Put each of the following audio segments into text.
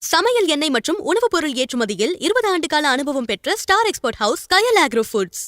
சமையல் எண்ணெய் மற்றும் உணவுப் பொருள் ஏற்றுமதியில் 20 ஆண்டு கால அனுபவம் பெற்ற ஸ்டார் எக்ஸ்போர்ட் ஹவுஸ் கயல் ஆக்ரோ ஃபுட்ஸ்.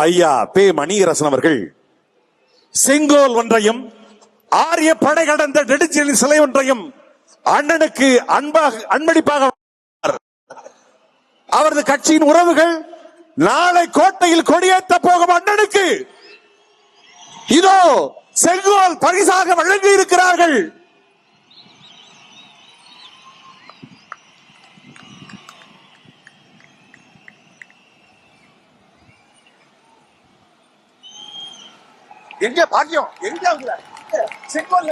ஐயா பே மணியரசன் அவர்கள் செங்கோல் ஒன்றையும் ஆரிய படை கடந்த நெடுஞ்செழியன் சிலை ஒன்றையும் அண்ணனுக்கு அன்பளிப்பாக அவரது கட்சியின் உறவுகள் நாளை கோட்டையில் கொடியேற்ற போகும் அண்ணனுக்கு இதோ செங்கோல் பரிசாக வழங்கி இருக்கிறார்கள். எங்க பாக்கியம் எங்க செங்கோல்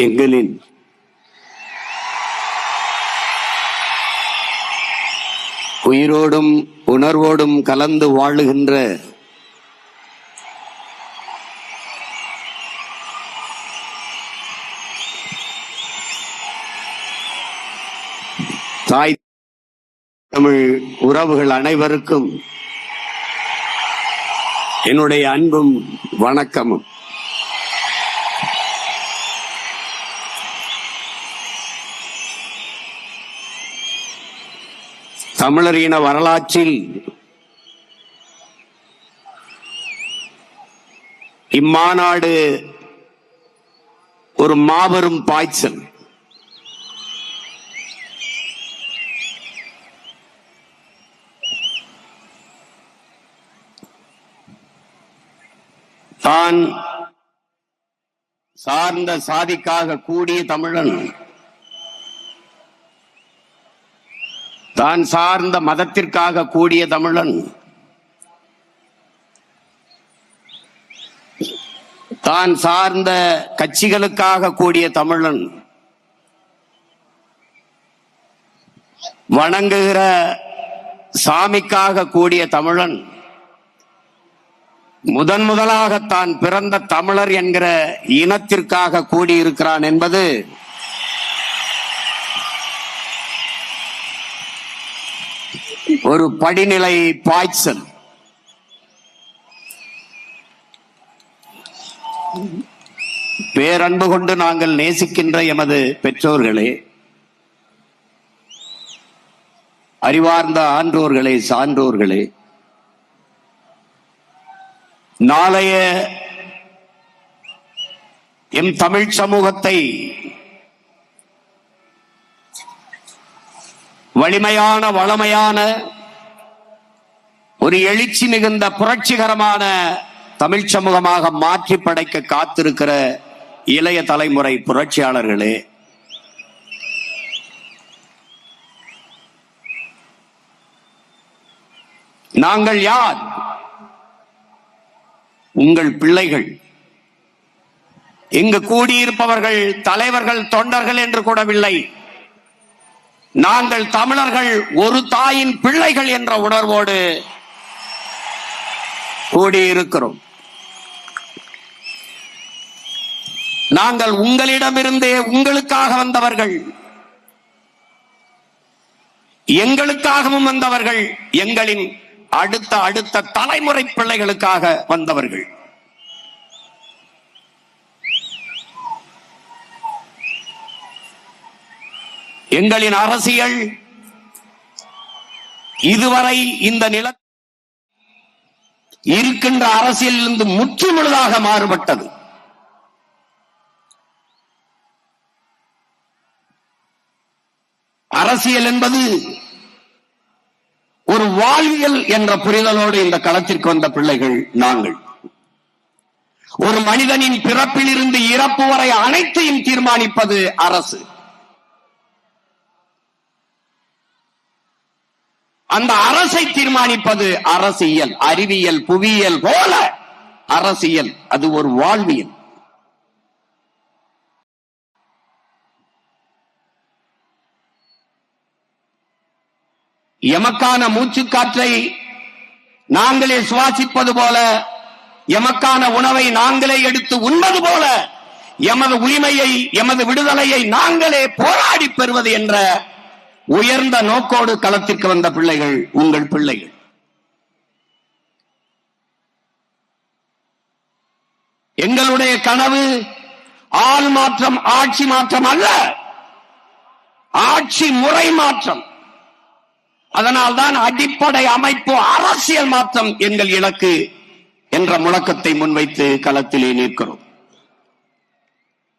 எங்களின் உயிரோடும் உணர்வோடும் கலந்து வாழுகின்ற தாய் தமிழ் உறவுகள் அனைவருக்கும் என்னுடைய அன்பும் வணக்கமும். தமிழர் இன வரலாற்றில் இம்மாநாடு ஒரு மாபெரும் பாய்ச்சல். தான் சார்ந்த சாதிக்காக கூடிய தமிழன், தான் சார்ந்த மதத்திற்காக கூடிய தமிழன், தான் சார்ந்த கட்சிகளுக்காக கூடிய தமிழன், வணங்குகிற சாமிக்காக கூடிய தமிழன், முதலாக தான் பிறந்த தமிழர் என்கிற இனத்திற்காக கூடியிருக்கிறான் என்பது ஒரு படிநிலை பாய்ச்சல். பேரன்பு கொண்டு நாங்கள் நேசிக்கின்ற எமது பெற்றோர்களே, அறிவார்ந்த ஆன்றோர்களே, சான்றோர்களே, நாளைய எம் தமிழ் சமூகத்தை வலிமையான வளமையான ஒரு எழுச்சி மிகுந்த புரட்சிகரமான தமிழ் சமூகமாக மாற்றி படைக்க காத்திருக்கிற இளைய தலைமுறை புரட்சியாளர்களே, நாங்கள் யார்? உங்கள் பிள்ளைகள். இங்கு கூடியிருப்பவர்கள் தலைவர்கள், தொண்டர்கள் என்று கூடவில்லை. நாங்கள் தமிழர்கள் ஒரு தாயின் பிள்ளைகள் என்ற உணர்வோடு கூடியிருக்கிறோம். நாங்கள் உங்களிடமிருந்தே உங்களுக்காக வந்தவர்கள், எங்களுக்காகவும் வந்தவர்கள், எங்களின் அடுத்த தலைமுறை பிள்ளைகளுக்காக வந்தவர்கள். எங்களின் அரசியல் இதுவரை இந்த நில இருக்கின்ற அரசியலிலிருந்து முற்றுமுழுதாக மாறுபட்டது. அரசியல் என்பது ஒரு வாழ்வியல் என்ற புரிதலோடு இந்த களத்திற்கு வந்த பிள்ளைகள் நாங்கள். ஒரு மனிதனின் பிறப்பிலிருந்து இறப்பு வரை அனைத்தையும் தீர்மானிப்பது அரசு. அந்த அரசை தீர்மானிப்பது அரசியல். அறிவியல், புவியியல் போல அரசியல் அது ஒரு வாழ்வியல். எமக்கான மூச்சுக்காற்றை நாங்களே சுவாசிப்பது போல, எமக்கான உணவை நாங்களே எடுத்து உண்பது போல, எமது உரிமையை, எமது விடுதலையை நாங்களே போராடி பெறுவது என்ற உயர்ந்த நோக்கோடு களத்திற்கு வந்த பிள்ளைகள் உங்கள் பிள்ளைகள். எங்களுடைய கனவு ஆள் மாற்றம், ஆட்சி மாற்றம் அல்ல, ஆட்சி முறை மாற்றம். அதனால்தான் அடிப்படை அமைப்பு அரசியல் மாற்றம் எங்கள் இலக்கு என்ற முழக்கத்தை முன்வைத்து களத்திலே நிற்கிறோம்.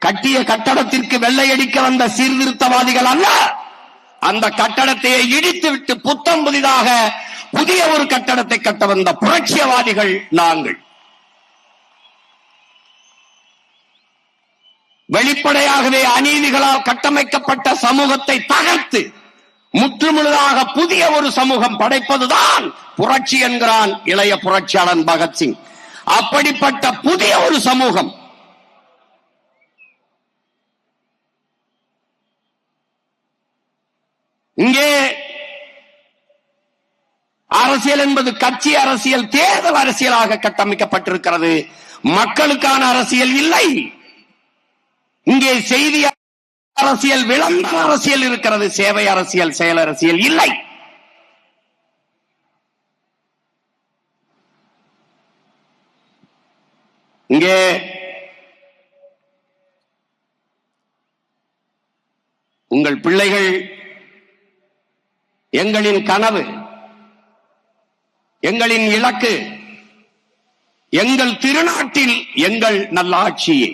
கட்டிய கட்டடத்திற்கு வெள்ளையடிக்க வந்த சீர்திருத்தவாதிகள் அல்ல, அந்த கட்டடத்தையே இடித்துவிட்டு புத்தம் புதிதாக புதிய ஒரு கட்டடத்தை கட்ட வந்த புரட்சியவாதிகள் நாங்கள். வெளிப்படையாகவே அநீதிகளால் கட்டமைக்கப்பட்ட சமூகத்தை தகர்த்து முற்றுமுழுதாக புதிய ஒரு சமூகம் படைப்பதுதான் புரட்சி என்கிறான் இளைய புரட்சியாளன் பகத்சிங். அப்படிப்பட்ட புதிய ஒரு சமூகம் இங்கே அரசியல் என்பது கட்சி அரசியல், தேர்தல் அரசியலாக கட்டமைக்கப்பட்டிருக்கிறது. மக்களுக்கான அரசியல் இல்லை. இங்கே செய்தி அரசியல், விளம்பர அரசியல் இருக்கிறது. சேவை அரசியல், செயல் அரசியல் இல்லை. இங்கே உங்கள் பிள்ளைகள் எங்களின் கனவு, எங்களின் இலக்கு, எங்கள் திருநாட்டில் எங்கள் நல்லாட்சியே.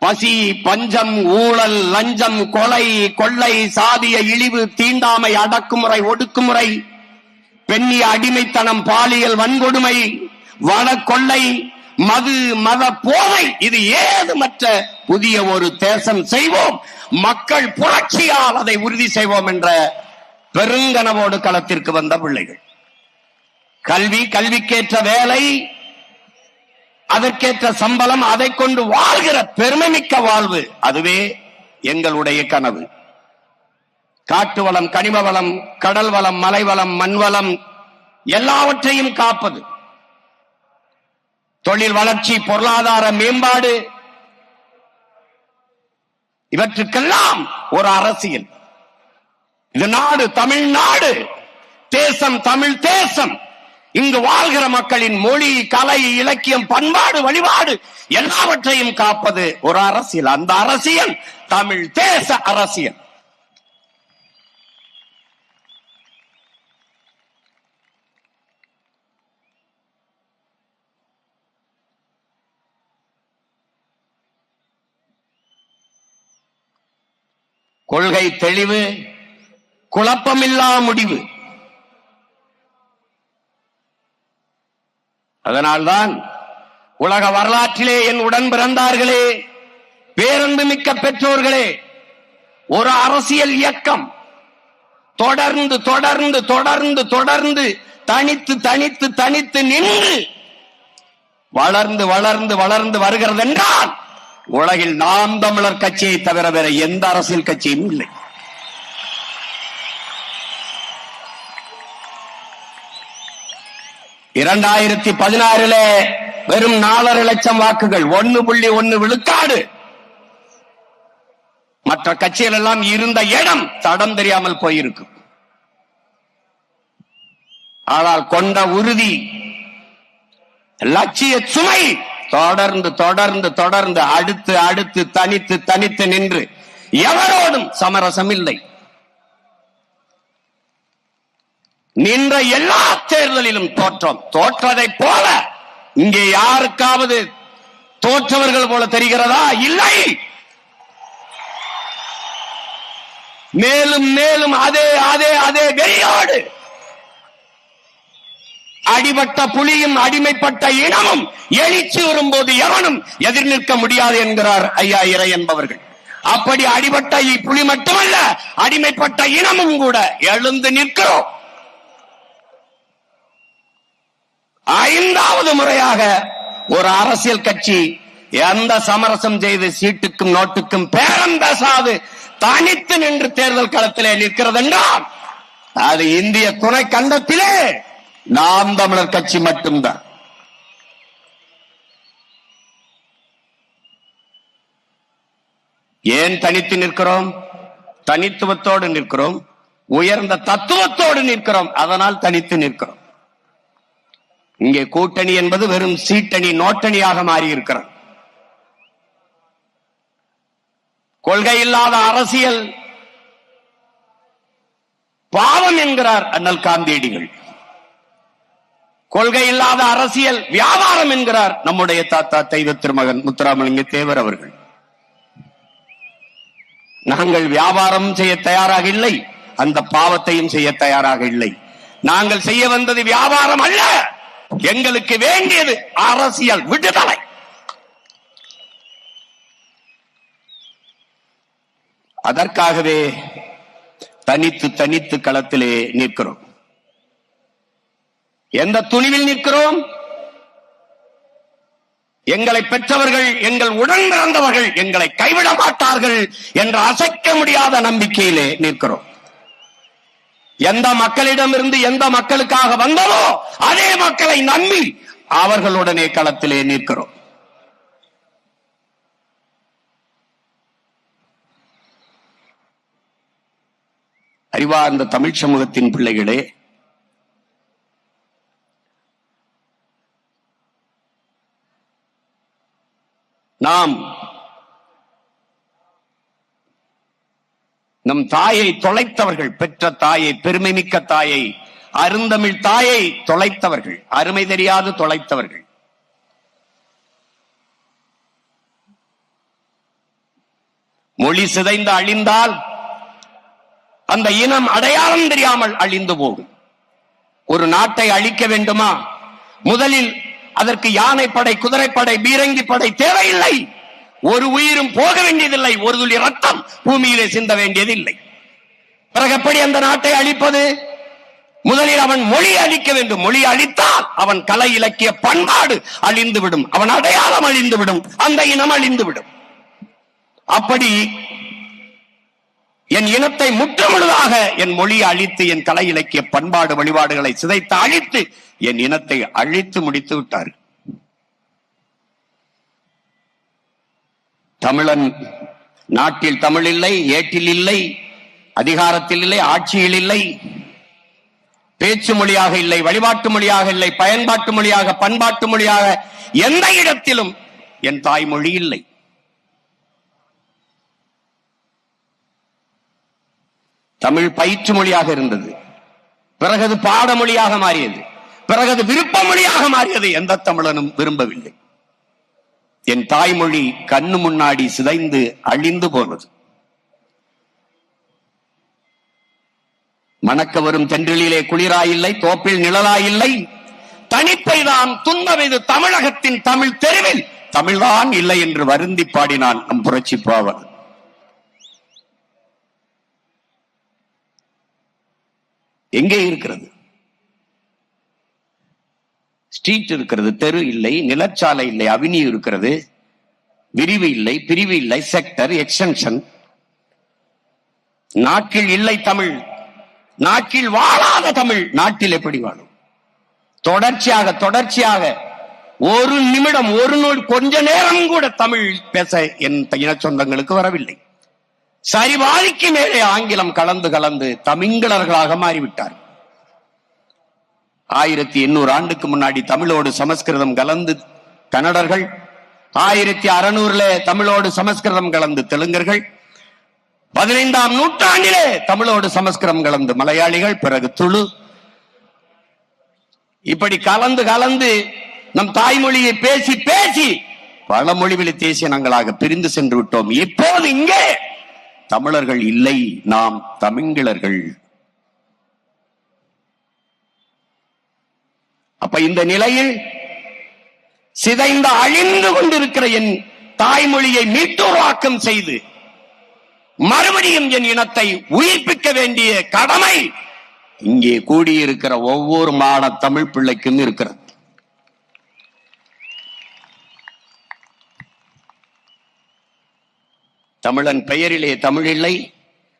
பசி, பஞ்சம், ஊழல், லஞ்சம், கொலை, கொள்ளை, சாதிய இழிவு, தீண்டாமை, அடக்குமுறை, ஒடுக்குமுறை, பெண்ணிய அடிமைத்தனம், பாலியல் வன்கொடுமை, வன கொள்ளை, மது, மத போதை, இது ஏதுமற்ற புதிய ஒரு தேசம் செய்வோம், மக்கள் புரட்சியால் அதை உறுதி செய்வோம் என்ற பெருங்கனவோடு களத்திற்கு வந்த பிள்ளைகள். கல்வி, கல்விக்கேற்ற வேலை, அதற்கேற்ற சம்பளம், அதை கொண்டு வாழ்கிற பெருமைமிக்க வாழ்வு, அதுவே எங்களுடைய கனவு. காட்டு வளம், கனிம வளம், கடல் வளம், மலை வளம், மண் வளம் எல்லாவற்றையும் காப்பது, தொழில் வளர்ச்சி, பொருளாதார மேம்பாடு, இவற்றுக்கெல்லாம் ஒரு அரசியல். இது நாடு, தமிழ்நாடு, தேசம் தமிழ் தேசம். இங்கு வாழ்கிற மக்களின் மொழி, கலை, இலக்கியம், பண்பாடு, வழிபாடு எல்லாவற்றையும் காப்பது ஒரு அரசியல். அந்த அரசியல் தமிழ் தேச அரசியல். கொள்கை தெளிவு, குழப்பமில்லா முடிவு. அதனால்தான் உலக வரலாற்றிலே என் உடன் பிறந்தார்களே, பேரன்பு மிக்க பெற்றோர்களே, ஒரு அரசியல் இயக்கம் தொடர்ந்து தொடர்ந்து தொடர்ந்து தொடர்ந்து தனித்து தனித்து தனித்து நின்று வளர்ந்து வளர்ந்து வளர்ந்து வருகிறது என்றால் உலகில் நாம் தமிழர் கட்சியை தவிர வேற எந்த அரசியல் கட்சியும் இல்லை. 2016 வெறும் 4.5 லட்சம் வாக்குகள், 1.1 விழுக்காடு. மற்ற கட்சிகள் எல்லாம் இருந்த இடம் தடம் தெரியாமல் போயிருக்கும். ஆனால் கொண்ட உறுதி, லட்சிய சுமை தொடர்ந்து தொடர்ந்து தொடர்ந்து அடுத்து அடுத்து தனித்து தனித்து நின்று எவரோடும் சமரசம் இல்லை. நின்ற எல்லா தேர்தலிலும் தோற்றோம். தோற்றதை போல இங்கே யாருக்காவது தோற்றவர்கள் போல தெரிகிறதா? இல்லை. மேலும் மேலும் அதே அதே அதே வெறியோடு அடிபட்ட புலியும் அடிமைப்பட்ட இனமும் எழுச்சி வரும்போது எவனும் எதிர் நிற்க முடியாது என்கிறார் ஐயா இறை என்பவர்கள். அப்படி அடிபட்ட புலி மட்டுமல்ல, அடிமைப்பட்ட இனமும் கூட எழுந்து நிற்கிறோம். 5வது முறையாக ஒரு அரசியல் கட்சி எந்த சமரசம் செய்து சீட்டுக்கும் நோட்டுக்கும் பேரம் பேசாது தனித்து நின்று தேர்தல் களத்திலே நிற்கிறது என்றால் அது இந்திய துணை கண்டத்திலே நாம் தமிழர் கட்சி மட்டும்தான். ஏன் தனித்து நிற்கிறோம்? தனித்துவத்தோடு நிற்கிறோம், உயர்ந்த தத்துவத்தோடு நிற்கிறோம். அதனால் தனித்து நிற்கிறோம். இங்கே கூட்டணி என்பது வெறும் சீட்டணி, நோட்டணியாக மாறி இருக்கிறது. கொள்கை இல்லாத அரசியல் பாவம் என்கிறார் அண்ணல் காந்தியடிகள். கொள்கை இல்லாத அரசியல் வியாபாரம் என்கிறார் நம்முடைய தாத்தா தெய்வ திருமகன் முத்துராமலிங்க தேவர் அவர்கள். நாங்கள் வியாபாரம் செய்ய தயாராக இல்லை, அந்த பாவத்தையும் செய்ய தயாராக இல்லை. நாங்கள் செய்ய வந்தது வியாபாரம் அல்ல, எங்களுக்கு வேண்டியது அரசியல் விடுதலை. அதற்காகவே தனித்து தனித்து களத்திலே நிற்கிறோம். எந்த துணிவில் நிற்கிறோம்? எங்களை பெற்றவர்கள், எங்கள் உடன் பிறந்தவர்கள் எங்களை கைவிட மாட்டார்கள் என்ற அசைக்க முடியாத நம்பிக்கையிலே நிற்கிறோம். எந்த மக்களிடமிருந்து எந்த மக்களுக்காக வந்ததோ அதே மக்களை நம்பி அவர்களுடனே களத்திலே நிற்கிறோம். அறிவார்ந்த தமிழ் சமூகத்தின் பிள்ளைகளே, நாம் நம் தாயை தொலைத்தவர்கள், பெற்ற தாயை, பெருமைமிக்க தாயை, அருந்தமிழ் தாயை தொலைத்தவர்கள், அருமை தெரியாது தொலைத்தவர்கள். மொழி சிதைந்து அழிந்தால் அந்த இனம் அடையாளம் தெரியாமல் அழிந்து போகும். ஒரு நாட்டை அழிக்க வேண்டுமா? முதலில் அதற்கு யானைப்படை, குதிரைப்படை, பீரங்கி படை தேவையில்லை. ஒரு உயிரும் போக வேண்டியதில்லை, ஒரு துளி ரத்தம் பூமியிலே சிந்த வேண்டியதில்லை. பிறகு எப்படி அந்த நாட்டை அழிப்பது? முதலில் அவன் மொழி அழிக்க வேண்டும். மொழி அழித்தால் அவன் கலை இலக்கிய பண்பாடு அழிந்துவிடும், அவன் அடையாளம் அழிந்துவிடும், அந்த இனம் அழிந்துவிடும். அப்படி என் இனத்தை முற்றுமுழுதாக என் மொழியை அழித்து, என் கலை இலக்கிய பண்பாடு வழிபாடுகளை சிதைத்து அழித்து என் இனத்தை அழித்து முடித்து விட்டார். தமிழன் நாட்டில் தமிழ் இல்லை, ஏட்டில் இல்லை, அதிகாரத்தில் இல்லை, ஆட்சியில் இல்லை, பேச்சு மொழியாக இல்லை, வழிபாட்டு மொழியாக இல்லை, பயன்பாட்டு மொழியாக, பண்பாட்டு மொழியாக எந்த இடத்திலும் என் தாய்மொழி இல்லை. தமிழ் பயிற்று மொழியாக இருந்தது, பிறகு பாடமொழியாக மாறியது, பிறகு விருப்ப மொழியாக மாறியது. எந்த தமிழனும் விரும்பவில்லை. என் தாய்மொழி கண்ணு முன்னாடி சிதைந்து அழிந்து போனது. மணக்க வரும் தென்றலிலே குளிராயில்லை, தோப்பில் நிழலாயில்லை, தனிப்பைதான் துன்பம். இது தமிழகத்தின் தமிழ் தெருவில் தமிழ்தான் இல்லை என்று வருந்தி பாடினான் நம் புரட்சி பாவன். எங்கே இருக்கிறது? ஸ்ட்ரீட் இருக்கிறது, தெரு இல்லை, நிலச்சாலை இல்லை, அவென்யூ இருக்கிறது, விரிவு இல்லை, பிரிவு இல்லை, செக்டர், எக்ஸ்டென்ஷன். நாட்டில் இல்லை தமிழ், நாட்டில் வாழாத தமிழ் நாட்டில் எப்படி வாழும்? தொடர்ச்சியாக ஒரு நிமிடம், ஒரு நொடி, கொஞ்ச நேரம் கூட தமிழ் பேச என் இன சொந்தங்களுக்கு வரவில்லை. சரிபாதிக்கு மேலே ஆங்கிலம் கலந்து தமிழர்களாக மாறிவிட்டார். 1800 ஆண்டுக்கு முன்னாடி தமிழோடு சமஸ்கிருதம் கலந்து கன்னடர்கள், 1600 தமிழோடு சமஸ்கிருதம் கலந்து தெலுங்கர்கள், 15ஆம் நூற்றாண்டிலே தமிழோடு சமஸ்கிருதம் கலந்து மலையாளிகள், பிறகு துளு, இப்படி கலந்து நம் தாய்மொழியை பேசி பல மொழிவெளி தேசியனங்களாக பிரிந்து சென்று விட்டோம். இப்போது இங்கே தமிழர்கள் இல்லை, நாம் தமிழர்கள். அப்ப இந்த நிலையில் சிதைந்த அழிந்து கொண்டிருக்கிற என் தாய்மொழியை மீட்டுருவாக்கம் செய்து மறுபடியும் என் இனத்தை உயிர்ப்பிக்க வேண்டிய கடமை இங்கே கூடியிருக்கிற ஒவ்வொரு மாணவ தமிழ் பிள்ளைக்கும் இருக்கிறது. தமிழன் பெயரிலே தமிழ் இல்லை,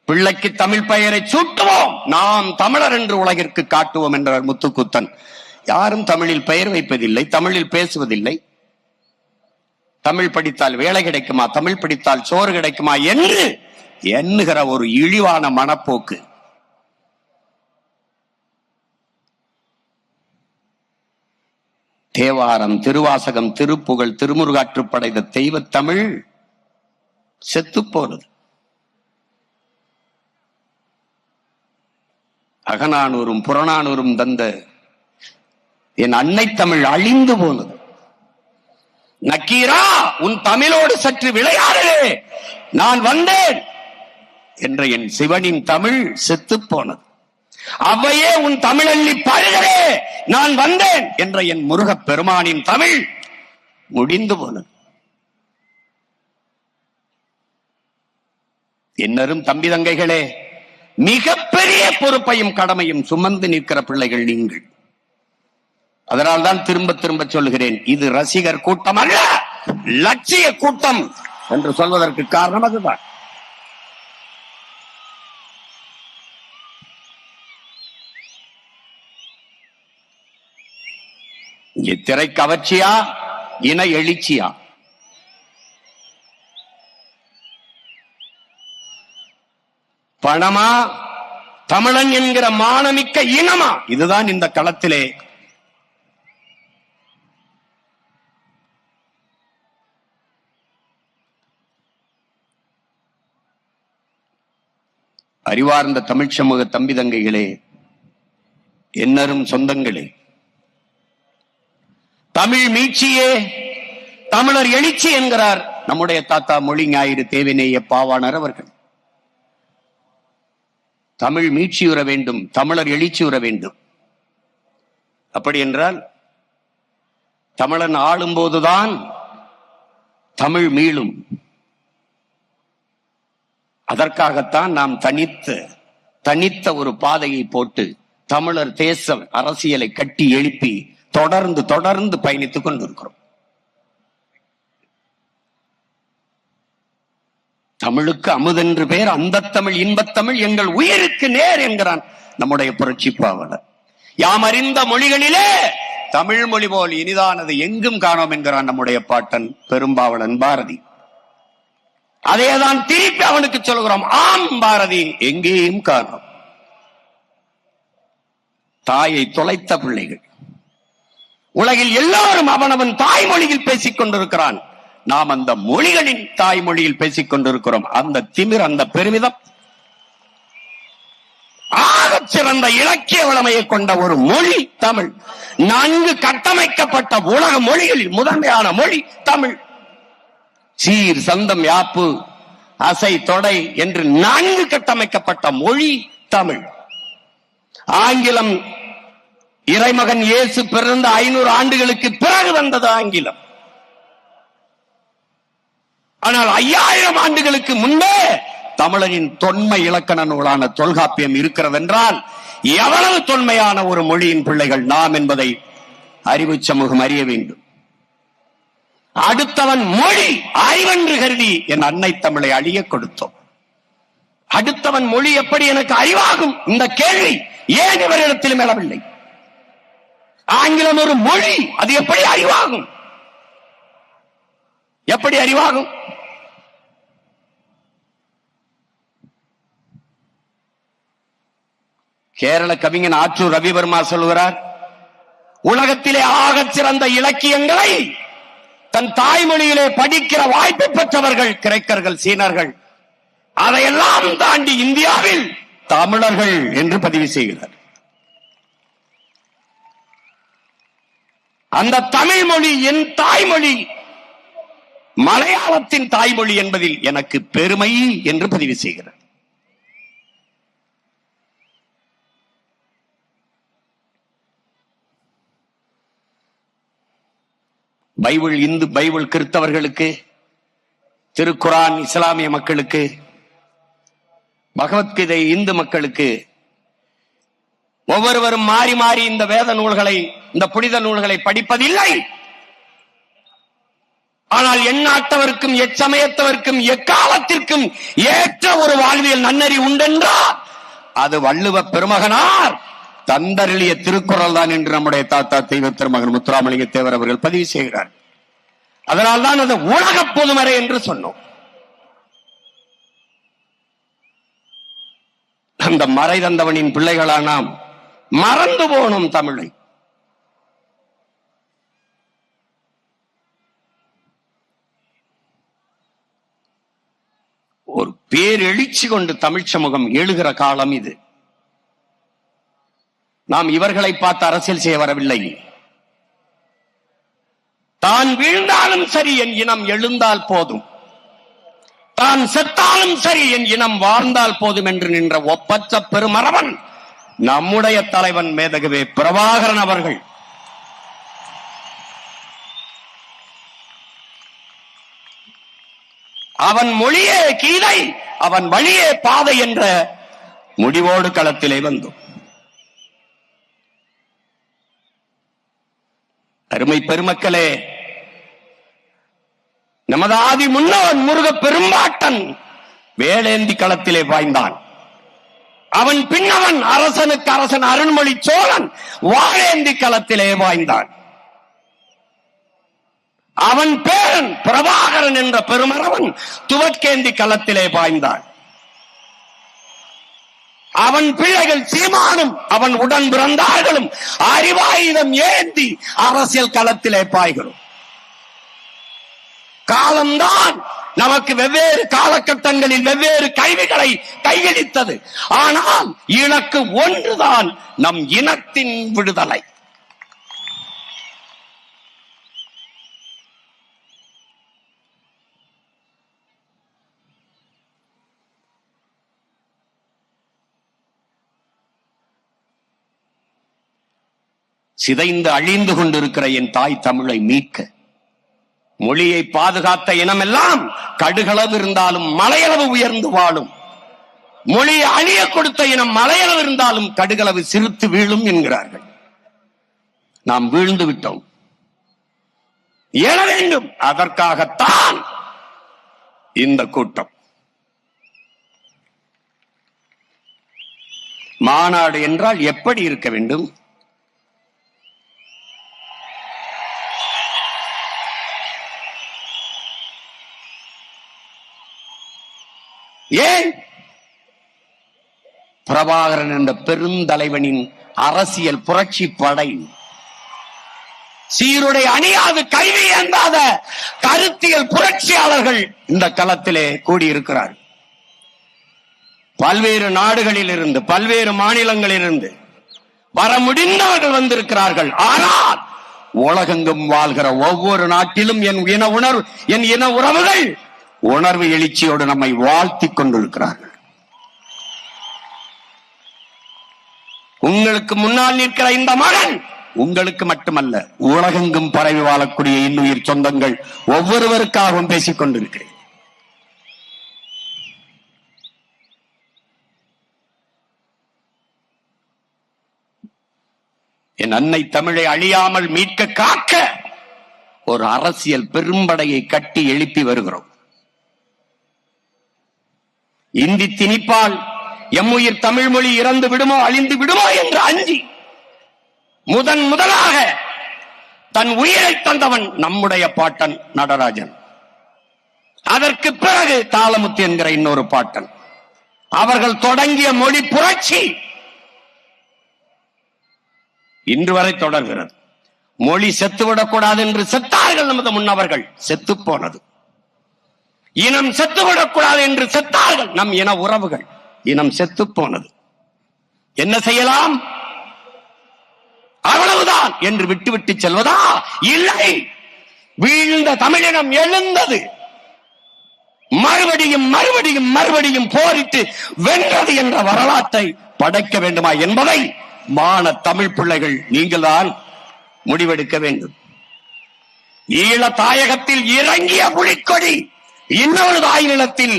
பிள்ளைக்கு தமிழ் பெயரை சூட்டுவோம், நாம் தமிழர் என்று உலகிற்கு காட்டுவோம் என்றார் முத்துக்குத்தன். யாரும் தமிழில் பெயர் வைப்பதில்லை, தமிழில் பேசுவதில்லை. தமிழ் படித்தால் வேலை கிடைக்குமா, தமிழ் படித்தால் சோறு கிடைக்குமா என்று எண்ணுகிற ஒரு இழிவான மனப்போக்கு. தேவாரம், திருவாசகம், திருப்புகழ், திருமுருகாற்றுப்படைத்த தெய்வ தமிழ் செத்து போனது. அகநானூரும் புறநானூரும் தந்த என் அன்னை தமிழ் அழிந்து போனது. நக்கீரா, உன் தமிழோடு சற்று விளையாடலே, நான் வந்தேன் என்ற என் சிவனின் தமிழ் செத்து போனது. அவையே, உன் தமிழல்லி பழுகலே, நான் வந்தேன் என்ற என் முருகப் பெருமானின் தமிழ் முடிந்து போனது. என்னரும் தம்பி தங்கைகளே, மிகப்பெரிய பொறுப்பையும் கடமையும் சுமந்து நிற்கிற பிள்ளைகள் நீங்கள். அதனால்தான் திரும்ப சொல்கிறேன், இது ரசிகர் கூட்டம் அல்ல, லட்சிய கூட்டம் என்று சொல்வதற்கு காரணம் அதுதான். திரை கவர்ச்சியா, இன எழுச்சியா? பணமா, தமிழன் என்கிற மானமிக்க இனமா? இதுதான் இந்த களத்திலே அறிவார்ந்த தமிழ் சமூக தம்பி தங்கைகளே, என்னரும் சொந்தங்களே, தமிழ் மீட்சியே தமிழர் எழுச்சி என்கிறார் நம்முடைய தாத்தா மொழி ஞாயிறு தேவநேய பாவாணர் அவர்கள். தமிழ் மீட்சியுற வேண்டும், தமிழர் எழுச்சியுற வேண்டும். அப்படி என்றால் தமிழன் ஆளும்போதுதான் தமிழ் மீளும். அதற்காகத்தான் நாம் தனித்த ஒரு பாதையை போட்டு தமிழர் தேச அரசியலை கட்டி எழுப்பி தொடர்ந்து பயணித்துக் கொண்டிருக்கிறோம். தமிழுக்கு அமுதென்று பேர், அந்த தமிழ் இன்பத்தமிழ் எங்கள் உயிருக்கு நேர் என்கிறான் நம்முடைய புரட்சி பாவலர். யாம் அறிந்த மொழிகளிலே தமிழ் மொழி போல் இனிதானது எங்கும் காணோம் என்கிறான் நம்முடைய பாட்டன் பெரும்பாவலன் பாரதி. அதேதான் திருப்பி அவனுக்கு சொல்கிறோம், ஆம் பாரதி, எங்கேயும் காணோம். தாயை தொலைத்த பிள்ளைகள் உலகில் எல்லாரும் அவனவன் தாய்மொழியில் பேசிக் கொண்டிருக்கிறான். நாம் அந்த மொழிகளின் தாய்மொழியில் பேசிக் கொண்டிருக்கிறோம். அந்த திமிர், அந்த பெருமிதம், ஆகச் சிறந்த இலக்கிய வளமையை கொண்ட ஒரு மொழி தமிழ். நன்கு கட்டமைக்கப்பட்ட உலக மொழிகளில் முதன்மையான மொழி தமிழ். சீர், சந்தம், யாப்பு, அசை, தொடை என்று நன்கு கட்டமைக்கப்பட்ட மொழி தமிழ். ஆங்கிலம் இறைமகன் இயேசு பிறந்த 500 ஆண்டுகளுக்கு பிறகு வந்தது ஆங்கிலம். ஆனால் 5000 ஆண்டுகளுக்கு முன்பே தமிழனின் தொன்மை இலக்கண நூலான தொல்காப்பியம் இருக்கிறது என்றால் எவ்வளவு தொன்மையான ஒரு மொழியின் பிள்ளைகள் நாம் என்பதை அறிவு சமூகம் அறிய வேண்டும். அடுத்தவன் மொழி அறிவென்று கருதி என் அன்னை தமிழை அழிய கொடுத்தோம். அடுத்தவன் மொழி எப்படி எனக்கு அறிவாகும்? இந்த கேள்வி ஏன் இவரிடத்திலும் எழவில்லை? ஆங்கிலம் ஒரு மொழி, அது எப்படி அறிவாகும்? எப்படி அறிவாகும்? கேரள கவிஞன் ஆற்றூர் ரவிவர்மா சொல்கிறார், உலகத்திலே ஆகச் சிறந்த இலக்கியங்களை தன் தாய்மொழியிலே படிக்கிற வாய்ப்பு பெற்றவர்கள் கிரேக்கர்கள், சீனர்கள். அதையெல்லாம் தாண்டி இந்தியாவில் தமிழர்கள் என்று பதிவு செய்கிறார். அந்த தமிழ் மொழி என் தாய்மொழி, மலையாளத்தின் தாய்மொழி என்பதில் எனக்கு பெருமை என்று பதிவு செய்கிறார். பைபிள் இந்து பைபிள் கிறிஸ்தவர்களுக்கு, திருக்குரான் இஸ்லாமிய மக்களுக்கு, பகவத்கீதை இந்து மக்களுக்கு, ஒவ்வொருவரும் மாறி மாறி இந்த வேத நூல்களை, இந்த புனித நூல்களை படிப்பதில்லை. ஆனால் எந்நாட்டவருக்கும் எச்சமயத்தவருக்கும் எக்காலத்திற்கும் ஏற்ற ஒரு வாழ்வியல் நன்னறி உண்டென்றால் அது வள்ளுவ பெருமகனார் தந்தருளிய திருக்குறள் தான் என்று நம்முடைய தாத்தா தெய்வ திருமகன் முத்துராமலிங்க தேவர் அவர்கள் பதிவு செய்கிறார். அதனால்தான் அது உலக பொதுமறை என்று சொன்னோம். அந்த மறை தந்தவனின் பிள்ளைகளா நாம் மறந்து போனோம் தமிழை. ஒரு பேரெழுச்சி கொண்டு தமிழ் சமூகம் எழுகிற காலம் இது. நாம் இவர்களை பார்த்து அரசியல் செய்ய வரவில்லை. தான் வீழ்ந்தாலும் சரி என் இனம் எழுந்தால் போதும், தான் செத்தாலும் சரி என் இனம் வாழ்ந்தால் போதும் என்று நின்ற ஒப்பற்ற பெருமரவன் நம்முடைய தலைவன் மேதகவே பிரபாகரன் அவர்கள். அவன் மொழியே கீதை, அவன் வழியே பாதை என்ற முடிவோடு களத்திலே வந்தோம். அருமை பெருமக்களே, நமது ஆதி முன்னவன் முருக பெரும்பாட்டன் வேலேந்தி களத்திலே பாய்ந்தான். அவன் பின்னவன் அரசனுக்கு அரசன் அருண்மொழி சோழன் வாழேந்தி களத்திலே பாய்ந்தான். அவன் பேரன் பிரபாகரன் என்ற பெருமரவன் துவக்கேந்தி களத்திலே பாய்ந்தான். அவன் பிள்ளைகள் சீமானும் அவன் உடன் பிறந்தார்களும் அறிவாயுதம் ஏந்தி அரசியல் களத்திலே பாய்கிறோம். காலம்தான் நமக்கு வெவ்வேறு காலகட்டங்களில் வெவ்வேறு கல்விகளை கையளித்தது. ஆனால் இலக்கு ஒன்றுதான், நம் இனத்தின் விடுதலை. சிதைந்து அழிந்து கொண்டிருக்கிற என் தாய் தமிழை மீட்க, மொழியை பாதுகாத்த இனமெல்லாம் கடுகளவு இருந்தாலும் மலையளவு உயர்ந்து வாழும். மொழியை அழிய கொடுத்த இனம் மலையளவு இருந்தாலும் கடுகளவு சிரித்து வீழும் என்கிறார்கள். நாம் வீழ்ந்து விட்டோம். எழ வேண்டும். அதற்காகத்தான் இந்த கூட்டம். மாநாடு என்றால் எப்படி இருக்க வேண்டும்? ஏன்? பிரபாகரன் என்ற பெருந்தலைவனின் அரசியல் புரட்சி படை, சீருடை அணியாது கைவி ஏந்தாத கருத்தியல் புரட்சியாளர்கள் இந்த களத்திலே கூடியிருக்கிறார். பல்வேறு நாடுகளில் இருந்து, பல்வேறு மாநிலங்களிலிருந்து வர முடிந்தவர்கள் வந்திருக்கிறார்கள். ஆனால் உலகெங்கும் வாழ்கிற ஒவ்வொரு நாட்டிலும் என் இன உறவுகள் உணர்வு எழுச்சியோடு நம்மை வாழ்த்திக் கொண்டிருக்கிறார்கள். உங்களுக்கு முன்னால் நிற்கிற இந்த மகன் உங்களுக்கு மட்டுமல்ல, உலகெங்கும் பரவி வாழக்கூடிய இன்னுயிர் சொந்தங்கள் ஒவ்வொருவருக்காகவும் பேசிக் கொண்டிருக்கிறேன். என் அன்னை தமிழை அழியாமல் மீட்க காக்க ஒரு அரசியல் பெரும்படையை கட்டி எழுப்பி வருகிறோம். இந்தி திணிப்பால் எம்முயிர் தமிழ் மொழி இறந்து விடுமோ, அழிந்து விடுமோ என்று அஞ்சி முதலாக தன் உயிரை தந்தவன் நம்முடைய பாட்டன் நடராஜன். அதற்கு பிறகு தாளமுத்து என்கிற இன்னொரு பாட்டன். அவர்கள் தொடங்கிய மொழி புரட்சி இன்று வரை தொடர்கிறது. மொழி செத்துவிடக்கூடாது என்று செத்தார்கள் நமது முன்னவர்கள், செத்து போனது. இனம் செத்துவிடக்கூடாது என்று செத்தார்கள் நம் இன உறவுகள், இனம் செத்து போனது. என்ன செய்யலாம்? அவ்வளவுதான் என்று விட்டுவிட்டு செல்வதா? இல்லை, வீழ்ந்த தமிழினம் எழுந்தது, மறுபடியும் மறுபடியும் மறுபடியும் போரிட்டு வென்றது என்ற வரலாற்றை படைக்க வேண்டுமா என்பதை மான தமிழ் பிள்ளைகள் நீங்கள் தான் முடிவெடுக்க வேண்டும். ஈழ தாயகத்தில் இறங்கிய புலிக்கொடி இன்னொரு தாய் நிலத்தில்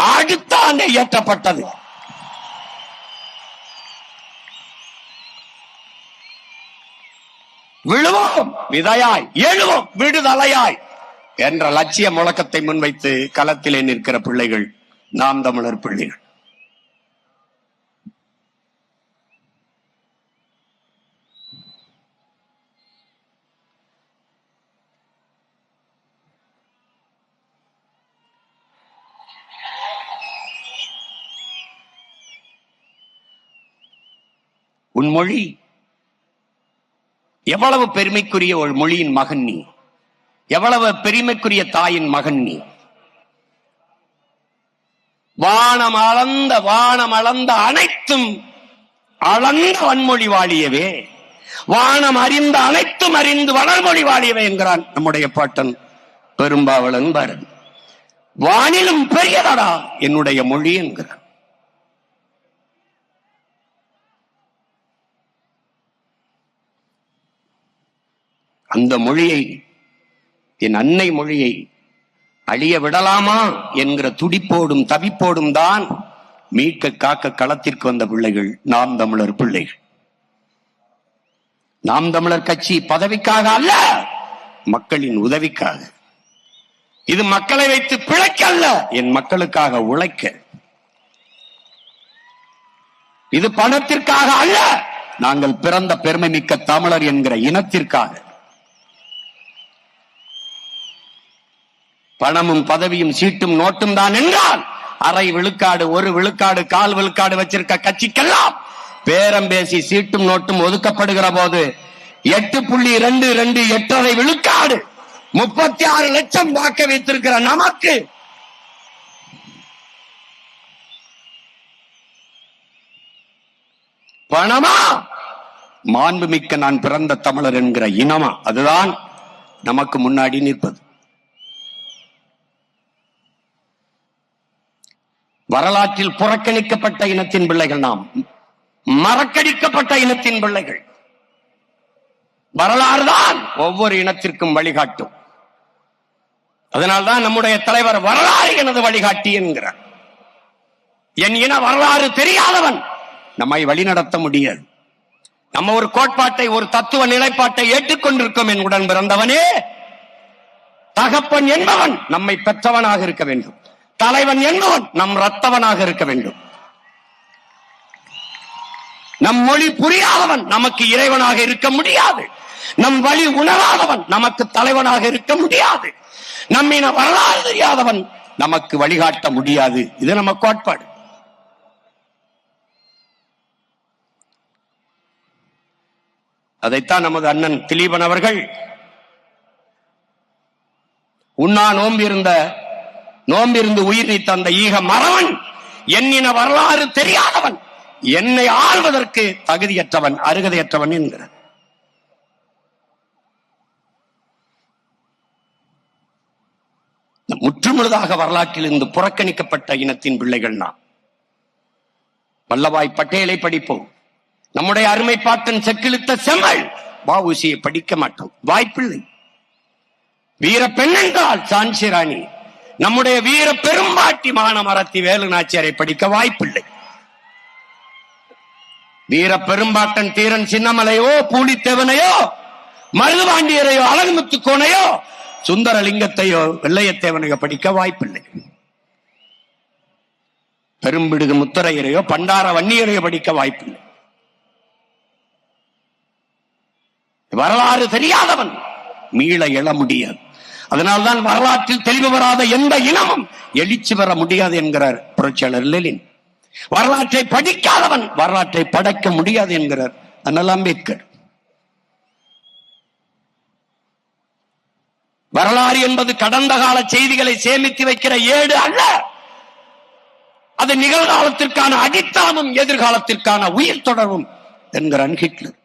அடுத்த ஆண்டு ஏற்றப்பட்டது. விழுவோம் விதையாய், எழுவோம் விடுதலையாய் என்ற லட்சிய முழக்கத்தை முன்வைத்து களத்திலே நிற்கிற பிள்ளைகள் நாம் தமிழர் பிள்ளைகள். உன் மொழி எவ்வளவு பெருமைக்குரிய ஒரு மொழியின் மகன் நீ, எவ்வளவு பெருமைக்குரிய தாயின் மகன் நீ. வானம் அளந்த அனைத்தும் அளந்த வன்மொழி வாழியவே, வானம் அறிந்த அனைத்தும் அறிந்து வளர்மொழி வாழியவே என்கிறான் நம்முடைய பாட்டன் பெரும்பாவளன் பாரதி. வானிலும் பெரியதடா என்னுடைய மொழி என்கிறான். அந்த மொழியை, என் அன்னை மொழியை அழிய விடலாமா என்கிற துடிப்போடும் தவிப்போடும் தான் மீட்க காக்க களத்திற்கு வந்த பிள்ளைகள் நாம் தமிழர் பிள்ளைகள். நாம் தமிழர் கட்சி பதவிக்காக அல்ல, மக்களின் உதவிக்காக. இது மக்களை வைத்து பிழைக்க அல்ல, என் மக்களுக்காக உழைக்க. இது பணத்திற்காக அல்ல, நாங்கள் பிறந்த பெருமை மிக்க தமிழர் என்கிற இனத்திற்காக. பணமும் பதவியும் சீட்டும் நோட்டும் தான் என்றால் அரை விழுக்காடு, ஒரு விழுக்காடு, கால் விழுக்காடு வச்சிருக்க கட்சிக்கெல்லாம் பேரம் பேசி சீட்டும் நோட்டும் ஒதுக்கப்படுகிற போது 8.22 8.5 விழுக்காடு 36 லட்சம் வாக்க வைத்திருக்கிற நமக்கு பணமா? மாண்புமிக்க நான் பிறந்த தமிழர் என்கிற இனமா? அதுதான் நமக்கு முன்னாடி நிற்பது. வரலாற்றில் புறக்கணிக்கப்பட்ட இனத்தின் பிள்ளைகள் நாம், மறக்கடிக்கப்பட்ட இனத்தின் பிள்ளைகள். வரலாறு தான் ஒவ்வொரு இனத்திற்கும் வழிகாட்டும். அதனால்தான் நம்முடைய தலைவர் வரலாறு எனது வழிகாட்டி என்கிறார். என் இன வரலாறு தெரியாதவன் நம்மை வழிநடத்த முடியாது. நம்ம ஒரு கோட்பாட்டை, ஒரு தத்துவ நிலைப்பாட்டை ஏற்றுக்கொண்டிருக்கும் என் உடன் பிறந்தவனே. தகப்பன் என்பவன் நம்மை பெற்றவனாக இருக்க வேண்டும், தலைவன் என்பவன் நம் ரத்தவனாக இருக்க வேண்டும். நம் மொழி புரியாதவன் நமக்கு இறைவனாக இருக்க முடியாது. நம் வழி உணராதவன் நமக்கு தலைவனாக இருக்க முடியாது. நம்மின வரலாறு தெரியாதவன் நமக்கு வழிகாட்ட முடியாது. இது நம்ம கோட்பாடு. அதைத்தான் நமது அண்ணன் திலீபன் அவர்கள் உண்ணா நோம்பிருந்து உயிர் நீத்த அந்த ஈக மறவன் என்னின வரலாறு தெரியாதவன், என்னை ஆள்வதற்கு தகுதியற்றவன், அருகதையற்றவன் என்கிறார். முற்றுமுழுதாக வரலாற்றில் இருந்து புறக்கணிக்கப்பட்ட இனத்தின் பிள்ளைகள் நாம். வல்லபாய் பட்டேலை படிப்போம், நம்முடைய அருமை பாட்டன் செக்கிழுத்த செம்மல் வ.உ.சி.யை படிக்க மாட்டோம், வாய்ப்பில்லை. வீர பெண் என்றால் சான்சி ராணி, நம்முடைய வீர பெரும்பாட்டி மானமரத்தி வேலு நாச்சியாரை படிக்க வாய்ப்பில்லை. வீர பெரும்பாட்டன் தீரன் சின்னமலையோ, பூலித்தேவனையோ, மருதுபாண்டியரையோ, அழகுமுத்துக்கோனையோ, சுந்தரலிங்கத்தையோ, வெள்ளையத்தேவனையோ படிக்க வாய்ப்பில்லை. பெரும்பிடுகு முத்தரையரையோ, பண்டார வன்னியரையோ படிக்க வாய்ப்பில்லை. வரலாறு தெரியாதவன் மீள எழ முடியாது. அதனால்தான் வரலாற்றில் தெளிவு வராத எந்த இனமும் எழுச்சி பெற முடியாது என்கிறார் புரட்சியாளர் லெனின். வரலாற்றை படிக்காதவன் வரலாற்றை படைக்க முடியாது என்கிறார் அண்ணல் அம்பேத்கர். வரலாறு என்பது கடந்த கால செய்திகளை சேமித்து வைக்கிற ஏடு அல்ல. அது நிகழ்காலத்திற்கான அடித்தளமும் எதிர்காலத்திற்கான உயிர் தொடர்பும் என்கிறான் ஹிட்லர்.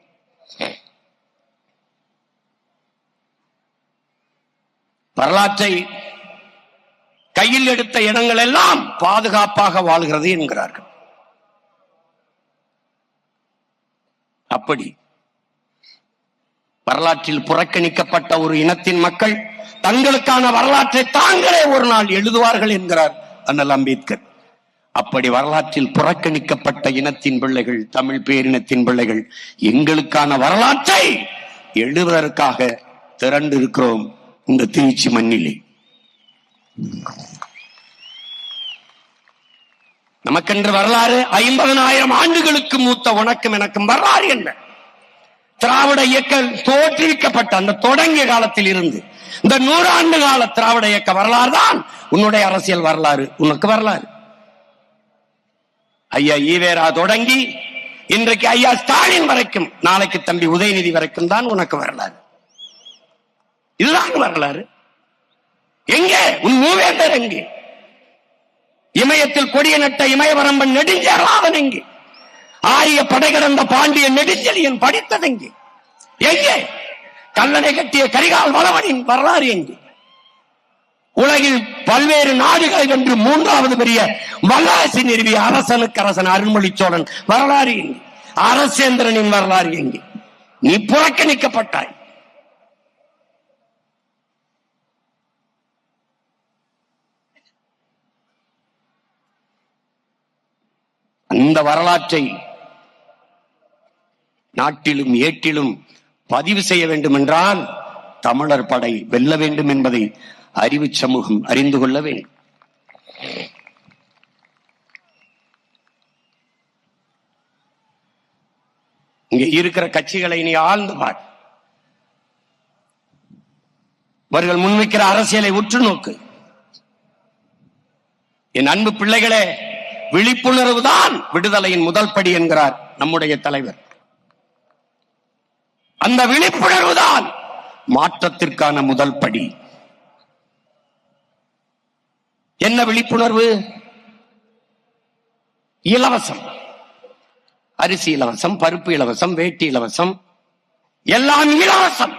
வரலாற்றை கையில் எடுத்த இடங்கள் எல்லாம் பாதுகாப்பாக வாழ்கிறது என்கிறார்கள். அப்படி வரலாற்றில் புறக்கணிக்கப்பட்ட ஒரு இனத்தின் மக்கள் தங்களுக்கான வரலாற்றை தாங்களே ஒரு நாள் எழுதுவார்கள் என்கிறார் அண்ணல் அம்பேத்கர். அப்படி வரலாற்றில் புறக்கணிக்கப்பட்ட இனத்தின் பிள்ளைகள், தமிழ் பேரினத்தின் பிள்ளைகள் எங்களுக்கான வரலாற்றை எழுதுவதற்காக திரண்டு இருக்கிறோம் இந்த திருச்சி மண்ணிலே. நமக்கென்று வரலாறு 50,000 ஆண்டுகளுக்கு மூத்த உனக்கும் எனக்கும் வரலாறு என்ன? திராவிட இயக்கம் தோற்றுவிக்கப்பட்ட அந்த தொடங்கிய காலத்தில் இருந்து இந்த 100 ஆண்டு கால திராவிட இயக்க வரலாறு தான் உன்னுடைய அரசியல் வரலாறு, உனக்கு வரலாறு. ஐயா ஈவேரா தொடங்கி இன்றைக்கு ஐயா ஸ்டாலின் வரைக்கும், நாளைக்கு தம்பி உதயநிதி வரைக்கும் தான் உனக்கு வரலாறு. இதுதான் வரலாறு. எங்கே உன் மூவேந்தர்? எங்கே இமயத்தில் கொடிய நட்ட இமயவரம்பன் நெடுஞ்சேரலாதன்? எங்கே ஆரிய படை கடந்த பாண்டிய நெடுஞ்செழியன் படித்தது? எங்கே எங்கே கல்லணை கட்டிய கரிகால் வளவனின் வரலாறு? எங்கே உலகில் பல்வேறு நாடுகளை வென்று 3வது பெரிய வல்லாசி நிறுவிய அரசனுக்கு அரசன் அருள்மொழி சோழன் வரலாறு எங்கே? அரசேந்திரனின் வரலாறு எங்கே? நீ புறக்கணிக்கப்பட்டாய். அந்த வரலாற்றை நாட்டிலும் ஏட்டிலும் பதிவு செய்ய வேண்டும் என்றால் தமிழர் படை வெல்ல வேண்டும் என்பதை அறிவு சமூகம் அறிந்து கொள்ள வேண்டும். இங்கே இருக்கிற கட்சிகளை நீ ஆழ்ந்து பார். அவர்கள் முன்வைக்கிற அரசியலை உற்று நோக்கு. என் அன்பு பிள்ளைகளே, விழிப்புணர்வு தான் விடுதலையின் முதல் படி என்கிறார் நம்முடைய தலைவர். அந்த விழிப்புணர்வு தான் மாற்றத்திற்கான முதல் படி. என்ன விழிப்புணர்வு? இலவசம் அரிசி இலவசம், பருப்பு இலவசம், வேட்டி இலவசம், எல்லாம் இலவசம்.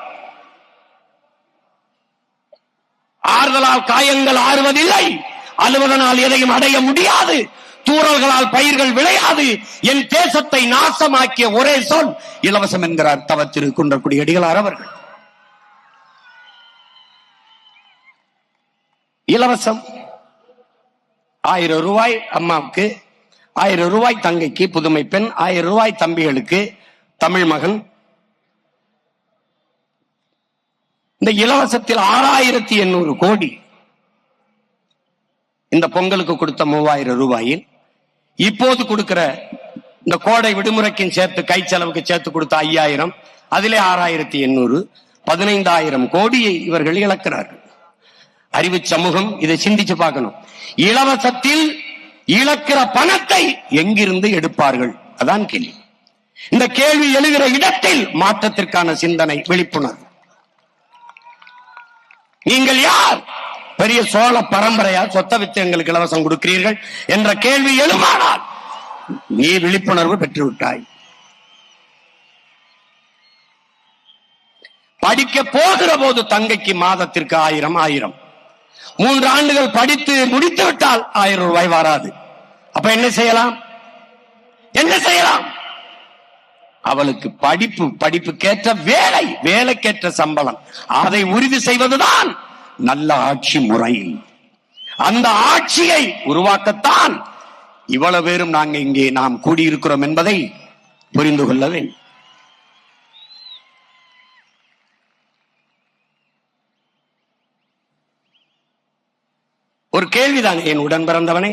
ஆறுதலால் காயங்கள் ஆறுவதில்லை, அழுவதனால் எதையும் அடைய முடியாது, தூறல்களால் பயிர்கள் விளையாது. என் தேசத்தை நாசமாக்கிய ஒரே சொல் இலவசம் என்கிறார் தவ திரு குன்றக்குடி அடிகளார் அவர்கள். இலவசம் 1000 ரூபாய் அம்மாவுக்கு, 1000 ரூபாய் தங்கைக்கு, புதுமை பெண் 1000 ரூபாய் தம்பிகளுக்கு, தமிழ் மகன். இந்த இலவசத்தில் 6800 கோடி இந்த பொங்கலுக்கு கொடுத்த 3000 ரூபாயில் இப்போது கொடுக்கிற இந்த கோடை விடுமுறைக்கும் சேர்த்து கை செலவுக்கு சேர்த்து கொடுத்த 5000, அதிலே 6800, 15000 கோடியை இவர்கள் இழக்கிறார்கள். அறிவு சமூகம் இதை சிந்திச்சு பார்க்கணும். இலவசத்தில் இழக்கிற பணத்தை எங்கிருந்து எடுப்பார்கள்? அதான் கேள்வி. இந்த கேள்வி எழுகிற இடத்தில் மாற்றத்திற்கான சிந்தனை, விழிப்புணர்வு. நீங்கள் யார்? பெரிய சோழ பரம்பரையா சொத்தை வித்து எங்களுக்கு இலவசம் கொடுக்கிறீர்கள் என்ற கேள்வி எழுமானால் நீ விழிப்புணர்வு பெற்றுவிட்டாய். படிக்க போகிற போது தங்கைக்கு மாதத்திற்கு 1000, 3 ஆண்டுகள் படித்து முடித்து விட்டால் 1000 ரூபாய் வராது. அப்ப என்ன செய்யலாம்? என்ன செய்யலாம்? அவளுக்கு படிப்புக்கேற்ற வேலை, வேலைக்கேற்ற சம்பளம், அதை உறுதி செய்வதுதான் நல்ல ஆட்சி முறை. அந்த ஆட்சியை உருவாக்கத்தான் இவ்வளவு பேரும் நாங்கள் இங்கே நாம் கூடியிருக்கிறோம் என்பதை புரிந்து கொள்ள வேண்டும். ஒரு கேள்விதான் என் உடன் பிறந்தவனே.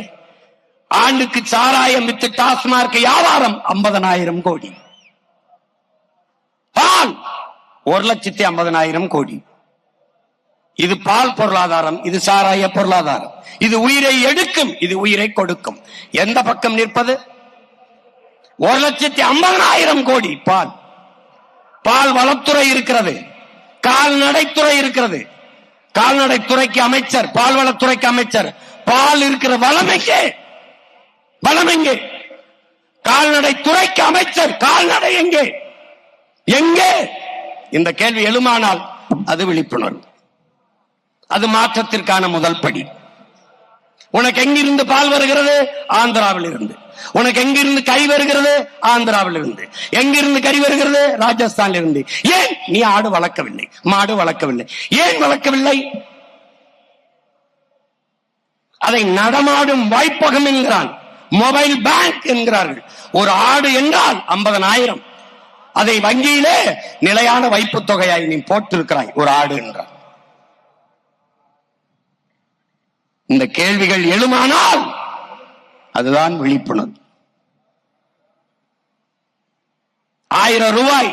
ஆண்டுக்கு சாராயம் வித்து டாஸ்மார்க் வியாபாரம் 50,000 கோடி. பால் 1,50,000 கோடி. இது பால் பொருளாதாரம், இது சாராய பொருளாதாரம். இது உயிரை எடுக்கும், இது உயிரை கொடுக்கும். எந்த பக்கம் நிற்பது? 1,50,000 கோடி பால். பால் வளத்துறை இருக்கிறது, கால்நடைத்துறை இருக்கிறது. கால்நடைத்துறைக்கு அமைச்சர், பால்வளத்துறைக்கு அமைச்சர். பால் இருக்கிற வளம் எங்கே? வளம் எங்கே? கால்நடைத்துறைக்கு அமைச்சர், கால்நடை எங்கே? எங்கே? இந்த கேள்வி எழுமானால் அது விழிப்புணர்வு, அது மாற்றத்திற்கான முதல் படி. உனக்கு எங்கிருந்து பால் வருகிறது? ஆந்திராவில் இருந்து. உனக்கு எங்கிருந்து கை வருகிறது? ஆந்திராவில் இருந்து. எங்கிருந்து கறி வருகிறது? ராஜஸ்தானில் இருந்து. ஏன் நீ ஆடு வளர்க்கவில்லை, மாடு வளர்க்கவில்லை? ஏன் வளர்க்கவில்லை? அதை நடமாடும் வாய்ப்பகம் என்கிறான், மொபைல் பேங்க் என்கிறார்கள். ஒரு ஆடு என்றால் 50,000. அதை வங்கியிலே நிலையான வைப்பு தொகையாய் நீ போட்டிருக்கிறாய் ஒரு ஆடு என்றார். இந்த கேள்விகள் எழுமானால் அதுதான் விழிப்புணர்வு. 1000 ரூபாய்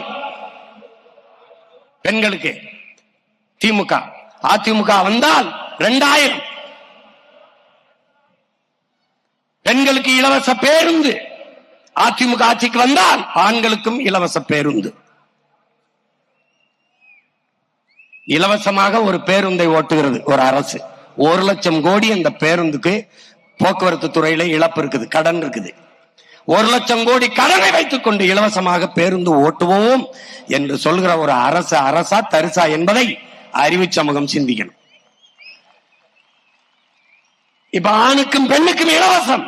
பெண்களுக்கு திமுக, அதிமுக வந்தால் 2000. பெண்களுக்கு இலவச பேருந்து. அதிமுக ஆட்சிக்கு வந்தால் ஆண்களுக்கும் இலவச பேருந்து. இலவசமாக ஒரு பேருந்தை ஓட்டுகிறது ஒரு அரசு. 1,00,000 கோடி அந்த பேருந்துக்கு போக்குவரத்து துறையில இழப்பு இருக்குது, கடன் இருக்குது. 1,00,000 கோடி கடனை வைத்துக் கொண்டு இலவசமாக பேருந்து ஓட்டுவோம் என்று சொல்கிற ஒரு அரசு அரசா தரிசா என்பதை அறிவு சமூகம் சிந்திக்கணும். இப்ப ஆணுக்கும் பெண்ணுக்கும் இலவசம்,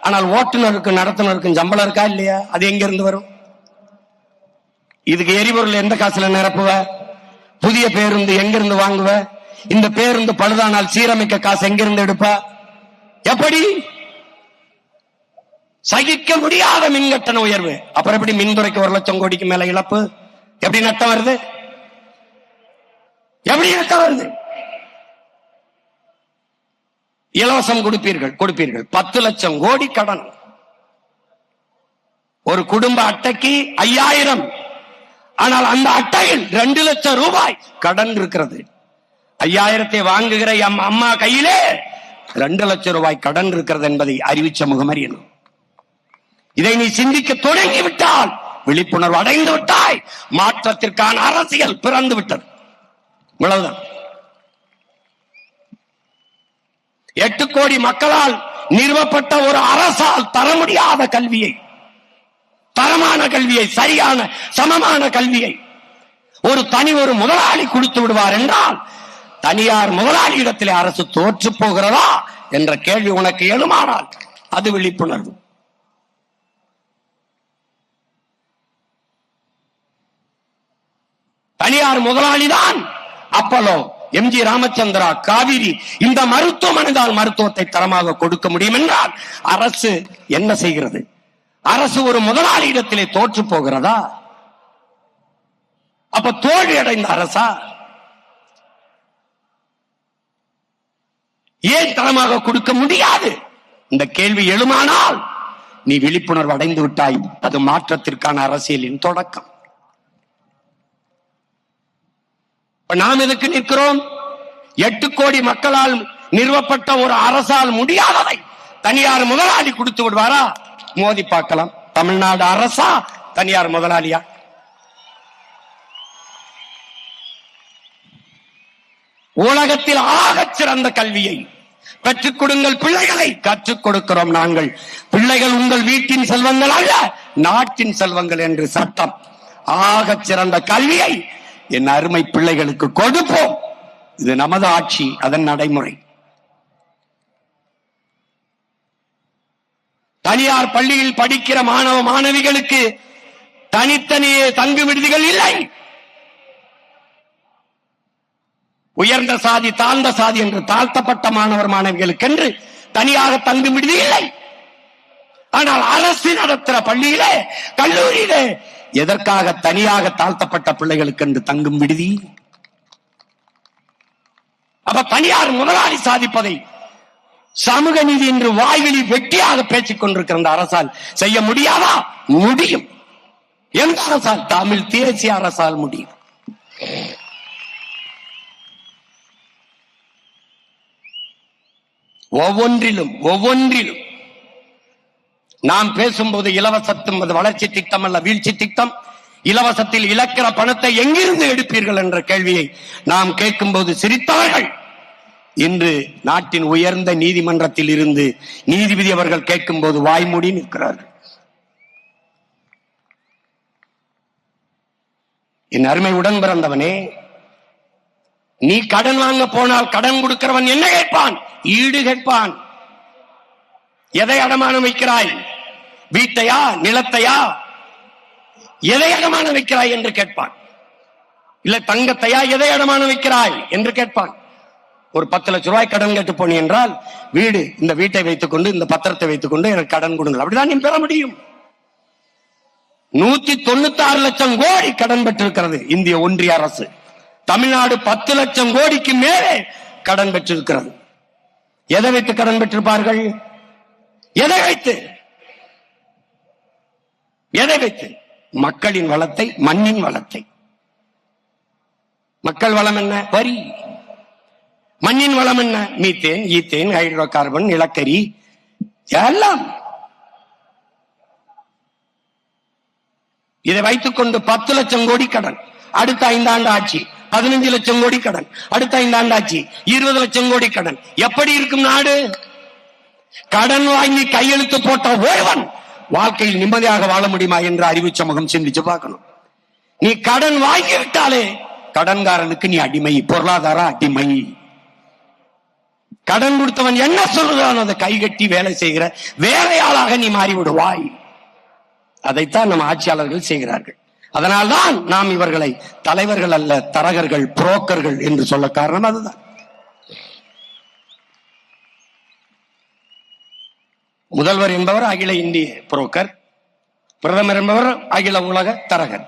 ஆனால் ஓட்டுநருக்கும் நடத்துனருக்கும் சம்பளம் இருக்கா இல்லையா? அது எங்க இருந்து வரும்? இதுக்கு எரிபொருள் எந்த காசுல நிரப்புவ? புதிய பேருந்து எங்கிருந்து வாங்குவ? இந்த பேருந்து பழுதானால் சீரமைக்க காசு எங்கிருந்து எடுப்ப? எப்படி? சகிக்க முடியாத மின் கட்டண உயர்வு. அப்புறம் எப்படி மின்துறைக்கு 1,00,000 கோடிக்கு மேல இழப்பு? எப்படி நட்டம் வருது? எப்படி நட்டம் வருது? இலவசம் கொடுப்பீர்கள் 10,00,000 கோடி கடன். ஒரு குடும்ப அட்டைக்கு 5,000. ஆனால் அந்த அட்டையில் 2,00,000 ரூபாய் கடன் இருக்கிறது. 5,000 வாங்குகிற அம்மா கையிலே 2,00,000 ரூபாய் கடன் இருக்கிறது என்பதை அறிவு சமூகம் அறியணும். இதை நீ சிந்திக்க தொடங்கி விட்டால் விழிப்புணர்வு அடைந்து விட்டாய். மாற்றத்திற்கான அரசியல் பிறந்து விட்டது. இவ்வளவுதான். 8 கோடி மக்களால் நிறுவப்பட்ட ஒரு அரசால் தர முடியாத கல்வியை, தரமான கல்வியை, சரியான சமமான கல்வியை ஒரு முதலாளி கொடுத்து விடுவார் என்றால் தனியார் முதலாளி இடத்திலே அரசு தோற்று போகிறதா என்ற கேள்வி உனக்கு எழுமானால் அது விழிப்புணர்வு. தனியார் முதலாளிதான் அப்பலோ, எம்ஜி ராமச்சந்திரா, காவிரி, இந்த மருத்துவமனை தான் மருத்துவத்தை தரமாக கொடுக்க முடியும் என்றால் அரசு என்ன செய்கிறது? அரசு ஒரு முதலாளி இடத்திலே தோற்று போகிறதா? அப்ப தோல்வி அடைந்த அரசா? ஏன் தரமாக கொடுக்க முடியாது? இந்த கேள்வி எழுமானால் நீ விழிப்புணர்வு அடைந்து விட்டாய். அது மாற்றத்திற்கான அரசியலின் தொடக்கம். நாம் எதுக்கு நிற்கிறோம்? 8 கோடி மக்களால் நிறுவப்பட்ட ஒரு அரசால் முடியாததை தனியார் முதலாளி கொடுத்து விடுவாரா? மோதி பார்க்கலாம். தமிழ்நாடு அரசா தனியார் முதலாளியா? உலகத்தில் ஆகச் சிறந்த கல்வியை பெற்றுக் கொடுங்கள் பிள்ளைகளை. கற்றுக் கொடுக்கிறோம் நாங்கள். பிள்ளைகள் உங்கள் வீட்டின் செல்வங்கள் அல்ல, நாட்டின் செல்வங்கள் என்று சட்டம். ஆகச் சிறந்த கல்வியை என் அருமை பிள்ளைகளுக்கு கொடுப்போம். இது நமது ஆட்சி, அதன் நடைமுறை. தனியார் பள்ளியில் படிக்கிற மாணவ மாணவிகளுக்கு தனித்தனியே தங்கு விடுதிகள் இல்லை. உயர்ந்த சாதி தாழ்ந்த சாதி என்று தாழ்த்தப்பட்ட மாணவர் மாணவிகளுக்கு என்று தனியாக தங்கும் விடுதி இல்லை. ஆனால் அரசு நடத்துகிற பள்ளியிலே கல்லூரியிலே எதற்காக தனியாக தாழ்த்தப்பட்ட பிள்ளைகளுக்கு என்று தங்கும் விடுதி? அப்ப தனியார் முதலாளி சாதிப்பதை சமூக நீதி என்று வாய்வெளி வெட்டியாக பேசிக் கொண்டிருக்கிற அந்த அரசால் செய்ய முடியாதா? முடியும். எந்த அரசால்? தமிழ் தேசிய அரசால் முடியும். ஒவ்வொன்றிலும் நாம் பேசும்போது இலவசத்தும் வளர்ச்சி திட்டம் அல்ல வீழ்ச்சி திட்டம், இலவசத்தில் இழக்கிற பணத்தை எங்கிருந்து எடுப்பீர்கள் என்ற கேள்வியை நாம் கேட்கும்போது சிரித்தார்கள். இன்று நாட்டின் உயர்ந்த நீதிமன்றத்தில் இருந்து நீதிபதி அவர்கள் கேட்கும்போது வாய்மூடி நிற்கிறார்கள். என் அருமை உடன் பிறந்தவனே, நீ கடன் வாங்க போனால் கடன் கொடுக்கிறவன் என்ன கேட்பான்? ஈடு கேட்பான். எதை அடமானம் வைக்கிறாய்? வீட்டையா, நிலத்தையா? எதை அடமானம் வைக்கிறாய் என்று கேட்பான். இல்ல தங்கத்தையா, எதை அடமானம் வைக்கிறாய் என்று கேட்பான். ஒரு 10 லட்சம் ரூபாய் கடன் கேட்டு போனி என்றால், வீடு, இந்த வீட்டை வைத்துக் கொண்டு, இந்த பத்திரத்தை வைத்துக் கொண்டு எனக்கு கடன் கொடுங்கள், அப்படிதான் நீ பெற முடியும். 196 லட்சம் கோடி கடன் பெற்றிருக்கிறது இந்திய ஒன்றிய அரசு. தமிழ்நாடு 10 லட்சம் கோடிக்கு மேலே கடன் பெற்றிருக்கிறது. எதை வைத்து கடன் பெற்றிருப்பார்கள்? எதை வைத்து? மக்களின் வளத்தை, மண்ணின் வளத்தை. மக்கள் வளம் என்ன? வரி. மண்ணின் வளம் என்ன? மீத்தேன், ஈத்தேன், ஹைட்ரோ கார்பன், நிலக்கரி, எல்லாம். இதை வைத்துக் கொண்டு 10 லட்சம் கோடி கடன். அடுத்த 5 ஆண்டு ஆட்சி 15 லட்சம் கோடி கடன். அடுத்த 5 ஆண்டு ஆட்சி 20 லட்சம் கோடி கடன். எப்படி இருக்கும் நாடு? கடன் வாங்கி கையெழுத்து போட்ட ஒருவன் வாழ்க்கையில் நிம்மதியாக வாழ முடியுமா என்ற அறிவு சமூகம் சிந்திச்சு பார்க்கணும். நீ கடன் வாங்கிவிட்டாலே கடன்காரனுக்கு நீ அடிமை, பொருளாதார அடிமை. கடன் கொடுத்தவன் என்ன சொல்றான் அதை கைகட்டி வேலை செய்கிற வேலையாளாக நீ மாறிவிடுவாய். அதைத்தான் நம்ம ஆட்சியாளர்கள் செய்கிறார்கள். அதனால்தான் நாம் இவர்களை தலைவர்கள் அல்ல, தரகர்கள், புரோக்கர்கள் என்று சொல்ல காரணம் அதுதான். முதல்வர் என்பவர் அகில இந்திய புரோக்கர், பிரதமர் என்பவர் அகில உலக தரகர்.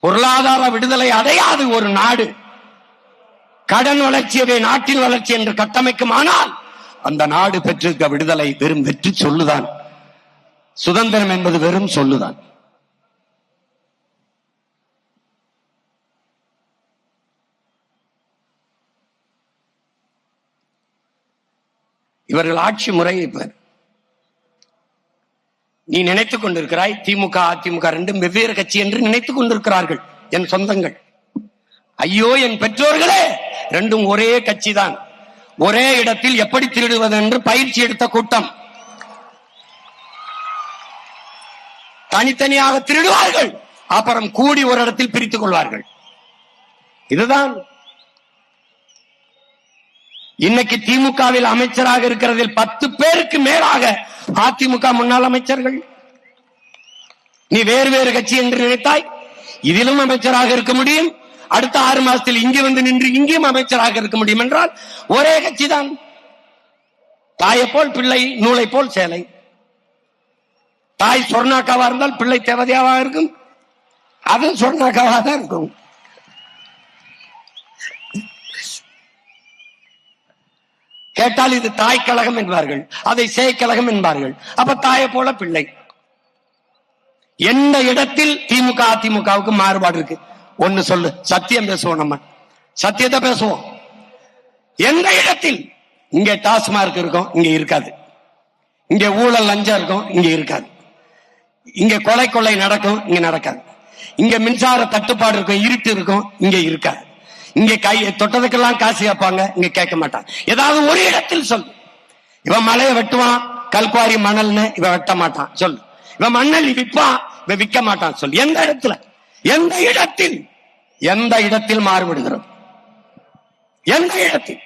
பொருளாதார விடுதலை அடையாது ஒரு நாடு கடன் வளர்ச்சியவே நாட்டின் வளர்ச்சி என்று கட்டமைக்குமானால் அந்த நாடு பெற்றிருக்க விடுதலை வெறும் வெற்றி சொல்லுதான். சுதந்திரம் என்பது வெறும் சொல்லுதான். இவர்கள் ஆட்சி முறை இப்ப நீ நினைத்துக் கொண்டிருக்கிறாய் திமுக அதிமுக ரெண்டும் வெவ்வேறு கட்சி என்று நினைத்துக் கொண்டிருக்கிறார்கள் என் சொந்தங்கள். ஐயோ என் பெற்றோர்களே, ரெண்டும் ஒரே கட்சி தான். ஒரே இடத்தில் எப்படி திருடுவது என்று பயிற்சி எடுத்த கூட்டம். தனித்தனியாக திருடுவார்கள், அப்புறம் கூடி ஒரு இடத்தில் பிரித்துக் கொள்வார்கள். இதுதான் இன்னைக்கு திமுகவில் அமைச்சராக இருக்கிறதில் 10 பேருக்கு மேலாக அதிமுக முன்னாள் அமைச்சர்கள். நீ வேறு வேறு கட்சி என்று நினைத்தாய், இதிலும் அமைச்சராக இருக்க முடியும். அடுத்த 6 மாசத்தில் இங்கே வந்து நின்று இங்கேயும் அமைச்சராக இருக்க முடியும் என்றால் ஒரே கட்சி தான். தாயை போல் பிள்ளை, நூலை போல் சேலை. தாய் சொர்ணாக்காவா இருந்தால் பிள்ளை தேவதையாவா இருக்கும், அதுவும் சொர்ணாக்காவா தான் இருக்கும். கேட்டால் இது தாய் கழகம் என்பார்கள், அதை சேய் கழகம் என்பார்கள். அப்ப தாயை போல பிள்ளை. எந்த இடத்தில் திமுக அதிமுகவுக்கு மாறுபாடு இருக்கு? ஒன்னு சொல்லு, சத்தியம் பேசுவோம், நம்ம சத்தியத்தை பேசுவோம். எந்த இடத்தில்? இங்க டாஸ்மார்க் இருக்கும், இங்க இருக்காது. இங்க ஊழல் லஞ்சம் இருக்கும், இங்க இருக்காது. இங்க கொலை நடக்கும், இங்க நடக்காது. இங்க மின்சார தட்டுப்பாடு இருக்கும், இருட்டு இருக்கும், இங்க இருக்காது. இங்க கை தொட்டதுக்கெல்லாம் காசு கேட்பாங்க, இங்க கேட்க மாட்டான். ஏதாவது ஒரு இடத்தில் சொல்லு. இவன் மலையை வெட்டுவான், கல்குவாரி மணல்னு இவன் வெட்ட மாட்டான் சொல்லு. இவன் மண்ணல் விற்பான், இவன் விற்க மாட்டான் சொல்லு. எந்த இடத்துல? எந்த இடத்தில்? எந்த இடத்தில் மாறுபடுகிறது? எந்த இடத்தில்?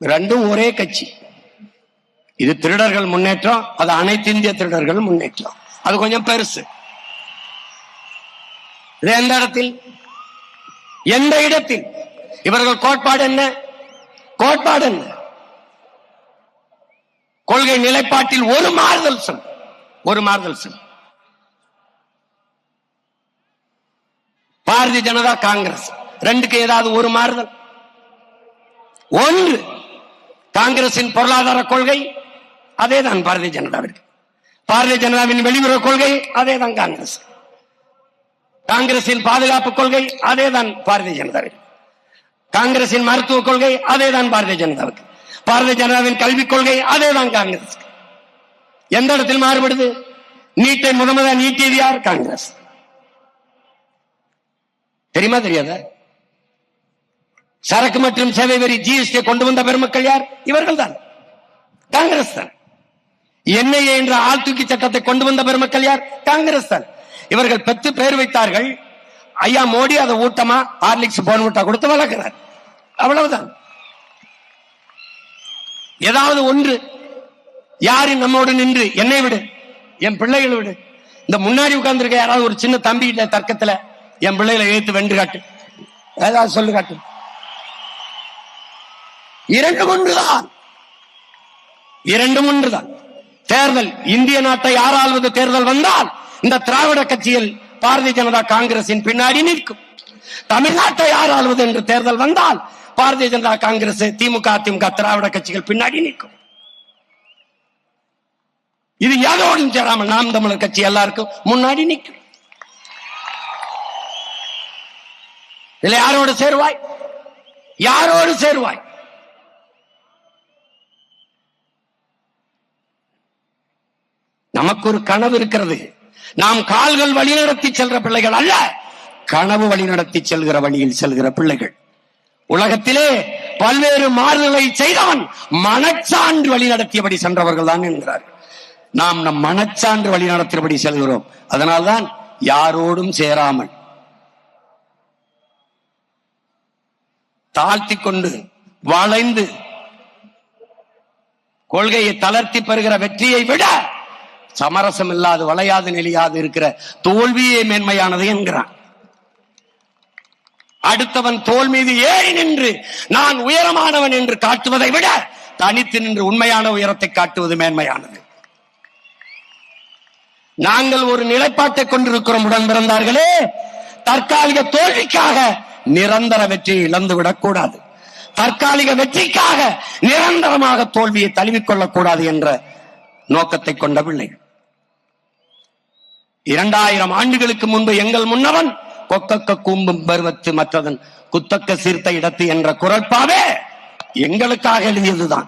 ரெண்டும் ஒரே கட்சி. இது திருடர்கள் முன்னேற்றம், அது அனைத்து இந்திய திருடர்கள் முன்னேற்றம். அது கொஞ்சம் பெருசு. இது எந்த இடத்தில்? எந்த இடத்தில்? இவர்கள் கோட்பாடு என்ன? கோட்பாடு என்ன? கொள்கை நிலைப்பாட்டில் ஒரு மாறுதல் சொல், ஒரு மாறுதல் சொல். பாரதிய ஜனதா காங்கிரஸ் ரெண்டுக்கு ஏதாவது ஒரு மாறுதல்? ஒன்று, காங்கிரசின் பொருளாதார கொள்கை அதேதான் பாரதிய ஜனதாவிற்கு. பாரதிய ஜனதாவின் வெளியுறவு கொள்கை அதேதான் காங்கிரஸ். காங்கிரசின் பாதுகாப்பு கொள்கை அதேதான் பாரதிய ஜனதாவிற்கு. காங்கிரசின் மருத்துவ கொள்கை அதேதான் பாரதிய ஜனதாவுக்கு. பாரதிய ஜனதாவின் கல்விக் கொள்கை அதேதான் காங்கிரஸ். எந்த இடத்தில் மாறுபடுது? நீட்டை முதல்ல நீட்டியது யார்? காங்கிரஸ். தெரியுமா தெரியாத? சரக்கு மற்றும் சேவை வரி ஜிஎஸ்டி கொண்டு வந்த பெருமக்கள் யார்? இவர்கள் தான், காங்கிரஸ் தான். என்ஐஏ என்ற ஆழ்தூக்கி சட்டத்தை கொண்டு வந்த பெருமக்கள் யார்? காங்கிரஸ் தான். இவர்கள் பெற்று பெயர் வைத்தார்கள். ஐயா மோடி அதை ஊட்டமா ஹார்லிக்ஸ் போன்விட்டா கொடுத்து வளர்க்கிறார். அவ்வளவுதான். ஏதாவது ஒன்று யாரு நம்மோடு நின்று என்னை விடு, என் பிள்ளைகளை விடு, இந்த முன்னாடி உட்கார்ந்துருக்க யாராவது ஒரு சின்ன தம்பி தர்க்கத்துல என் பிள்ளைகளை எழுத்து வென்று காட்டு, ஏதாவது சொல்லு காட்டு. இரண்டும் ஒன்றுதான், இரண்டும் ஒன்றுதான். தேர்தல், இந்திய நாட்டை ஆளாள்வது தேர்தல் வந்தால் இந்த திராவிட கட்சியில் பாரதிய ஜனதா காங்கிரசின் பின்னாடி நிற்கும். தமிழ்நாட்டை ஆளாள்வது என்று தேர்தல் வந்தால் பாரதிய ஜனதா காங்கிரஸ், திமுக, அதிமுக, திராவிட கட்சிகள் பின்னாடி நிற்கும். இது யாரோடும் சேராமல் நாம் தமிழர் கட்சி எல்லாருக்கும் முன்னாடி நிற்கும். இதுல யாரோடு சேருவாய்? யாரோடு சேருவாய்? நமக்கு ஒரு கனவு இருக்கிறது. நாம் கால்கள் வழிநடத்தி செல்கிற பிள்ளைகள் அல்ல, கனவு வழிநடத்தி செல்கிற வழியில் செல்கிற பிள்ளைகள். உலகத்திலே பல்வேறு மாறுதலை செய்தவன் மனச்சான்று வழிநடத்தியபடி சென்றவர்கள் தான் என்கிறார்கள். நாம் நம் மனச்சான்று வழிநடத்தியபடி செல்கிறோம். அதனால்தான் யாரோடும் சேராமல் தாழ்த்தி கொண்டு வளைந்து கொள்கையை தளர்த்தி பெறுகிற வெற்றியை விட சமரசம் இல்லாது வளையாது நெளியாது இருக்கிற தோல்வியே மேன்மையானது என்கிறான். அடுத்தவன் தோல் மீது ஏறி நின்று நான் உயரமானவன் என்று காட்டுவதை விட தனித்து நின்று உண்மையான உயரத்தை காட்டுவது மேன்மையானது. நாங்கள் ஒரு நிலைப்பாட்டை கொண்டிருக்கிறோம் உடன் பிறந்தார்களே. தற்காலிக தோல்விக்காக நிரந்தர வெற்றியை இழந்துவிடக் கூடாது. தற்காலிக வெற்றிக்காக நிரந்தரமாக தோல்வியை தழுவிக்கொள்ளக் கூடாது என்ற நோக்கத்தை கொண்ட பிள்ளைகள். 2000 ஆண்டுகளுக்கு முன்பு எங்கள் முன்னவன் கொக்கக்க கூம்பும் பருவத்து மற்றதன் குத்தக்க சீர்த்த இடத்து என்ற குரட்பாவே எங்களுக்காக எழுதியதுதான்.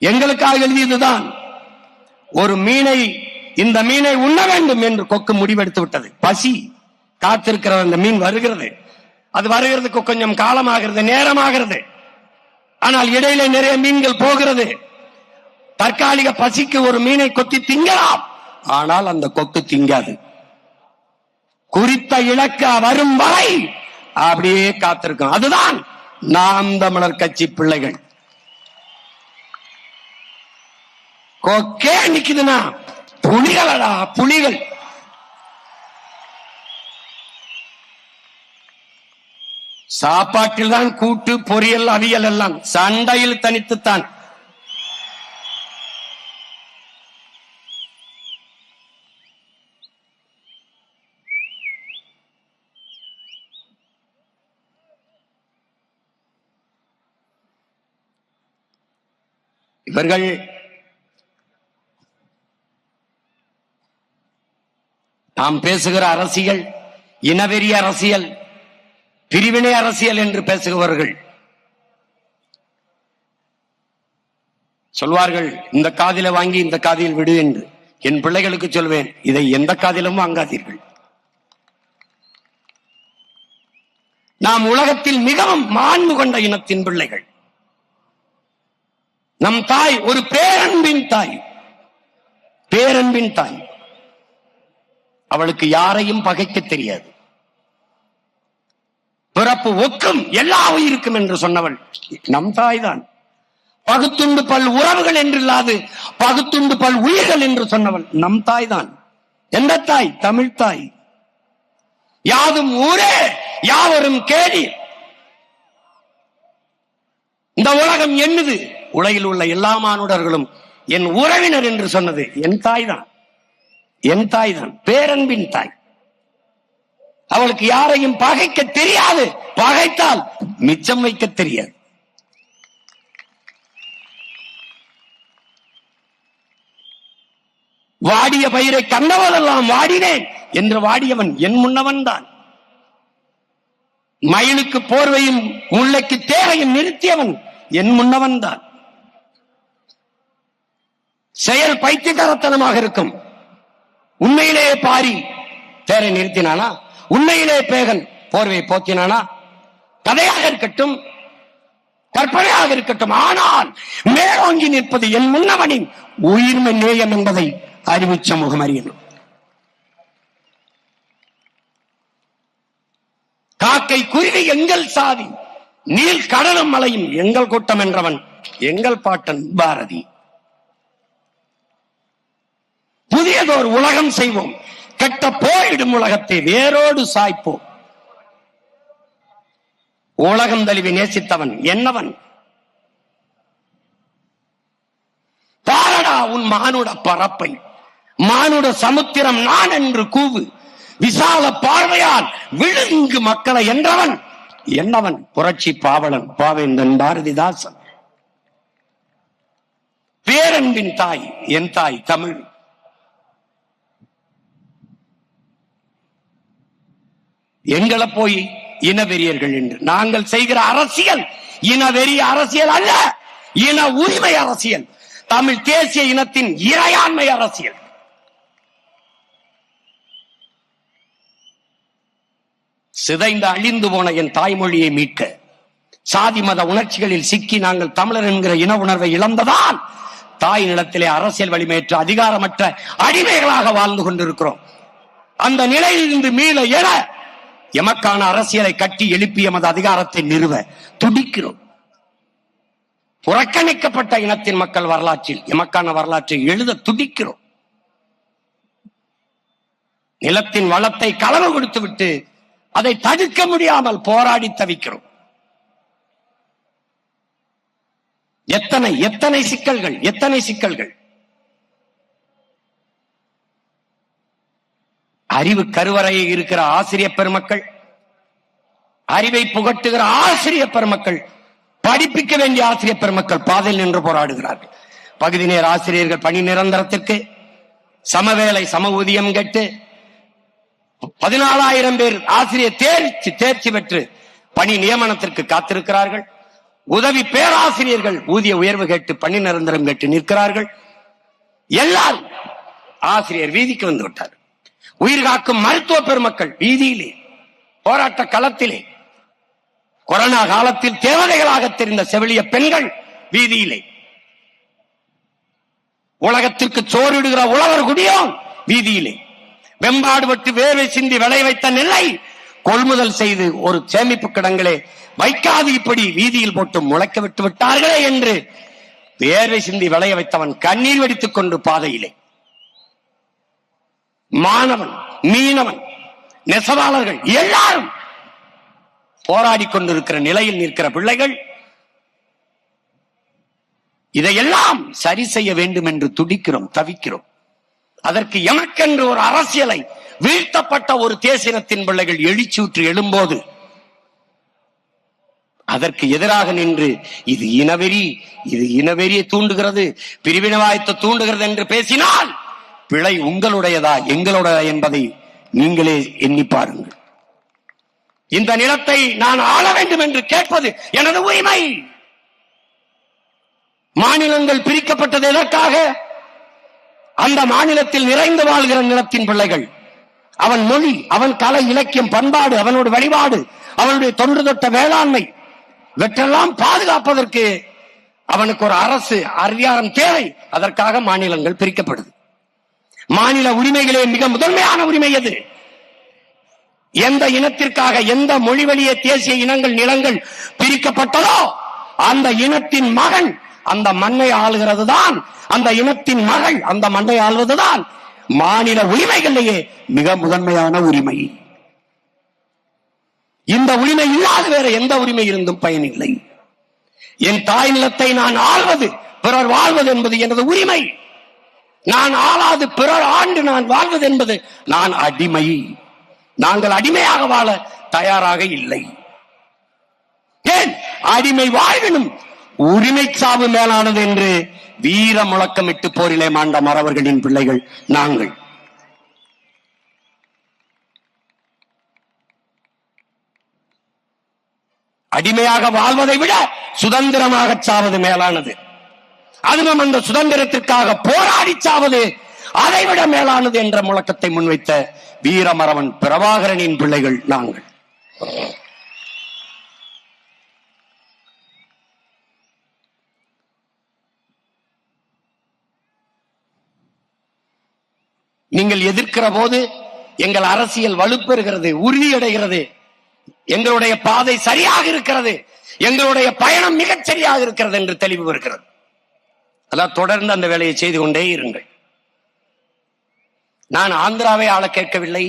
எங்களுக்காக எழுதியதுதான். ஒரு மீனை, இந்த மீனை உண்ண வேண்டும் என்று கொக்கு முடிவெடுத்து விட்டது. பசி காத்திருக்கிற அந்த மீன் வருகிறது. அது வருகிறதுக்கு கொஞ்சம் காலமாகிறது, நேரமாகிறது. ஆனால் இடையில நிறைய மீன்கள் போகிறது. தற்காலிக பசிக்கு ஒரு மீனை கொத்தி திங்கலாம், ஆனால் அந்த கொக்கு திங்காது. குறித்த இலக்க வரும் வரை அப்படியே காத்திருக்கும். அதுதான் நாம் தமிழர் கட்சி பிள்ளைகள். கொக்கே நிக்குதுன்னா புலிகளடா, புலிகள். சாப்பாட்டில் தான் கூட்டு, பொரியல், அவியல் எல்லாம், சண்டையில் தனித்துத்தான். இவர்கள் நாம் பேசுகிற அரசியல் இனவெறி அரசியல், பிரிவினை அரசியல் என்று பேசுகிறவர்கள் சொல்வார்கள், இந்த காதில வாங்கி இந்த காதில் விடு என்று. என் பிள்ளைகளுக்கு சொல்வேன், இதை எந்த காதிலும் வாங்காதீர்கள். நாம் உலகத்தில் மிகவும் மாண்பு கொண்ட இனத்தின் பிள்ளைகள். நம் தாய் ஒரு பேரன்பின் தாய், பேரன்பின் தாய். அவளுக்கு யாரையும் பகைக்க தெரியாது. பிறப்பு ஒக்கும் எல்லா உயிருக்கும் என்று சொன்னவள் நம் தாய் தான். பகுத்துண்டு பல் உறவுகள் என்றில்லாது பகுத்துண்டு பல் உயிர்கள் என்று சொன்னவள் நம் தாய் தான். எந்த தாய்? தமிழ் தாய். யாதும் ஊரே யாவரும் கேடி. இந்த உலகம் என்னது? உலகில் உள்ள எல்லா மானுடர்களும் என் உறவினர் என்று சொன்னது என் தாய் தான். என் தாய் தான், பேரன்பின் தாய். அவளுக்கு யாரையும் பகைக்க தெரியாது, பகைத்தால் மிச்சம் வைக்க தெரியாது. . . . . . . . . . . . . . . . . . . . . . . . . . . . . . . . . . . . . . . . . . . . . . . . . . . . . . . . . . . . வாடிய பயிரை கண்டவரெல்லாம் வாடினேன் என்று வாடியவன் என் முன்னவன் தான். மயிலுக்கு போர்வையும் முல்லைக்கு தேரையும் நிறுத்தியவன் என் முன்னவன் தான். செயல் பைத்தியக்காரத்தனமாக இருக்கும். உண்மையிலேயே பாரி தேரை நிறுத்தினானா? உண்மையிலே பேகன் போர்வையை போத்தினானா? கதையாக இருக்கட்டும், கற்பனையாக இருக்கட்டும், ஆனால் மேலோங்கி நிற்பது என் முன்னவனின் உயிர்மை நேயம் என்பதை அறிவு சமூகம் அறியணும். காக்கை குருவி எங்கள் சாதி, நீல் கடலும் மலையும் எங்கள் கூட்டம் என்றவன் எங்கள் பாட்டன் பாரதி. புதியதோர் உலகம் செய்வோம், கெட்ட போயிடும் உலகத்தை வேரோடு சாய்ப்போம். உலகம் தழுவி நேசித்தவன் என்னவன்? பாரடா உன் மானுட பரப்பை, மானுட சமுத்திரம் நான் என்று கூவு, விசால பார்வையால் விழுங்கு மக்களை என்றவன் என்னவன்? புரட்சி பாவலன் பாவேந்தன் பாரதிதாசன். பேரன்பின் தாய் என் தாய் தமிழ். எங்களை போய் இனவெறியர்கள் என்று நாங்கள் செய்கிற அரசியல் இனவெறி அரசியல் அல்ல, இன உரிமை அரசியல், தமிழ் தேசிய இனத்தின் இறையாண்மை அரசியல். சிதைந்து அழிந்து போன என் தாய்மொழியை மீட்க சாதி மத உணர்ச்சிகளில் சிக்கி நாங்கள் தமிழர் என்கிற இன உணர்வை இழந்ததால் தாய் நிலத்திலே அரசியல் வலிமையற்ற அதிகாரமற்ற அடிமைகளாக வாழ்ந்து கொண்டிருக்கிறோம். அந்த நிலையில் இருந்து மீள எழ எமக்கான அரசியலை கட்டி எழுப்பி எமது அதிகாரத்தை நிறுவ துடிக்கிறோம். புறக்கணிக்கப்பட்ட இனத்தின் மக்கள் வரலாற்றில் எமக்கான வரலாற்றை எழுத துடிக்கிறோம். நிலத்தின் வளத்தை களவு கொடுத்து விட்டு அதை தடுக்க முடியாமல் போராடி தவிக்கிறோம். எத்தனை எத்தனை சிக்கல்கள், எத்தனை சிக்கல்கள். அறிவு கருவறையில் இருக்கிற ஆசிரியர் பெருமக்கள், அறிவை புகட்டுகிற ஆசிரியர் பெருமக்கள், படிப்பிக்க வேண்டிய ஆசிரியர் பெருமக்கள் பாதையில் நின்று போராடுகிறார்கள். பகுதி நேர ஆசிரியர்கள் பணி நிரந்தரத்திற்கு சமவேளை சம ஊதியம் கேட்டு 14,000 பேர் ஆசிரியர் தேர்ச்சி பெற்று பணி நியமனத்திற்கு காத்திருக்கிறார்கள். உதவி பேராசிரியர்கள் ஊதிய உயர்வு கேட்டு பணி நிரந்தரம் கேட்டு நிற்கிறார்கள். எல்லாரும் ஆசிரியர் வீதிக்கு வந்து விட்டார். உயிர் காக்கும் மருத்துவ பெருமக்கள் வீதியிலே போராட்ட களத்திலே, கொரோனா காலத்தில் தேவதைகளாக தெரிந்த செவிலிய பெண்கள் வீதியிலே, உலகத்திற்கு சோறிடுகிற உழவர் குடியோன் வீதியிலே, வெம்பாடுபட்டு வேர்வை சிந்தி விளைய வைத்த நெல்லை கொள்முதல் செய்து ஒரு சேமிப்பு கிடங்களே வைக்காது இப்படி வீதியில் போட்டு முளைக்க விட்டு விட்டார்களே என்று வேர்வை சிந்தி விளைய வைத்தவன் கண்ணீர் வெடித்துக் கொண்டு பாதையிலே, மாணவன் மீனவன் நெசவாளர்கள் எல்லாரும் போராடி கொண்டிருக்கிற நிலையில் நிற்கிற பிள்ளைகள் இதையெல்லாம் சரி செய்ய வேண்டும் என்று துடிக்கிறோம், தவிக்கிறோம். அதற்கு எமக்கென்று ஒரு அரசியலை வீழ்த்தப்பட்ட ஒரு தேசினத்தின் பிள்ளைகள் எழுச்சூற்று எழும்போது அதற்கு எதிராக நின்று இது இனவெறி, இது இனவெறியை தூண்டுகிறது, பிரிவினவாயத்தை தூண்டுகிறது என்று பேசினால் பிழை உங்களுடையதா எங்களுடையதா என்பதை நீங்களே எண்ணி பாருங்கள். இந்த நிலத்தை நான் ஆள வேண்டும் என்று கேட்பது எனது உரிமை. மாநிலங்கள் பிரிக்கப்பட்டது எதற்காக? அந்த மாநிலத்தில் நிறைந்து வாழ்கிற நிலத்தின் பிள்ளைகள், அவன் மொழி, அவன் கலை இலக்கியம் பண்பாடு, அவனோட வழிபாடு, அவனுடைய தொன்று தொட்ட வேளாண்மை இவற்றெல்லாம் பாதுகாப்பதற்கு அவனுக்கு ஒரு அரசு அதிகாரம் தேவை. அதற்காக மாநிலங்கள் பிரிக்கப்படுது. மாநில உரிமைகளே மிக முதன்மையான உரிமை எது? எந்த இனத்திற்காக எந்த மொழி வழியே தேசிய இனங்கள் நிலங்கள் பிரிக்கப்பட்டதோ அந்த இனத்தின் மகன் அந்த மண்ணை ஆளுகிறது தான், அந்த இனத்தின் மகள் அந்த மண்ணை ஆளுவதுதான் மாநில உரிமைகளிலேயே மிக முதன்மையான உரிமை. இந்த உரிமை இல்லாத வேற எந்த உரிமை இருந்தும் பயனில்லை. என் தாய் நிலத்தை நான் ஆள்வது, பிறர் வாழ்வது என்பது எனது உரிமை. நான் ஆளாது பிறர் ஆண்டு நான் வாழ்வது என்பது நான் அடிமை. நாங்கள் அடிமையாக வாழ தயாராக இல்லை. ஏன்? அடிமை வாழ்வினும் உரிமை சாவு மேலானது என்று வீர முழக்கமிட்டு போரிலே மாண்ட மறவர்களின் பிள்ளைகள் நாங்கள். அடிமையாக வாழ்வதை விட சுதந்திரமாக சாவது மேலானது. அதுவும் அந்த சுதந்திரத்திற்காக போராடி சாவது அதைவிட மேலானது என்ற முழக்கத்தை முன்வைத்த வீரமறவன் பிரபாகரனின் பிள்ளைகள் நாங்கள். நீங்கள் எதிர்க்கிற போது எங்கள் அரசியல் வலுப்பெறுகிறது, உறுதியடைகிறது, எங்களுடைய பாதை சரியாக இருக்கிறது, எங்களுடைய பயணம் மிகச் சரியாக இருக்கிறது என்று தெளிவு வருகிறது. அதான் தொடர்ந்து அந்த வேலையை செய்து கொண்டே இருங்கள். நான் ஆந்திராவை ஆள கேட்கவில்லை.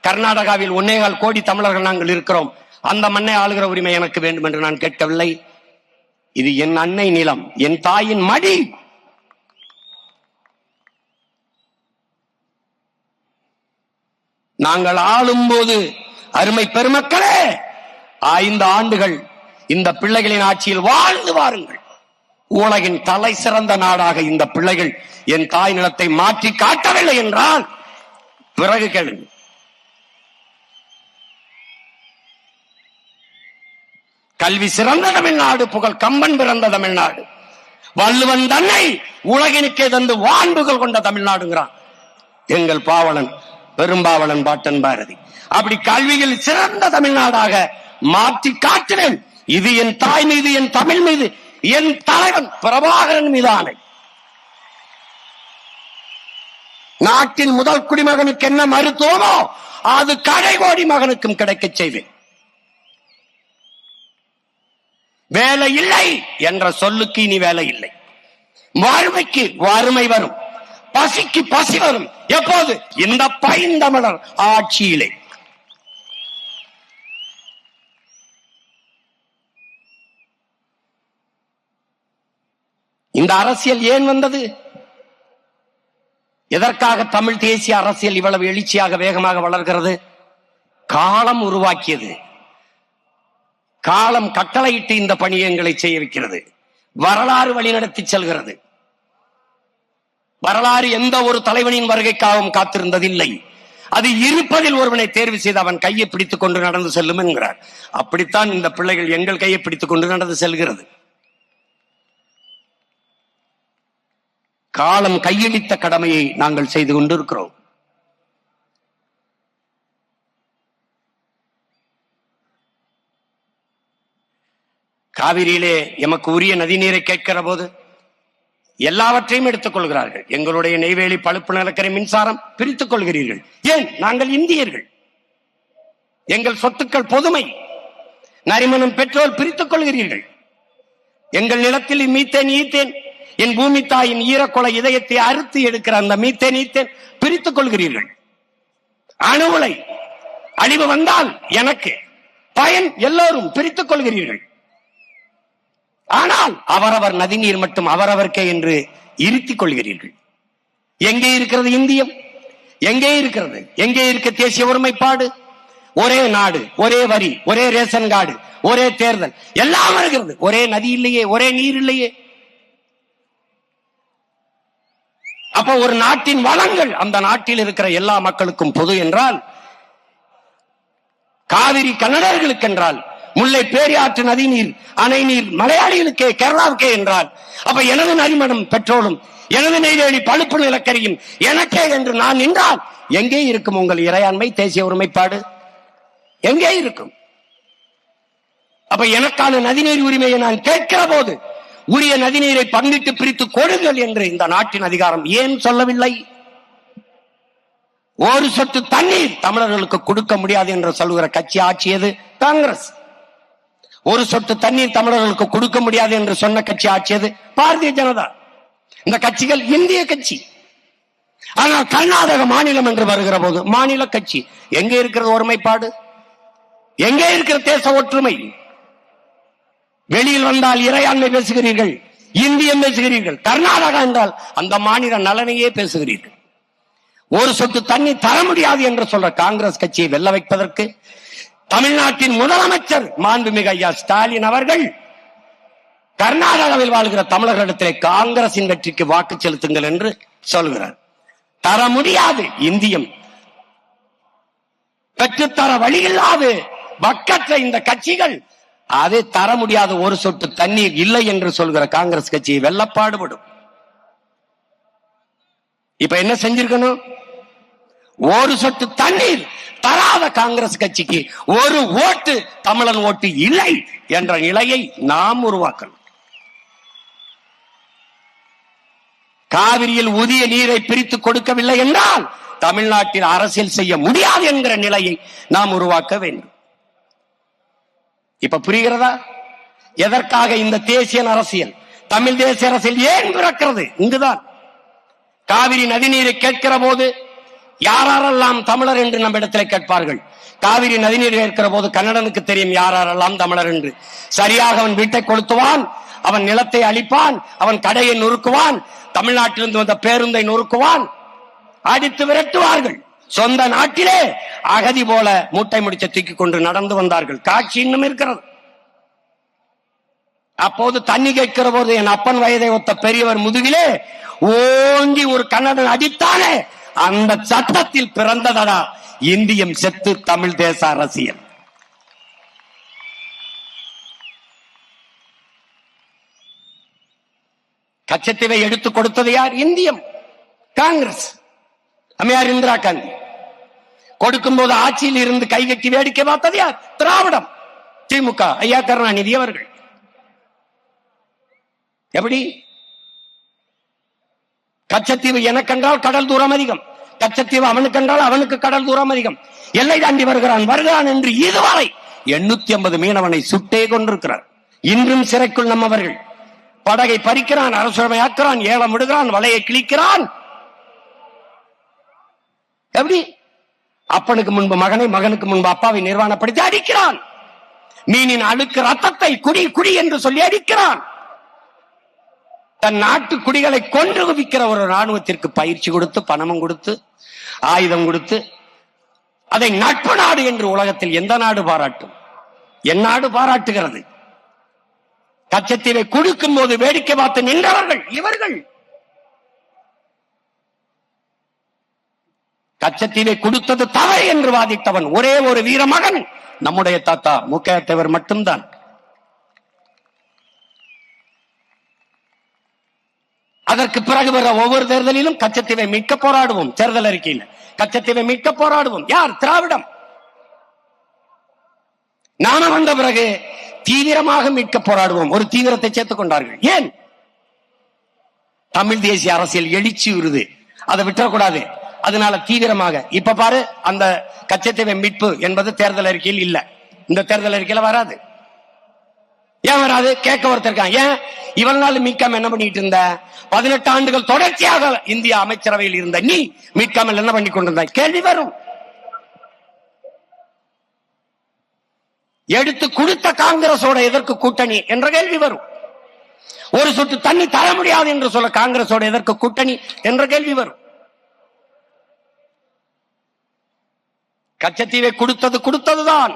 கர்நாடகாவில் 1.25 கோடி தமிழர்கள் நாங்கள் இருக்கிறோம். அந்த மண்ணை ஆளுகிற உரிமை எனக்கு வேண்டும் என்று நான் கேட்கவில்லை. இது என் அன்னை நிலம், என் தாயின் மடி. நாங்கள் ஆளும் போது அருமை பெருமக்களே 5 ஆண்டுகள் இந்த பிள்ளைகளின் ஆட்சியில் வாழ்ந்து வாருங்கள். உலகின் தலை சிறந்த நாடாக இந்த பிள்ளைகள் என் தாய் நிலத்தை மாற்றி காட்டவில்லை என்றால் பிறகு கேளுங்க. கல்வி சிறந்த தமிழ்நாடு, புகழ் கம்பன் பிறந்த தமிழ்நாடு, வள்ளுவன் தன்னை உலகினுக்கே தந்து வான்புகள் கொண்ட தமிழ்நாடுங்கிறான் எங்கள் பாவலன் பெரும்பாவலன் பாட்டன் பாரதி. அப்படி கல்வியில் சிறந்த தமிழ்நாடாக மாற்றி காட்டினேன். இது என் தாய் மீது, என் தமிழ் மீது, என் தலைவன் பிரபாகரன் மீது ஆணை. நாட்டின் முதல் குடிமகனுக்கு என்ன மருத்துவமோ அது கடைகோடி மகனுக்கும் கிடைக்க செய்வேன். வேலை இல்லை என்ற சொல்லுக்கு இனி வேலை இல்லை. வறுமைக்கு வறுமை வரும், பசிக்கு பசி வரும். எப்போது? இந்த பைந்தமிழர் ஆட்சியிலே. இந்த அரசியல் ஏன் வந்தது? எதற்காக தமிழ் தேசிய அரசியல் இவ்வளவு எழுச்சியாக வேகமாக வளர்கிறது? காலம் உருவாக்கியது. காலம் கட்டளையிட்டு இந்த பணியை எங்களை செய்ய வைக்கிறது. வரலாறு வழிநடத்தி செல்கிறது. வரலாறு எந்த ஒரு தலைவனின் வருகைக்காகவும் காத்திருந்ததில்லை. அது இருப்பதில் ஒருவனை தேர்வு செய்து அவன் கையை பிடித்துக் கொண்டு நடந்து செல்லும் என்கிறார். அப்படித்தான் இந்த பிள்ளைகள் எங்கள் கையை பிடித்துக் கொண்டு நடந்து செல்கிறது. காலம் கையளித்த கடமையை நாங்கள் செய்து கொண்டிருக்கிறோம். காவிரியிலே எமக்கு உரிய நதிநீரை கேட்கிற போது எல்லாவற்றையும் எடுத்துக் கொள்கிறார்கள். எங்களுடைய நெய்வேலி பழுப்பு நிலக்கரி மின்சாரம் பிரித்துக் கொள்கிறீர்கள். ஏன்? நாங்கள் இந்தியர்கள், எங்கள் சொத்துக்கள் பொதுமை. நரிமணம் பெட்ரோல் பிரித்துக் கொள்கிறீர்கள். எங்கள் நிலத்தில் மீத்தேன் ஈத்தேன், என் பூமி தாயின் ஈரக்கொலை இதயத்தை அறுத்து எடுக்கிற அந்த மீத்தேன் ஈத்தேன் பிரித்துக் கொள்கிறீர்கள். அணு உலை அழிவு வந்தால் எனக்கு பயன், எல்லோரும் பிரித்துக் கொள்கிறீர்கள். ஆனால் அவரவர் நதிநீர் மட்டும் அவரவர்க்கே என்று இருத்திக் கொள்கிறீர்கள். எங்கே இருக்கிறது இந்தியம்? எங்கே இருக்கிறது? எங்கே இருக்க தேசிய ஒருமைப்பாடு? ஒரே நாடு, ஒரே வரி, ஒரே ரேஷன் கார்டு, ஒரே தேர்தல், எல்லாம் இருக்கிறது. ஒரே நதி இல்லையே, ஒரே நீர் இல்லையே. அப்ப ஒரு நாட்டின் வளங்கள் அந்த நாட்டில் இருக்கிற எல்லா மக்களுக்கும் பொது என்றால், காவிரி கன்னடர்களுக்கு என்றால், முல்லை பேரியாற்று நதி நீர் அணை நீர் மலையாளிகளுக்கே கேரளாவுக்கே என்றால், அப்ப எனது நரிமணம் பெட்ரோலும் எனது நெய்வேலி பழுப்பு நிலக்கரியும் எனக்கே என்று நான் நின்றால் எங்கே இருக்கும் உங்கள் இறையாண்மை, தேசிய ஒருமைப்பாடு? எங்கே இருக்கும்? அப்ப எனக்கான நதிநீர் உரிமையை நான் கேட்கிற போது உரிய நதிநீரை பங்கிட்டு பிரித்து கொடுங்கள் என்று இந்த நாட்டின் அதிகாரம் ஏன் சொல்லவில்லை? ஒரு சொட்டு தண்ணீர் தமிழர்களுக்கு கொடுக்க முடியாது என்று சொல்லுகிற கட்சி ஆட்சியது காங்கிரஸ். ஒரு சொட்டு தண்ணீர் தமிழர்களுக்கு கொடுக்க முடியாது என்று சொன்ன கட்சி ஆட்சியது பாரதிய ஜனதா. இந்த கட்சிகள் இந்திய கட்சி. ஆனால் கர்நாடக மாநிலம் என்று வருகிற போது மாநில கட்சி. எங்கே இருக்கிறது ஒருமைப்பாடு? எங்கே இருக்கிற தேச ஒற்றுமை? வெளியில் வந்தால் இறையாண்மை பேசுகிறீர்கள், இந்தியம் பேசுகிறீர்கள். கர்நாடகா என்றால் அந்த மாநில நலனையே பேசுகிறீர்கள். ஒரு சொட்டு தண்ணி தர முடியாது என்று சொல்ற காங்கிரஸ் கட்சியை வெல்ல வைப்பதற்கு தமிழ்நாட்டின் முதலமைச்சர் மாண்புமிகு ஐயா ஸ்டாலின் அவர்கள் கர்நாடகாவில் வாழ்கிற தமிழர்களிடத்திலே காங்கிரசின் வெற்றிக்கு வாக்கு செலுத்துங்கள் என்று சொல்கிறார். தர முடியாது. இந்தியம் பெற்றுத்தர வழியில்லாது வக்கற்ற இந்த கட்சிகள் அதை தர முடியாத ஒரு சொட்டு தண்ணீர் இல்லை என்று சொல்கிற காங்கிரஸ் கட்சியை வெல்லப்பாடுபடும். இப்ப என்ன செஞ்சிருக்கணும்? ஒரு சொட்டு தண்ணீர் தராத காங்கிரஸ் கட்சிக்கு ஒரு ஓட்டு தமிழன் ஓட்டு இல்லை என்ற நிலையை நாம் உருவாக்கணும். காவிரியில் உரிய நீரை பிரித்து கொடுக்கவில்லை என்றால் தமிழ்நாட்டில் அரசியல் செய்ய முடியாது என்கிற நிலையை நாம் உருவாக்க வேண்டும். இப்ப புரிகிறதா எதற்காக இந்த தேசிய அரசியல், தமிழ் தேசிய அரசியல் ஏன் பிறக்கிறது? இங்குதான். காவிரி நதிநீரை கேட்கிற போது யாரெல்லாம் தமிழர் என்று நம்ம இடத்துல கேட்பார்கள். காவிரி நதிநீர் கேட்கிற போது கன்னடனுக்கு தெரியும் யாரெல்லாம் தமிழர் என்று. சரியாக அவன் வீட்டை கொளுத்துவான், அவன் நிலத்தை அழிப்பான், அவன் கடையை நொறுக்குவான், தமிழ்நாட்டிலிருந்து வந்த பேருந்தை நொறுக்குவான், அடித்து விரட்டுவார்கள். சொந்த நாட்டிலே அகதி போல மூட்டை முடிச்ச தூக்கி கொண்டு நடந்து வந்தார்கள். காட்சி இன்னும் இருக்கிறது. அப்போது தண்ணி கேட்கிற போது என் அப்பன் வயதை ஒத்த பெரியவர் முதுகிலே ஓங்கி ஒரு கன்னடன் அடித்தானே, அந்த சட்டத்தில் பிறந்ததடா இந்தியம் செத்து தமிழ் தேச அரசியல். கச்சத்தீவை எடுத்துக் கொடுத்தது யார்? இந்தியம், காங்கிரஸ், அம்மையார் இந்திரா காந்தி. கொடுக்கும் போது ஆட்சியில் இருந்து கைகட்டி வேடிக்கை பார்த்தது யார்? திராவிடம், திமுக, ஐயா கருணாநிதி அவர்கள். எப்படி? கச்சத்தீவு எனக்கென்றால் கடல் தூரம் அதிகம், கச்சத்தீவு அவனுக்கென்றால் அவனுக்கு கடல் தூரம் அதிகம், எல்லை தாண்டி வருகிறான் என்று இதுவரை 850 மீனவனை சுட்டே கொண்டிருக்கிறார். இன்றும் சிறைக்குள் நம்மவர்கள். படகை பறிக்கிறான், அரசுடைமையாக்குறான், ஏலம் விடுகிறான், வலையை கிழிக்கிறான். எப்படி? அப்பனுக்கு முன்பு மகனை, மகனுக்கு முன்பு அப்பாவை நிர்வாணப்படுத்தி அடிக்கிறான். மீனின் அழுக்கு ரத்தத்தை குடி குடி என்று சொல்லி அடிக்கிறான். தன் நாட்டு குடிகளை கொன்று குவிக்கிற ஒரு ராணுவத்திற்கு பயிற்சி கொடுத்து, பணமும் கொடுத்து, ஆயுதம் கொடுத்து, அதை நட்பு நாடு என்று உலகத்தில் எந்த நாடு பாராட்டும்? என் நாடு பாராட்டுகிறது. கச்சத்தீவை கொடுக்கும் போது வேடிக்கை பார்த்து நின்றவர்கள் இவர்கள். கச்சத்தீவை கொடுத்தது தவறு என்று வாதிட்டவன் ஒரே ஒரு வீர மகன் நம்முடைய தாத்தா முக்கையா தேவர் மட்டும்தான். அதற்கு பிறகு வர ஒவ்வொரு தேர்தலிலும் கச்சத்தீவை மீட்க போராடுவோம். தேர்தல் அறிக்கையில் கச்சத்தீவை மீட்க போராடுவோம். யார்? திராவிடம். நாம வந்த பிறகு தீவிரமாக மீட்க போராடுவோம். ஒரு தீவிரத்தை சேர்த்துக் கொண்டார்கள். ஏன்? தமிழ் தேசிய அரசியல் எழுச்சி வருது, அதை விட்டுறக்கூடாது. அதனால தீவிரமாக இப்ப பாரு, அந்த கச்சத்தீவை மீட்பு என்பது தேர்தல் அறிக்கையில் இல்ல. இந்த தேர்தல் அறிக்கையில வராது. ஏன் வராது? கேட்க ஒருத்தருக்கான். ஏன் இவ்வளவு நாள் மீட்காம என்ன பண்ணிட்டு இருந்த? 18 ஆண்டுகள் தொடர்ச்சியாக இந்திய அமைச்சரவையில் இருந்த நீ மீட்காமல் என்ன பண்ணி கொண்டிருந்த? கேள்வி வரும். எடுத்து கொடுத்த காங்கிரஸோட எதற்கு கூட்டணி என்ற கேள்வி வரும். ஒரு சொட்டு தண்ணி தர முடியாது என்று சொல்ல காங்கிரஸோட எதற்கு கூட்டணி என்ற கேள்வி வரும். கச்சத்தீவை கொடுத்ததுதான்,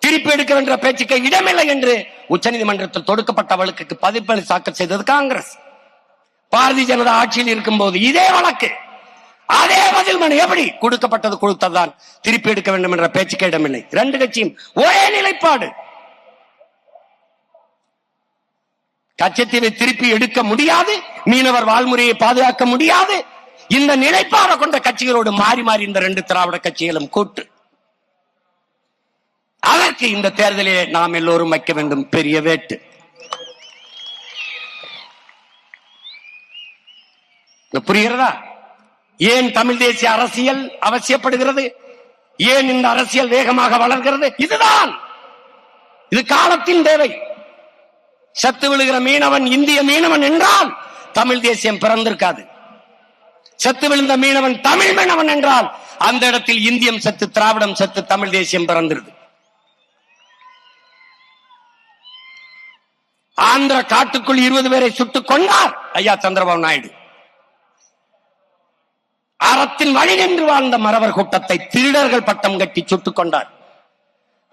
திருப்பி எடுக்க என்ற பேச்சுக்கு இடமில்லை என்று உச்சநீதிமன்றத்தில் தொடுக்கப்பட்ட வழக்குக்கு பதிப்பளி தாக்கல் செய்தது காங்கிரஸ். பாரதிய ஜனதா ஆட்சியில் இருக்கும் போது இதே வழக்கு, அதே பதில் மனு. எப்படி? கொடுக்கப்பட்டது கொடுத்ததுதான், திருப்பி எடுக்க வேண்டும் என்ற பேச்சுக்கு இடமில்லை. ரெண்டு கட்சியும் ஒரே நிலைப்பாடு. கச்சத்தீவை திருப்பி எடுக்க முடியாது, மீனவர் வாழ்முறையை பாதுகாக்க முடியாது. இந்த நிலைப்பாடு கொண்ட கட்சிகளோடு மாறி மாறி இந்த ரெண்டு திராவிட கட்சிகளும் கூட்டு. அதற்கு இந்த தேர்தலிலே நாம் எல்லோரும் வைக்க வேண்டும் பெரிய வேட்டு. புரிகிறதா? ஏன் தமிழ் தேசிய அரசியல் அவசியப்படுகிறது? ஏன் இந்த அரசியல் வேகமாக வளர்கிறது? இதுதான், இது காலத்தின் தேவை. செத்து விழுகிற மீனவன் இந்திய மீனவன் என்றால் தமிழ் தேசியம் பிறந்திருக்காது. செத்து விழுந்த மீனவன் தமிழ் மீனவன் என்றால் அந்த இடத்தில் இந்தியம் செத்து, திராவிடம் செத்து, தமிழ் தேசியம் பிறந்திருது. ஆந்திர காட்டுக்குள் 20 பேரை சுட்டுக் கொண்டார் ஐயா சந்திரபாபு நாயுடு. அறத்தின் வழி நின்று வாழ்ந்த மறவர் கூட்டத்தை திருடர்கள் பட்டம் கட்டி சுட்டுக் கொண்டார்.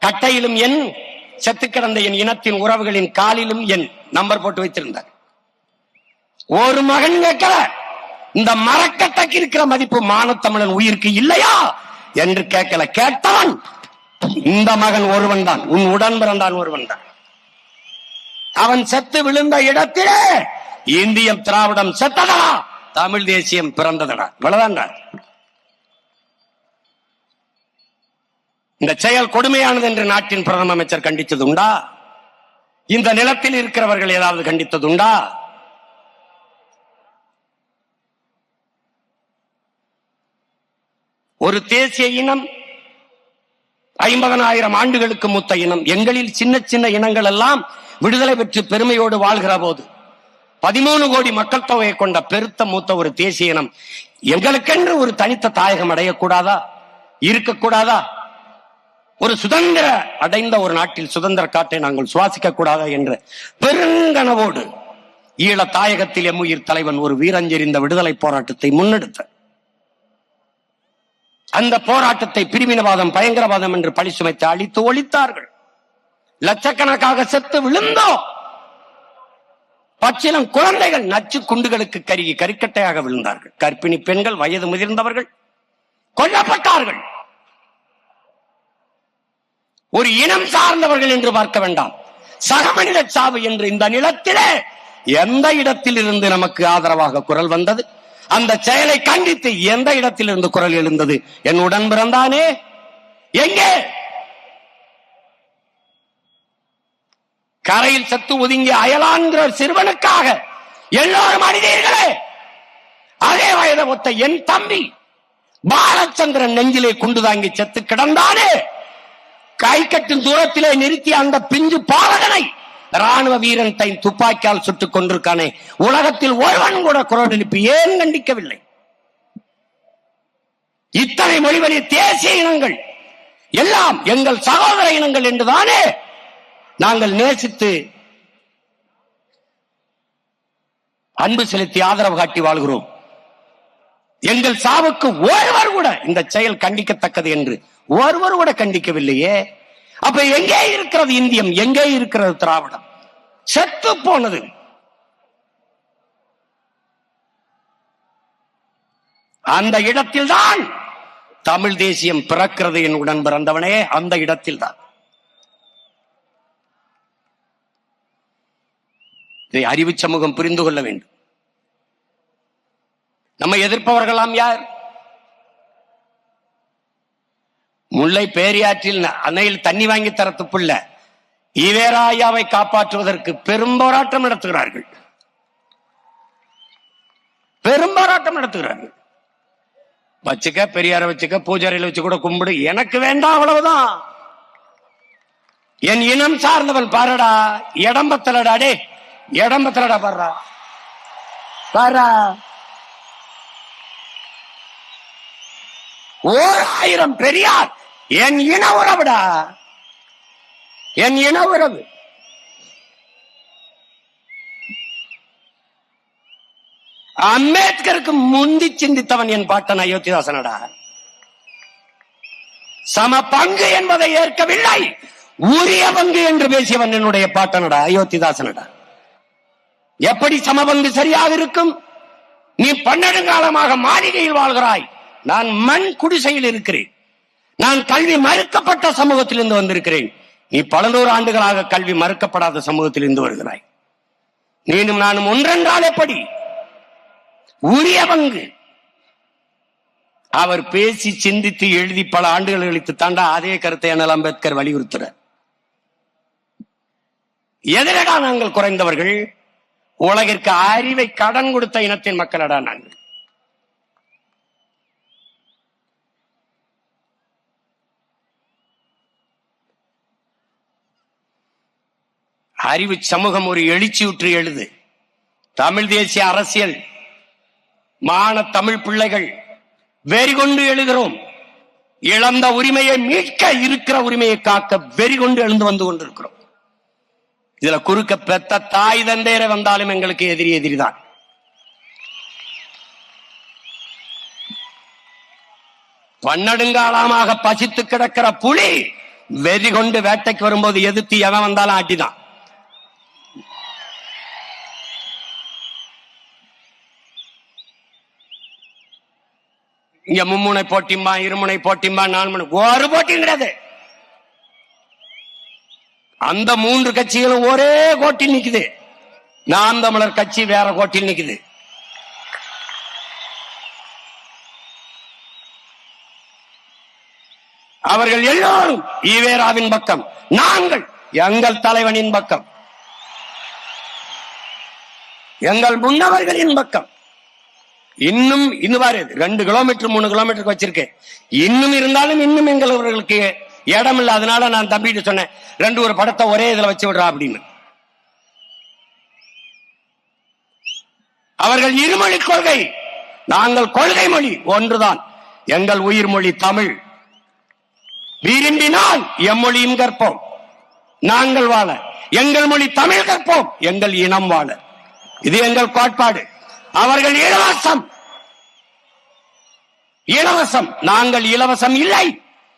கட்டையிலும் என், செத்து கிடந்த என் இனத்தின் உறவுகளின் காலிலும் என் நம்பர் போட்டு வைத்திருந்தார். ஒரு மகன் கேட்கல, இந்த மரக்கட்டைக்கு இருக்கிற மதிப்பு மானத்தமிழன் உயிருக்கு இல்லையா என்று கேட்கல. கேட்டான், இந்த மகன் ஒருவன் தான், உன் உடன் பிறந்தான் ஒருவன் தான். அவன் செத்து விழுந்த இடத்திலே இந்தியம் திராவிடம் செத்ததா, தமிழ் தேசியம் பிறந்ததடா. இவ்வளவுதான். இந்த செயல் கொடுமையானது என்று நாட்டின் பிரதம அமைச்சர் கண்டித்தது உண்டா? இந்த நிலத்தில் இருக்கிறவர்கள் ஏதாவது கண்டித்தது உண்டா? ஒரு தேசிய இனம் 50,000 ஆண்டுகளுக்கு மூத்த இனம். எங்களில் சின்ன சின்ன இனங்கள் எல்லாம் விடுதலை பெற்று பெருமையோடு வாழ்கிற போது 13 கோடி மக்கள் தொகையை கொண்ட பெருத்த மூத்த ஒரு தேசிய இனம் எங்களுக்கென்று ஒரு தனித்த தாயகம் அடையக்கூடாதா, இருக்கக்கூடாதா? ஒரு சுதந்திர அடைந்த ஒரு நாட்டில் சுதந்திர காற்றை நாங்கள் சுவாசிக்க கூடாதா என்ற பெருங்கனவோடு ஈழ தாயகத்தில் எம்முயிர் தலைவன் ஒரு வீரஞ்செறிந்த விடுதலை போராட்டத்தை முன்னெடுத்த அந்த போராட்டத்தை பிரிவினவாதம், பயங்கரவாதம் என்று பழி சுமைத்து அழித்து ஒழித்தார்கள். லட்சக்கணக்காக செத்து விழுந்தோம். பச்சிலம் குழந்தைகள் நச்சு குண்டுகளுக்கு கருகி கரிக்கட்டையாக விழுந்தார்கள். கர்ப்பிணி பெண்கள், வயது முதிர்ந்தவர்கள் கொல்லப்பட்டார்கள். ஒரு இனம் சார்ந்தவர்கள் என்று பார்க்க வேண்டாம், சக மனித சாவு என்று இந்த நிலத்திலே எந்த இடத்தில் இருந்து நமக்கு ஆதரவாக குரல் வந்தது, அந்த செயலை கண்டித்து எந்த இடத்தில் இருந்து குரல் எழுந்தது? என் உடன் பிறந்தானே எங்கே? கரையில் சத்து ஒதுங்கி அயலான்கிற சிறுவனுக்காக எல்லோரும் அணிதீர்களே. அதே வயதை ஒத்த என் தம்பி பாலச்சந்திரன் நெஞ்சிலே குண்டு தாங்கி செத்து கிடந்தானே. கை கட்டும் தூரத்திலே நிறுத்தி அந்த பிஞ்சு பாலகனை ராணுவ வீரன் தை துப்பாக்கியால் சுட்டுக் கொண்டிருக்கானே. உலகத்தில் ஒருவன் கூட குரல் எழுப்பி ஏன் கண்டிக்கவில்லை? இத்தனை மொழிவழி தேசிய இனங்கள் எல்லாம் எங்கள் சகோதர இனங்கள் என்றுதானே நாங்கள் நேசித்து அன்பு செலுத்தி ஆதரவு காட்டி வாழ்கிறோம். எங்கள் சாவுக்கு ஒருவர் கூட இந்த செயல் கண்டிக்கத்தக்கது என்று ஒருவர் கூட கண்டிக்கவில்லையே. அப்ப எங்கே இருக்கிறது இந்தியம்? எங்கே இருக்கிறது திராவிடம்? செத்து போனது. அந்த இடத்தில் தான் தமிழ் தேசியம் பிறக்கிறது. என் உடன் பிறந்தவனே, அந்த இடத்தில் தான். இதை அறிவு சமூகம் புரிந்து கொள்ள வேண்டும். நம்ம எதிர்ப்பவர்களாம் யார்? முல்லை பேரியாற்றில் அணையில் தண்ணி வாங்கி தர துப்புள்ள ஈவேராயாவை காப்பாற்றுவதற்கு பெரும் போராட்டம் நடத்துகிறார்கள். பெரும் போராட்டம் நடத்துகிறார்கள். வச்சுக்க, பெரியார வச்சுக்க, பூஜாரியில் வச்சு கூட கும்பிடு, எனக்கு வேண்டாம், அவ்வளவுதான். என் இனம் சார்ந்தவன் பாருடா, இடம்பத்தலடா, டே இடம்பத்தலடா, பாருடா பாரா. 1000 பெரியார் என் இன உறவுடா, என் இன உறவு. அம்பேத்கருக்கு முந்தி சிந்தித்தவன் என் பாட்டன் அயோத்திதாசனடா. சம பங்கு என்பதை ஏற்கவில்லை, உரிய பங்கு என்று பேசியவன் என்னுடைய பாட்டனடா, அயோத்திதாசனடா. எப்படி சமபங்கு சரியாக இருக்கும்? நீ 12 காலமாக மாளிகையில் வாழ்கிறாய், நான் மண் குடிசையில் இருக்கிறேன். நான் கல்வி மறுக்கப்பட்ட சமூகத்திலிருந்து வந்திருக்கிறேன். நீ பல 100 ஆண்டுகளாக கல்வி மறுக்கப்படாத சமூகத்திலிருந்து வருகிறாய். நீனும் நானும் ஒன்றென்றால் எப்படி? உரிய பங்கு. அவர் பேசி சிந்தித்து எழுதி பல ஆண்டுகள் கழித்து தாண்டா அதே கருத்தை அண்ணல் அம்பேத்கர் வலியுறுத்துறார். எதிரடா நாங்கள் குறைந்தவர்கள்? உலகிற்கு அறிவை கடன் கொடுத்த இனத்தின் மக்களடா நாங்கள். அறிவு சமூகம் ஒரு எழுச்சியுற்று எழுது. தமிழ் தேசிய அரசியல் மான தமிழ் பிள்ளைகள் வெறி கொண்டு எழுகிறோம். இழந்த உரிமையை மீட்க, இருக்கிற உரிமையை காக்க வெறி கொண்டு எழுந்து வந்து கொண்டிருக்கிறோம். இதுல குறுக்க பெத்த தாய் தந்தையரை வந்தாலும் எங்களுக்கு எதிரிதான். பன்னெடுங்காலமாக பசித்து கிடக்கிற புலி வெறி கொண்டு வேட்டைக்கு வரும்போது எதிர்த்து எவன் வந்தாலும் ஆட்டிதான். இங்க மும்முனை போட்டிம்பா, இருமுனை போட்டிம்பா, 4 முனை, ஒரு போட்டியும் கிடையாது. அந்த 3 கட்சிகளும் ஒரே கோட்டில் நிக்குது. நாம் தமிழர் கட்சி வேற கோட்டில் நிக்குது. அவர்கள் எல்லோரும் ஈவேராவின் பக்கம், நாங்கள் எங்கள் தலைவனின் பக்கம், எங்கள் முன்னவர்களின் பக்கம். இன்னும் 2 கிலோமீட்டர் 3 கிலோமீட்டருக்கு வச்சிருக்கேன். இன்னும் இருந்தாலும் இன்னும் எங்களுக்கு இடம் இல்லை. அதனால நான் தம்பிட்டு சொன்னேன், 2 ஒரு படத்தை ஒரே இதுல வச்சு விடுறா அப்படின்னு. அவர்கள் இருமொழி கொள்கை, நாங்கள் கொள்கை மொழி ஒன்றுதான். எங்கள் உயிர் மொழி தமிழ். விரும்பினால் எம்மொழியும் கற்போம், நாங்கள் வாழ. எங்கள் மொழி தமிழ் கற்போம், எங்கள் இனம் வாழ. இது எங்கள் கோட்பாடு. அவர்கள் இலவசம், இலவசம். நாங்கள் இலவசம் இல்லை.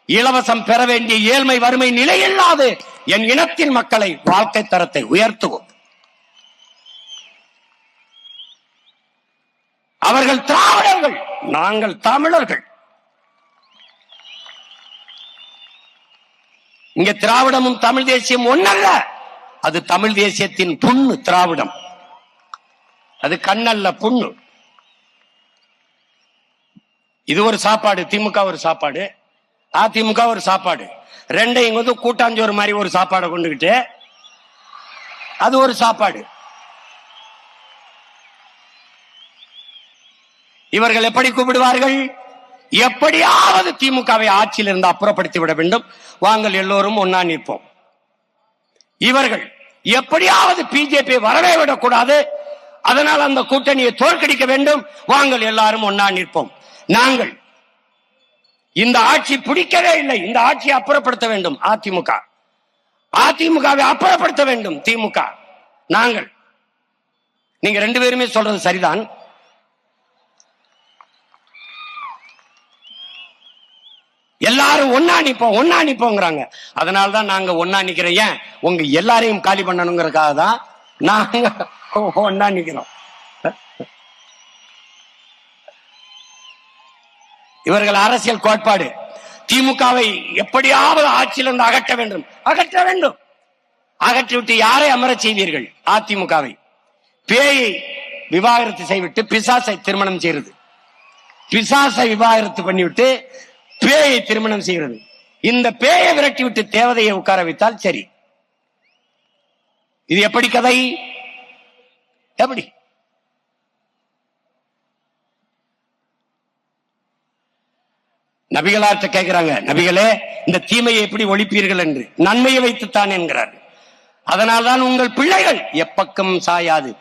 இலவசம் பெற வேண்டிய ஏழ்மை வறுமை நிலை இல்லாது என் இனத்தின் மக்களை வாழ்க்கை தரத்தை உயர்த்துவோம். அவர்கள் திராவிடர்கள், நாங்கள் தமிழர்கள். இங்க திராவிடமும் தமிழ் தேசியம் ஒன்னல்ல. அது தமிழ் தேசியத்தின் புண்ணு. திராவிடம் அது கண்ணல்ல, புண்ணு. இது ஒரு சாப்பாடு, திமுக ஒரு சாப்பாடு, அதிமுக ஒரு சாப்பாடு. ரெண்டையும் வந்து கூட்டாஞ்சோறு மாதிரி ஒரு சாப்பாடை கொண்டுகிட்டு அது ஒரு சாப்பாடு. இவர்கள் எப்படி கூப்பிடுவார்கள்? எப்படியாவது திமுகவை ஆட்சியில் இருந்து அப்புறப்படுத்தி விட வேண்டும், வாங்கள் எல்லோரும் ஒன்னா நிற்போம். இவர்கள் எப்படியாவது பிஜேபி வரவே விடக்கூடாது, அதனால் அந்த கூட்டணியை தோற்கடிக்க வேண்டும், வாங்கள் எல்லாரும் ஒன்னா நிற்போம். நாங்கள் இந்த ஆட்சி பிடிக்கவே இல்லை, இந்த ஆட்சியை அப்புறப்படுத்த வேண்டும் அதிமுக, அதிமுகவை அப்புறப்படுத்த வேண்டும் திமுக. நாங்கள், நீங்க 2 பேருமே சொல்றது சரிதான். எல்லாரும் ஒன்னா நிப்போம், ஒன்னா நிப்போங்கிறாங்க. அதனால்தான் நாங்க ஒன்னா நிக்கிறோம். ஏன்? உங்க எல்லாரையும் காலி பண்ணணுங்கிறதுக்காக தான் நாங்க ஒன்னா நிக்கிறோம். இவர்கள் அரசியல் கோட்பாடு, திமுகவை எப்படியாவது ஆட்சியிலிருந்து அகற்ற வேண்டும், அகற்ற வேண்டும். அகற்றிவிட்டு யாரை அமர செய்வீர்கள்? அதிமுகவை. பேயை விவாகரத்து செய்துவிட்டு பிசாசை திருமணம் செய்யறது, பிசாசை விவாகரத்து பண்ணிவிட்டு பேயை திருமணம் செய்கிறது. இந்த பேயை விரட்டி விட்டு தேவதையை உட்கார வைத்தால் சரி. இது எப்படி கதை? எப்படி? நபிகளார்ட்ட கேட்கிறாங்க, நபிகளே இந்த தீமையை எப்படி ஒழிப்பீர்கள் என்று. நன்மையை வைத்துத்தான் என்கிறார். அதனால்தான் உங்கள் பிள்ளைகள் எப்பக்கம் சாயாது.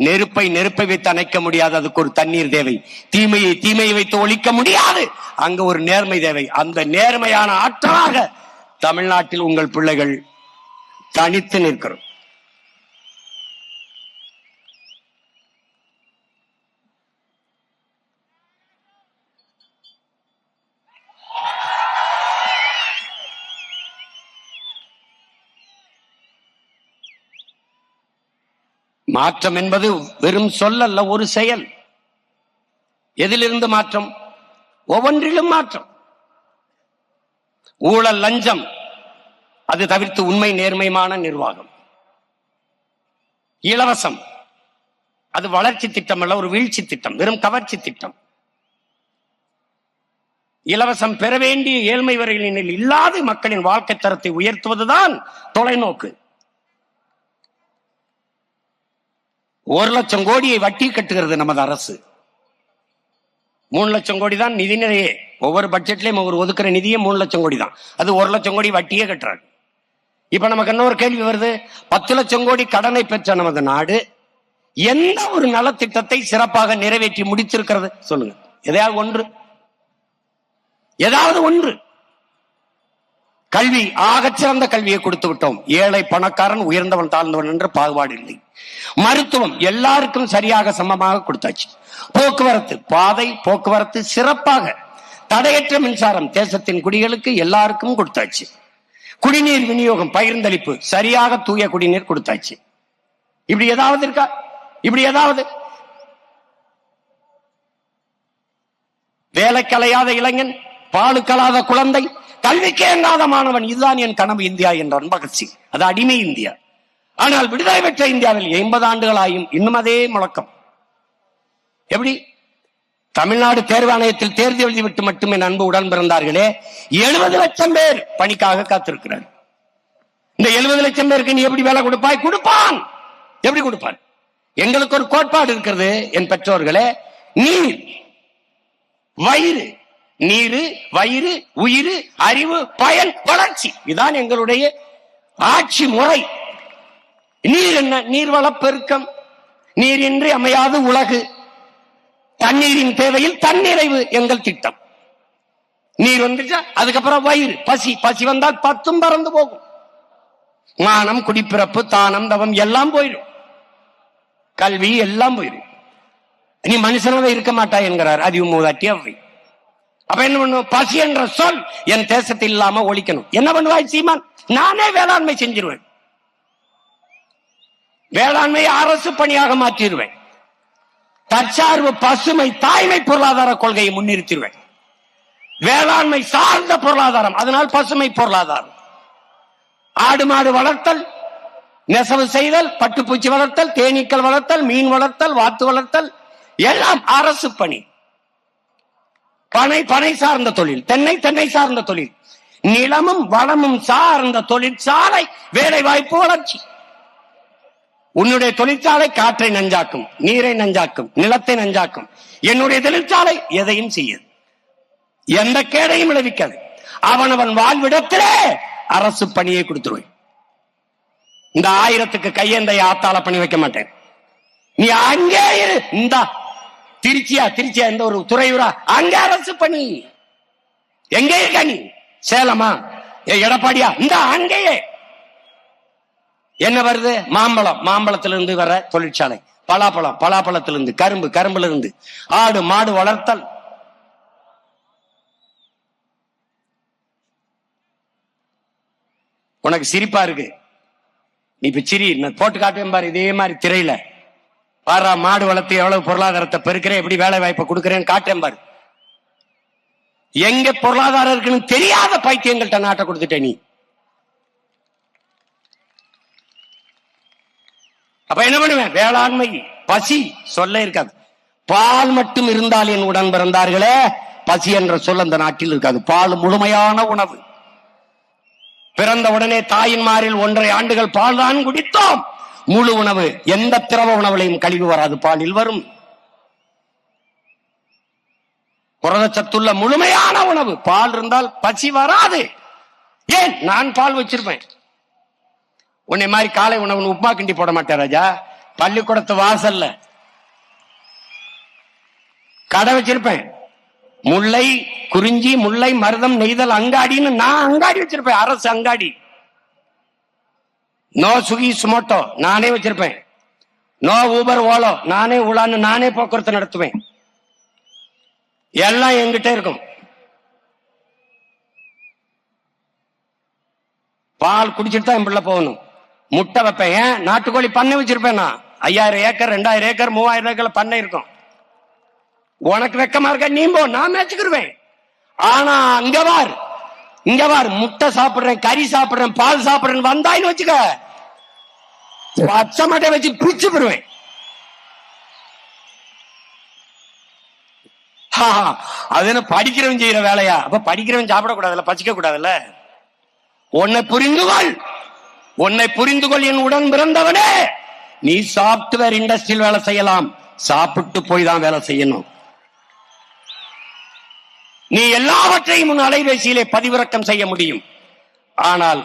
நெருப்பை நெருப்பை வைத்து அணைக்க முடியாது, அதுக்கு ஒரு தண்ணீர் தேவை. தீமையை தீமையை வைத்து ஒழிக்க முடியாது, அங்க ஒரு நேர்மை தேவை. அந்த நேர்மையான ஆற்றலாக தமிழ்நாட்டில் உங்கள் பிள்ளைகள் தனித்து நிற்கிறோம். மாற்றம் என்பது வெறும் சொல்லல்ல, ஒரு செயல். எதிலிருந்து மாற்றம்? ஒவ்வொன்றிலும் மாற்றம். ஊழல் லஞ்சம் அது தவிர்த்து உண்மை நேர்மையான நிர்வாகம். இலவசம் அது வளர்ச்சி திட்டம் அல்ல, ஒரு வீழ்ச்சி திட்டம், வெறும் கவர்ச்சி திட்டம். இலவசம் பெற வேண்டிய ஏழ்மை வரையினில் இல்லாது மக்களின் வாழ்க்கை தரத்தை உயர்த்துவதுதான் தொலைநோக்கு. 1 லட்சம் கோடியை வட்டி கட்டுகிறது நமது அரசு. 3 லட்சம் கோடி தான் நிதி நிலையே. ஒவ்வொரு பட்ஜெட்லயும் ஒரு ஒதுக்குற நிதியே 3 லட்சம் கோடி தான். அது 1 லட்சம் கோடி வட்டியே கட்டுறாங்க. இப்ப நமக்கு இன்னொரு கேள்வி வருது, 10 லட்சம் கோடி கடனை பெற்ற நமது நாடு எந்த ஒரு நலத்திட்டத்தை சிறப்பாக நிறைவேற்றி முடித்திருக்கிறது? சொல்லுங்க, எதையாவது ஒன்று, ஏதாவது ஒன்று. கல்வி, ஆகச்சிறந்த கல்வியை கொடுத்து விட்டோம். ஏழை பணக்காரன், உயர்ந்தவன் தாழ்ந்தவன் என்ற பாகுபாடு இல்லை. மருத்துவம் எல்லாருக்கும் சரியாக சமமாக கொடுத்தாச்சு. போக்குவரத்து, பாதை போக்குவரத்து சிறப்பாக, தடையற்ற மின்சாரம் தேசத்தின் குடிகளுக்கு எல்லாருக்கும் கொடுத்தாச்சு. குடிநீர் விநியோகம், பகிர்ந்தளிப்பு, சரியாக தூய குடிநீர் கொடுத்தாச்சு. இப்படி ஏதாவது இருக்கா? இப்படி ஏதாவது? வேலைக்கலையாத இளைஞன், பாலுக்கலாத குழந்தை, கல்விக்கு எங்காத மாணவன், இதுதான் என் கனவு இந்தியா என்றான் பகத்சிங். அது அடிமை இந்தியா. ஆனால் விடுதலை பெற்ற இந்தியாவில் 80 ஆண்டுகளாயும் இன்னும் அதே முழக்கம். எப்படி? தமிழ்நாடு தேர்வு ஆணையத்தில் தேர்வு எழுதிவிட்டு மட்டுமே அன்பு உடன் பிறந்தார்களே 70 லட்சம் பேர் பணிக்காக காத்திருக்கிறார். இந்த 70 லட்சம் பேருக்கு நீ எப்படி வேலை கொடுப்பாய்? கொடுப்பான். எப்படி கொடுப்பான்? எங்களுக்கு ஒரு கோட்பாடு இருக்கிறது என் பெற்றோர்களே. நீர், வயிறு, நீரு, வயிறு, உயிர், அறிவு, பயன், வளர்ச்சி, இதுதான் எங்களுடைய ஆட்சி முறை. நீர் என்ன? நீர்வள பெருக்கம், நீரின்றி அமையாது உலகு, தண்ணீரின் தேவையில் தன்னிறைவு எங்கள் திட்டம். நீர் வந்துச்சா அதுக்கப்புறம் வயிறு, பசி, பசி வந்தால் 10 பறந்து போகும். மானம், குடிப்பிறப்பு, தானம், தவம் எல்லாம் போயிடும். கல்வி எல்லாம் போயிடும். நீ மனுஷனாவே இருக்க மாட்டாய் என்கிறார் அதிமுகட்டி அவை. அப்ப என்ன பண்ணும்? பசி என்ற சொல் என் தேசத்தில் இல்லாம ஒழிக்கணும். என்ன பண்ணுவாய் சீமான்? நானே வேளாண்மை செஞ்சிருவேன். வேளாண்மையை அரசு பணியாக மாற்றிடுவேன். தற்சார்பு, பசுமை, தாய்மை பொருளாதார கொள்கையை முன்னிறுத்திடுவேன். வேளாண்மை சார்ந்த பொருளாதாரம், அதனால் பசுமை பொருளாதாரம். ஆடு மாடு வளர்த்தல், நெசவு செய்தல், பட்டுப்பூச்சி வளர்த்தல், தேனீக்கள் வளர்த்தல், மீன் வளர்த்தல், வாத்து வளர்த்தல் எல்லாம் அரசு பணி. பனை சார்ந்த தொழில், தென்னை சார்ந்த தொழில், நிலமும் வளமும் சார்ந்த தொழிற்சாலை, வேலை வாய்ப்பு, வளர்ச்சி. உன்னுடைய தொழிற்சாலை காற்றை நஞ்சாக்கும், நீரை நஞ்சாக்கும், நிலத்தை நஞ்சாக்கும். என்னுடைய தொழிற்சாலை எதையும் செய்யாது, எந்த கேடையும் விளைவிக்காது. அவனவன் வாழ்விடத்திலே அரசு பணியை கொடுத்துருவேன். இந்த 1000க்கு கையெந்தை ஆத்தால பண்ணி வைக்க மாட்டேன். நீ அங்கே இரு. இந்த திருச்சியா எந்த ஒரு துறையூரா, அங்கே அரசு பணி. எங்கே இருக்க நீ? சேலமா, எடப்பாடியா? இந்த அங்கேயே என்ன வருது? மாம்பழத்திலிருந்து வர தொழிற்சாலை, பலாப்பழத்திலிருந்து கரும்புல இருந்து ஆடு மாடு வளர்த்தல். உனக்கு சிரிப்பா இருக்கு, நீ இப்ப சிரி, போட்டு காட்டுவேன் பாரு. இதே மாதிரி திரையில பாரா, மாடு வளர்த்து எவ்வளவு பொருளாதாரத்தை பெருக்கிறேன், எப்படி வேலை வாய்ப்பை கொடுக்கிறேன்னு காட்டேன் பாரு. எங்க பொருளாதாரம் இருக்குன்னு தெரியாத பைத்தியங்கள்ட்ட நாட்டை கொடுத்துட்ட நீ. அப்ப என்ன பண்ணுவேன்? வேளாண்மை, பசி சொல்ல இருக்காது. பால் மட்டும் இருந்தால் என் உடன் பிறந்தார்களே, பசி என்ற சொல் அந்த நாட்டில் இருக்காது. பால் முழுமையான உணவு. பிறந்த உடனே தாயின் மாரில் 1.5 ஆண்டுகள் பால் தான் குடித்தோம். முழு உணவு, எந்த திரவ உணவுலையும் கழிவு வராது, பாலில் வரும். புரதச்சத்துள்ள முழுமையான உணவு. பால் இருந்தால் பசி வராது. ஏன்? நான் பால் வச்சிருப்பேன். உன்னை மாதிரி காலை உணவு உப்புமா கிண்டி போட மாட்டேன் ராஜா. பள்ளிக்கூடத்து வாசல்ல கடை வச்சிருப்பேன். முல்லை, குறிஞ்சி, முல்லை, மருதம், நெய்தல் அங்காடின்னு நான் அங்காடி வச்சிருப்பேன். அரசு அங்காடி. நோ சுகி சுமோட்டோ நானே வச்சிருப்பேன். நோ ஊபர் ஓலோ, நானே உலான்னு நானே போக்குவரத்து நடத்துவேன். எல்லாம் என்கிட்ட இருக்கும். பால் குடிச்சிட்டு தான் என் பிள்ளை போகணும். முட்டை வைப்பேன். ஏன்? நாட்டுக்கோழி பண்ணை வச்சிருப்பேன் நான். 5000 ஏக்கர் 2000 ஏக்கர் 3000 ஏக்கர் பண்ணை இருக்கும். உனக்கு வெக்கமா இருக்க? நீ போ, நான் மேய்ச்சிக்கிருவேன். ஆனா இங்க வார் முட்டை சாப்பிடுறேன், கறி சாப்பிடுறேன், பால் சாப்பிடுறேன் வந்தாயின்னு வச்சுக்க, பச்சை மட்டை வச்சு பிரிச்சு போடுவேன். அது என்ன படிக்கிறவன் செய்யற வேலையா? அப்ப படிக்கிறவன் சாப்பிடக்கூடாதுல்ல, பச்சிக்க கூடாதுல்ல. உன்னை புரிந்து கொள் என் உடன் பிறந்தவனே. நீ சாப்ட்வேர் இண்டஸ்ட்ரியில் வேலை செய்யலாம், சாப்பிட்டு போய் தான் வேலை செய்யணும். நீ எல்லாவற்றையும் உன் அலைபேசியிலே பதிவிறக்கம் செய்ய முடியும். ஆனால்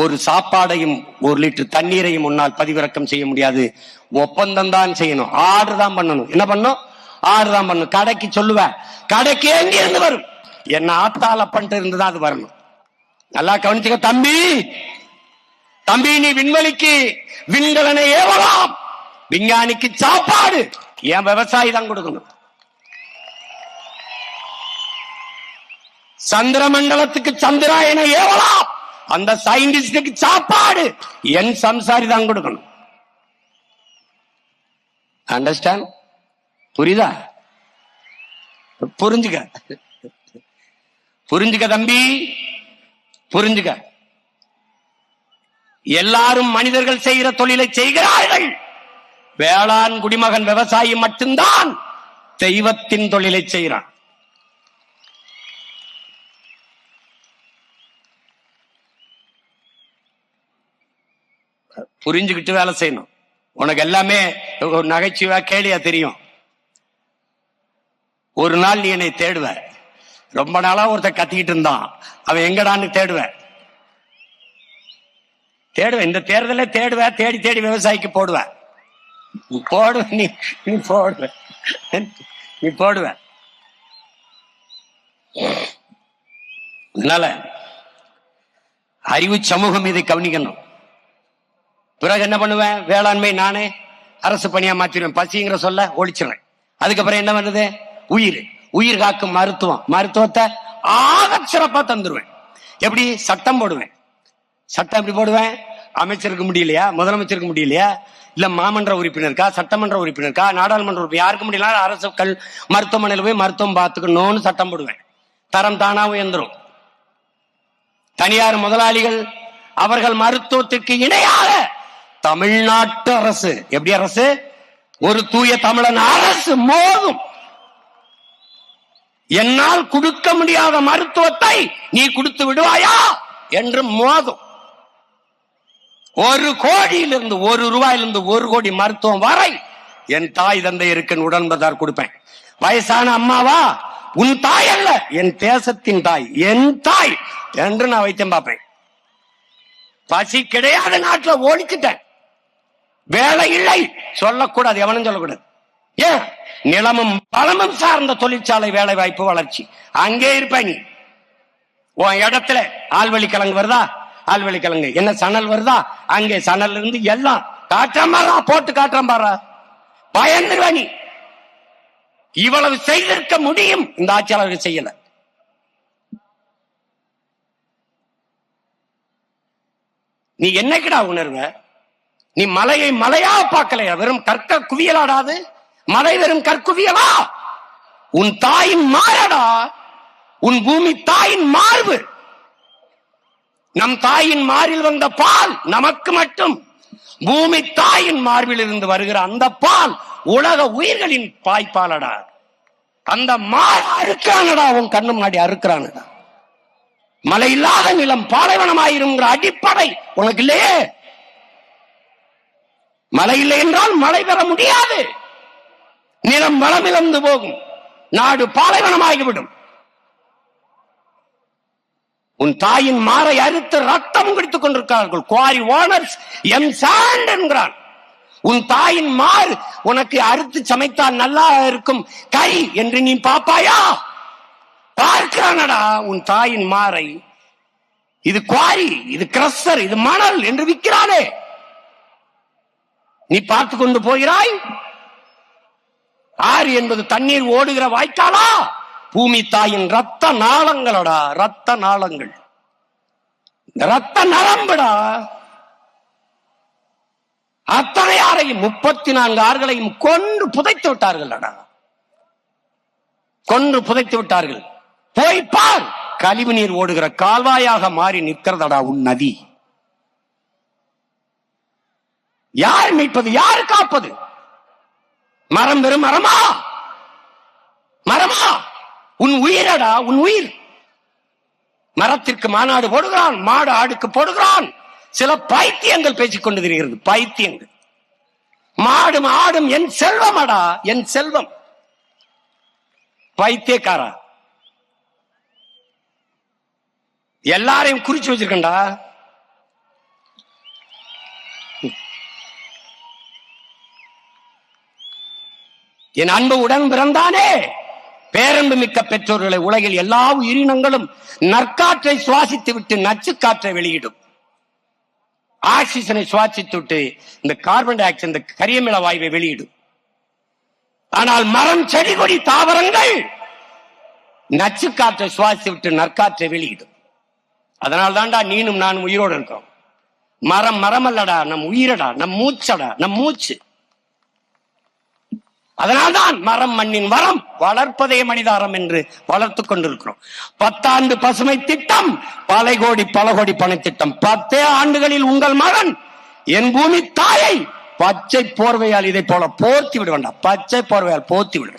ஒரு சாப்பாடையும் 1 லிட்டர் தண்ணீரையும் உன்னால் பதிவிறக்கம் செய்ய முடியாது. ஒப்பந்தம் தான் செய்யணும், ஆர்டர் தான் பண்ணணும். என்ன பண்ணும்? ஆர்டர் தான் பண்ணணும். கடைக்கு சொல்லுவேன், கடைக்கு எங்க இருந்து வரும்? என்ன ஆத்தால பண்ணிட்டு இருந்துதான் அது வரணும். நல்லா கவனிச்சுக்க தம்பி, நீ விண்வெளிக்கு விண்கலனை ஏவலாம், விஞ்ஞானிக்கு சாப்பாடு என் விவசாயி தான் கொடுக்கணும். சந்திர மண்டலத்துக்கு சந்திராயனை ஏவலாம், அந்த சயின்டிஸ்டுக்கு சாப்பாடு என் சம்சாரி தான் கொடுக்கணும். அண்டர்ஸ்டாண்ட்? புரியுதா? புரிஞ்சுக்க தம்பி, புரிஞ்சுக்க. எல்லாரும் மனிதர்கள் செய்கிற தொழிலை செய்கிறார்கள். வேளாண் குடிமகன் விவசாயி மட்டும்தான் தெய்வத்தின் தொழிலை செய்கிறான். புரிஞ்சுக்கிட்டு வேலை செய்யணும். உனக்கு எல்லாமே நகைச்சுவா கேலியா தெரியும். ஒரு நாள் நீ என்னை தேடுவ. ரொம்ப நாளா ஒருத்த கத்திக்கிட்டு இருந்தான், அவன் எங்கடான்னு தேடுவேன். இந்த தேர்தல தேடுவேன், தேடி தேடி விவசாயிக்கு போடுவேன். நீ போடுவ. அதனால அறிவு சமூகம் இதை கவனிக்கணும். பிறகு என்ன பண்ணுவேன்? வேளாண்மை நானே அரசு பணியா மாத்திருவேன். பசிங்கிற சொல்ல ஒழிச்சிருவேன். அதுக்கப்புறம் என்ன பண்ணுது? உயிர் காக்கும் மருத்துவத்தை ஆக சிறப்பா தந்துருவேன். எப்படி? சட்டம் போடுவேன். சட்டம் எப்படி போடுவேன்? அமைச்சருக்கு முடியலையா, முதலமைச்சருக்கு முடியலையா, இல்ல மாமன்ற உறுப்பினருக்கா, சட்டமன்ற உறுப்பினருக்கா, நாடாளுமன்ற உறுப்பினர், யாருக்கு முடியல அரசு மருத்துவமனையில போய் மருத்துவம் பார்த்துக்கணும்னு சட்டம் போடுவேன். தரம் தானா உயர்ந்துரும். தனியார் முதலாளிகள் அவர்கள் மருத்துவத்திற்கு இணையாக தமிழ்நாட்டு அரசு, எப்படி அரசு? ஒரு தூய தமிழன் அரசு மோதும். என்னால் கொடுக்க முடியாத மருத்துவத்தை நீ கொடுத்து விடுவாயா என்று மோதும். 1 கோடியிலிருந்து 1 ரூபாயிலிருந்து 1 கோடி மருத்துவம் வரை என் தாய் தந்தை இருக்க உடன்பதார் கொடுப்பேன். வயசான அம்மாவா? உன் தாய் அல்ல, என் தேசத்தின் தாய், என் தாய் என்று நான் வைத்தியம் பார்ப்பேன். பசி கிடையாது நாட்டில், ஓடிக்கிட்டேன். வேலை இல்லை சொல்லக்கூடாது, எவனும் சொல்லக்கூடாது. ஏன்? நிலமும் பலமும் சார்ந்த தொழிற்சாலை வேலை வாய்ப்பு வளர்ச்சி. அங்கே இருப்ப நீ. உன் இடத்துல ஆழ்வழி கிழங்கு வருதா? ஆழ்வழி கிழங்கு. என்ன சணல் வருதா? அங்கே சணல் இருந்து எல்லாம் காற்றாம்பாரா, போட்டு காற்றாம்பாரா, பயந்துருவ நீ. இவ்வளவு செய்திருக்க முடியும், இந்த ஆட்சியாளர்கள் செய்யல. நீ என்னைக்குடா உணர்வ? நீ மலையை மலையா பார்க்கலையா? வெறும் கற்க குவியலாடாது மலை, வெறும் கற்குவியலா? உன் தாயின் மாறடா, உன் பூமி தாயின் மார்பு. நம் தாயின் மாரில் வந்த பால் நமக்கு மட்டும். பூமி தாயின் மார்பில் இருந்து வருகிற அந்த பால் உலக உயிர்களின் பாய்ப்பாலடா. அந்த மாற அறுக்கிறானடா, உன் கண்ணு முன்னாடி அறுக்கிறானடா. மழை இல்லாத நிலம் பாலைவனமாயிருங்கிற அடிப்படை உனக்கு இல்லையே. மழை இல்லை என்றால் மழை பெற முடியாது. நிலம் வளமிழந்து போகும், நாடு பாலைவனமாகிவிடும். உன் தாயின் மாறை அறுத்து ரத்தம் குடித்துக் கொண்டிருக்கிறார்கள். குவாரி ஓனர்ஸ் எம் சாண்ட் என்கிறான். உன் தாயின் மாறு உனக்கு அறுத்து சமைத்தால் நல்லா இருக்கும் கறி என்று நீ பாப்பாயா? பார்க்கிறானடா உன் தாயின் மாறை. இது குவாரி, இது கிரஷர், இது மணல் என்று விற்கிறானே. நீ பார்த்து கொண்டு போகிறாய். ஆறு என்பது தண்ணீர் ஓடுகிற வாய்க்காலா? பூமி தாயின் ரத்த நாளங்களடா, ரத்த நாளங்கள், ரத்த நரம்புடா. அத்தனை ஆறையும் 34 ஆறுகளையும் கொன்று புதைத்து விட்டார்களடா, கொன்று புதைத்து விட்டார்கள். போய் பார், கழிவு நீர் ஓடுகிற கால்வாயாக மாறி நிற்கிறதடா உன் நதி. யார் மீட்பது? யார் காப்பது? மரம் வெறும் மரமா? மரமா? உன் உயிரடா, உன் உயிர். மரத்திற்கு மாநாடு போடுகிறான், மாடு ஆடுக்கு போடுகிறான். சில பைத்தியங்கள் பேசிக் கொண்டு திரிகிறது, பைத்தியங்கள். மாடும் ஆடும் என் செல்வமடா, என் செல்வம். பைத்தியக்காரா, எல்லாரையும் குறிச்சு வச்சிருக்கண்டா. என் அன்பு உடன் பிறந்தானே, பேரன்பு மிக்க பெற்றோர்களை உலகில் எல்லா உயிரினங்களும் நற்காற்றை சுவாசித்து விட்டு நச்சு காற்றை வெளியிடும். ஆக்சிஜனை சுவாசித்து விட்டு இந்த கார்பன் டை ஆக்சைடு, இந்த கரியமில வாயுவை வெளியிடும். ஆனால் மரம், செடி, கொடி, தாவரங்கள் நச்சு காற்றை சுவாசித்து விட்டு நற்காற்றை வெளியிடும். அதனால் தான்டா நீனும் நான் உயிரோடு இருக்கோம். மரம் மரமல்லடா, நம் உயிரடா, நம் மூச்சடா, நம் மூச்சு. அதனால்தான் மரம் மண்ணின் வரம், வளர்ப்பதே மனிதாரம் என்று வளர்த்துக் கொண்டிருக்கிறோம். 10 ஆண்டு பசுமை திட்டம், பல கோடி பண திட்டம். 10 ஆண்டுகளில் உங்கள் மகன் என் பூமி தாயை பச்சை போர்வையால் இதை போல போர்த்தி விட வேண்டாம், பச்சை போர்வையால் போர்த்தி விட.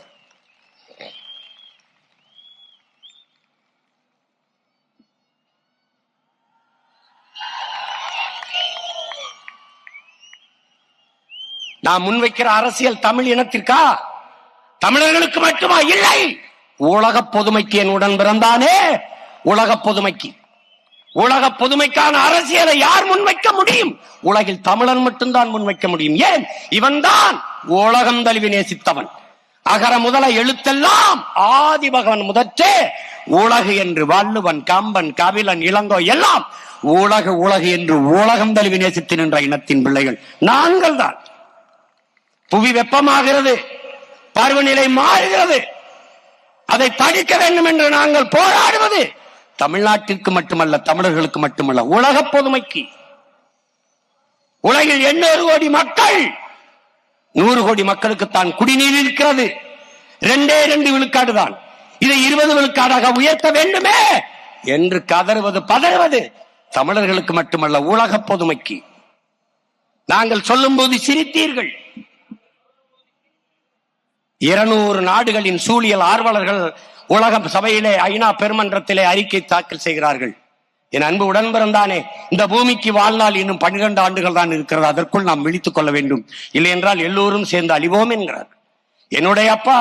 நான் முன்வைக்கிற அரசியல் தமிழ் இனத்திற்கா, தமிழர்களுக்கு மட்டுமா? இல்லை, உலக பொதுமைக்கு என் உடன் பிறந்தானே, உலக பொதுமைக்கு. உலக பொதுமைக்கான அரசியலை யார் முன்வைக்க முடியும்? உலகில் தமிழன் மட்டும்தான் முன்வைக்க முடியும். ஏன்? இவன் தான் உலகம் தழுவி நேசித்தவன். அகர முதல எழுத்தெல்லாம் ஆதி பகவன் முதற்றே உலகு என்று வள்ளுவன், கம்பன், கபிலன், இளங்கோ எல்லாம் உலகு உலகு என்று உலகம் தழுவி நேசித்து நின்ற இனத்தின் பிள்ளைகள் நாங்கள் தான். புவி வெப்பமாகிறது, பருவநிலை மாறுகிறது, அதை தடுக்க வேண்டும் என்று நாங்கள் போராடுவது தமிழ்நாட்டிற்கு மட்டுமல்ல, தமிழர்களுக்கு மட்டுமல்ல, உலக பொதுமைக்கு. உலகில் 800 கோடி மக்கள், 100 கோடி மக்களுக்கு தான் குடிநீர் இருக்கிறது. 2 விழுக்காடு தான். இதை 20 விழுக்காடாக உயர்த்த வேண்டுமே என்று கதறுவது பதறுவது தமிழர்களுக்கு மட்டுமல்ல, உலக பொதுமைக்கு. நாங்கள் சொல்லும் போது சிரித்தீர்கள். 200 நாடுகளின் சூழியல் ஆர்வலர்கள் உலக சபையிலே, ஐநா பெருமன்றத்திலே அறிக்கை தாக்கல் செய்கிறார்கள். என் அன்பு உடன் பிறந்தானே, இந்த பூமிக்கு வாழ்நாள் இன்னும் 12 ஆண்டுகள் தான் இருக்கிறது, அதற்குள் நாம் விழித்துக் கொள்ள வேண்டும், இல்லை என்றால் எல்லோரும் சேர்ந்து அழிவோம் என்கிறார். என்னுடைய அப்பா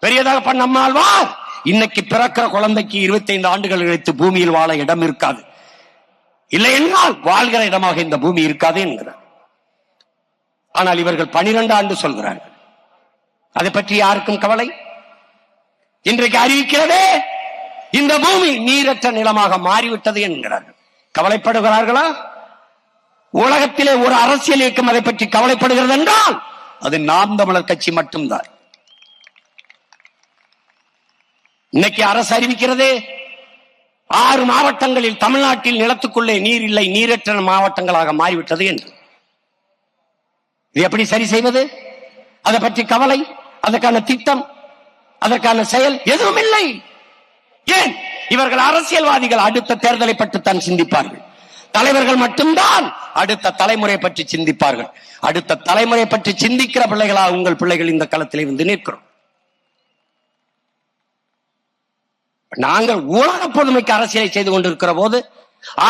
பெரியதாக நம்மாழ்வார் இன்னைக்கு பிறக்கிற குழந்தைக்கு 25 ஆண்டுகள் கழித்து பூமியில் வாழ இடம் இருக்காது, இல்லை என்றால் வாழ்கிற இடமாக இந்த பூமி இருக்காது என்கிறார். ஆனால் இவர்கள் 12 ஆண்டு சொல்கிறார்கள். அதை பற்றி யாருக்கும் கவலை? இன்றைக்கு அறிவிக்கிறதே இந்த பூமி நீரற்ற நிலமாக மாறிவிட்டது என்கிறார்கள். கவலைப்படுகிறார்களா? உலகத்திலே ஒரு அரசியல் இயக்கம் அதை பற்றி கவலைப்படுகிறது என்றால் அது நாம் தமிழர் கட்சி மட்டும்தான். இன்னைக்கு அரசு அறிவிக்கிறதே 6 மாவட்டங்களில் தமிழ்நாட்டில் நிலத்துக்குள்ளே நீர் இல்லை, நீரற்ற மாவட்டங்களாக மாறிவிட்டது என்று. இது எப்படி சரி செய்வது? அதை பற்றி கவலை, அதற்கான திட்டம், அதற்கான செயல் எதுவும் இல்லை. ஏன்? இவர்கள் அரசியல்வாதிகள் அடுத்த தேர்தலை பற்றித்தான் சிந்திப்பார்கள். தலைவர்கள் மட்டும்தான் அடுத்த தலைமுறை பற்றி சிந்திப்பார்கள். அடுத்த தலைமுறை பற்றி சிந்திக்கிற பிள்ளைகளா உங்கள் பிள்ளைகள் இந்த களத்திலே வந்து நிற்கிறோம். நாங்கள் உலக பொதுமைக்கு அரசியலை செய்து கொண்டிருக்கிற போது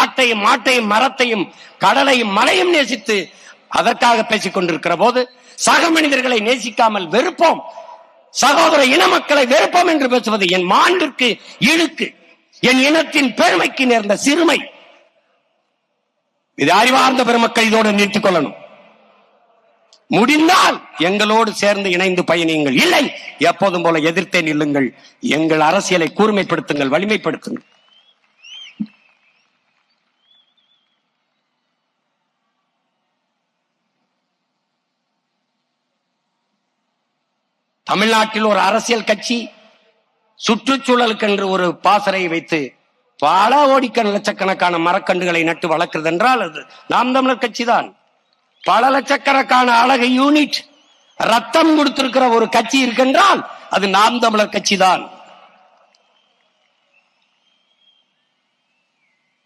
ஆட்டையும் மாட்டையும் மரத்தையும் கடலையும் மலையும் நேசித்து அதற்காக பேசிக் கொண்டிருக்கிற போது சக மனிதர்களை நேசிக்காமல் வெறுப்போம், சகோதர இன மக்களை வெறுப்போம் என்று பேசுவது என் மாண்பிற்கு இழுக்கு, என் இனத்தின் பெருமைக்கு நேர்ந்த சிறுமை. இது அறிவார்ந்த பெருமக்கள் இதோடு நிறுத்திக் கொள்ளணும். முடிந்தால் எங்களோடு சேர்ந்து இணைந்து பயணியுங்கள், இல்லை எப்போதும் போல எதிர்த்தே நில்லுங்கள். எங்கள் அரசியலை கூர்மைப்படுத்துங்கள், வலிமைப்படுத்துங்கள். தமிழ்நாட்டில் ஒரு அரசியல் கட்சி சுற்றுச்சூழலுக்கு என்று ஒரு பாசறை வைத்து பல கோடிக்கணக்கான லட்சக்கணக்கான மரக்கன்றுகளை நட்டு வளர்க்கிறது என்றால் அது நாம் தமிழர் கட்சி தான். பல லட்சக்கணக்கான அழகு யூனிட் ரத்தம் கொடுத்திருக்கிற ஒரு கட்சி இருக்கின்றால் அது நாம் தமிழர் கட்சி தான்.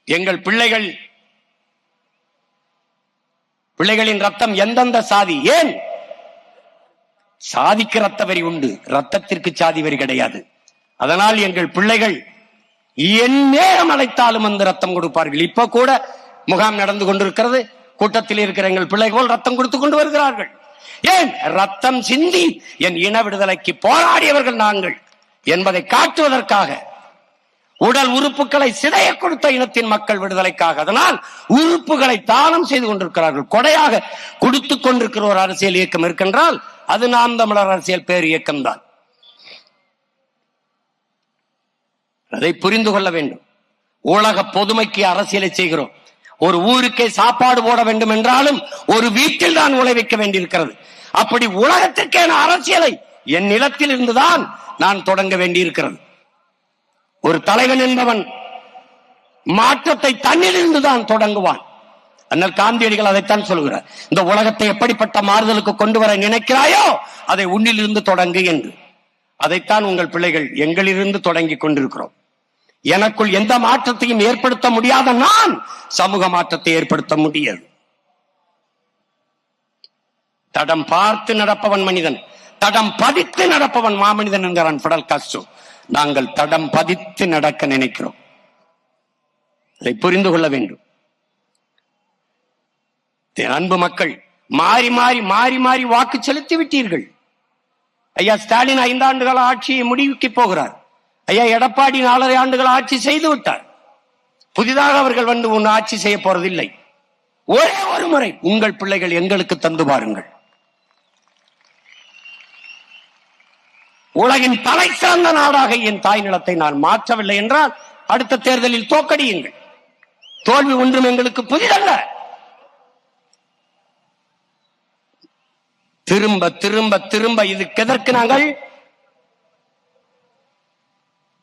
எங்கள் பிள்ளைகளின் ரத்தம் எந்தெந்த சாதி, ஏன் சாதிக்கு ரத்த வரி உண்டு, ரத்தத்திற்கு சாதி வரி கிடையாது. அதனால் எங்கள் பிள்ளைகள் என் நேரம் அழைத்தாலும் அந்த ரத்தம் கொடுப்பார்கள். இப்ப கூட முகாம் நடந்து கொண்டிருக்கிறது, கூட்டத்தில் இருக்கிற எங்கள் பிள்ளைகள் ரத்தம் கொடுத்து கொண்டு வருகிறார்கள். ஏன்? ரத்தம் சிந்தி என் இன விடுதலைக்கு போராடியவர்கள் நாங்கள் என்பதை காட்டுவதற்காக. உடல் உறுப்புகளை சிதைய கொடுத்த இனத்தின் மக்கள் விடுதலைக்காக. அதனால் உறுப்புகளை தானம் செய்து கொண்டிருக்கிறார்கள், கொடையாக கொடுத்துக் கொண்டிருக்கிற ஒரு அரசியல் இயக்கம் இருக்கின்றால் அது நாம் தமிழர் அரசியல் பேர் இயக்கம் தான். அதை புரிந்து கொள்ள வேண்டும். உலக பொதுமைக்கு அரசியலை செய்கிறோம். ஒரு ஊருக்கே சாப்பாடு போட வேண்டும் என்றாலும் ஒரு வீட்டில் தான் உழைக்க வேண்டியிருக்கிறது. அப்படி உலகத்திற்கான அரசியலை என் நிலத்தில் இருந்துதான் நான் தொடங்க வேண்டியிருக்கிறது. ஒரு தலைவன் என்பவன் மாற்றத்தை தன்னிலிருந்து தான் தொடங்குவான். அண்ணல் காந்தியடிகள் அதைத்தான் சொல்கிறார். இந்த உலகத்தை எப்படிப்பட்ட மாறுதலுக்கு கொண்டு வர நினைக்கிறாயோ அதை உன்னிலிருந்து தொடங்கு என்று. அதைத்தான் உங்கள் பிள்ளைகள் எங்களிலிருந்து தொடங்கி கொண்டிருக்கிறோம். எனக்குள் எந்த மாற்றத்தையும் ஏற்படுத்த முடியாத நான் சமூக மாற்றத்தை ஏற்படுத்த முடியாது. தடம் பார்த்து நடப்பவன் மனிதன், தடம் பதித்து நடப்பவன் மாமனிதன் என்கிறான் பிடல் காஸ்ட்ரோ. நாங்கள் தடம் பதித்து நடக்க நினைக்கிறோம். அதை புரிந்து கொள்ள வேண்டும். அன்பு மக்கள், மாறி மாறி மாறி மாறி வாக்கு செலுத்தி விட்டீர்கள். ஐயா ஸ்டாலின் 5 ஆண்டுகால ஆட்சியை முடிவுக்கு போகிறார். ஐயா எடப்பாடி 4.5 ஆண்டுகள் ஆட்சி செய்து விட்டார். புதிதாக அவர்கள் வந்து ஒன்று ஆட்சி செய்ய போறதில்லை. ஒரே ஒரு முறை உங்கள் பிள்ளைகள் எங்களுக்கு தந்து பாருங்கள். உலகின் தலை சிறந்த நாடாக என் தாய் நிலத்தை நான் மாற்றவில்லை என்றால் அடுத்த தேர்தலில் தோற்கடியுங்கள். தோல்வி ஒன்றும் எங்களுக்கு புதிதல்ல. திரும்ப திரும்ப திரும்ப இதுக்கு எதற்கு நாங்கள்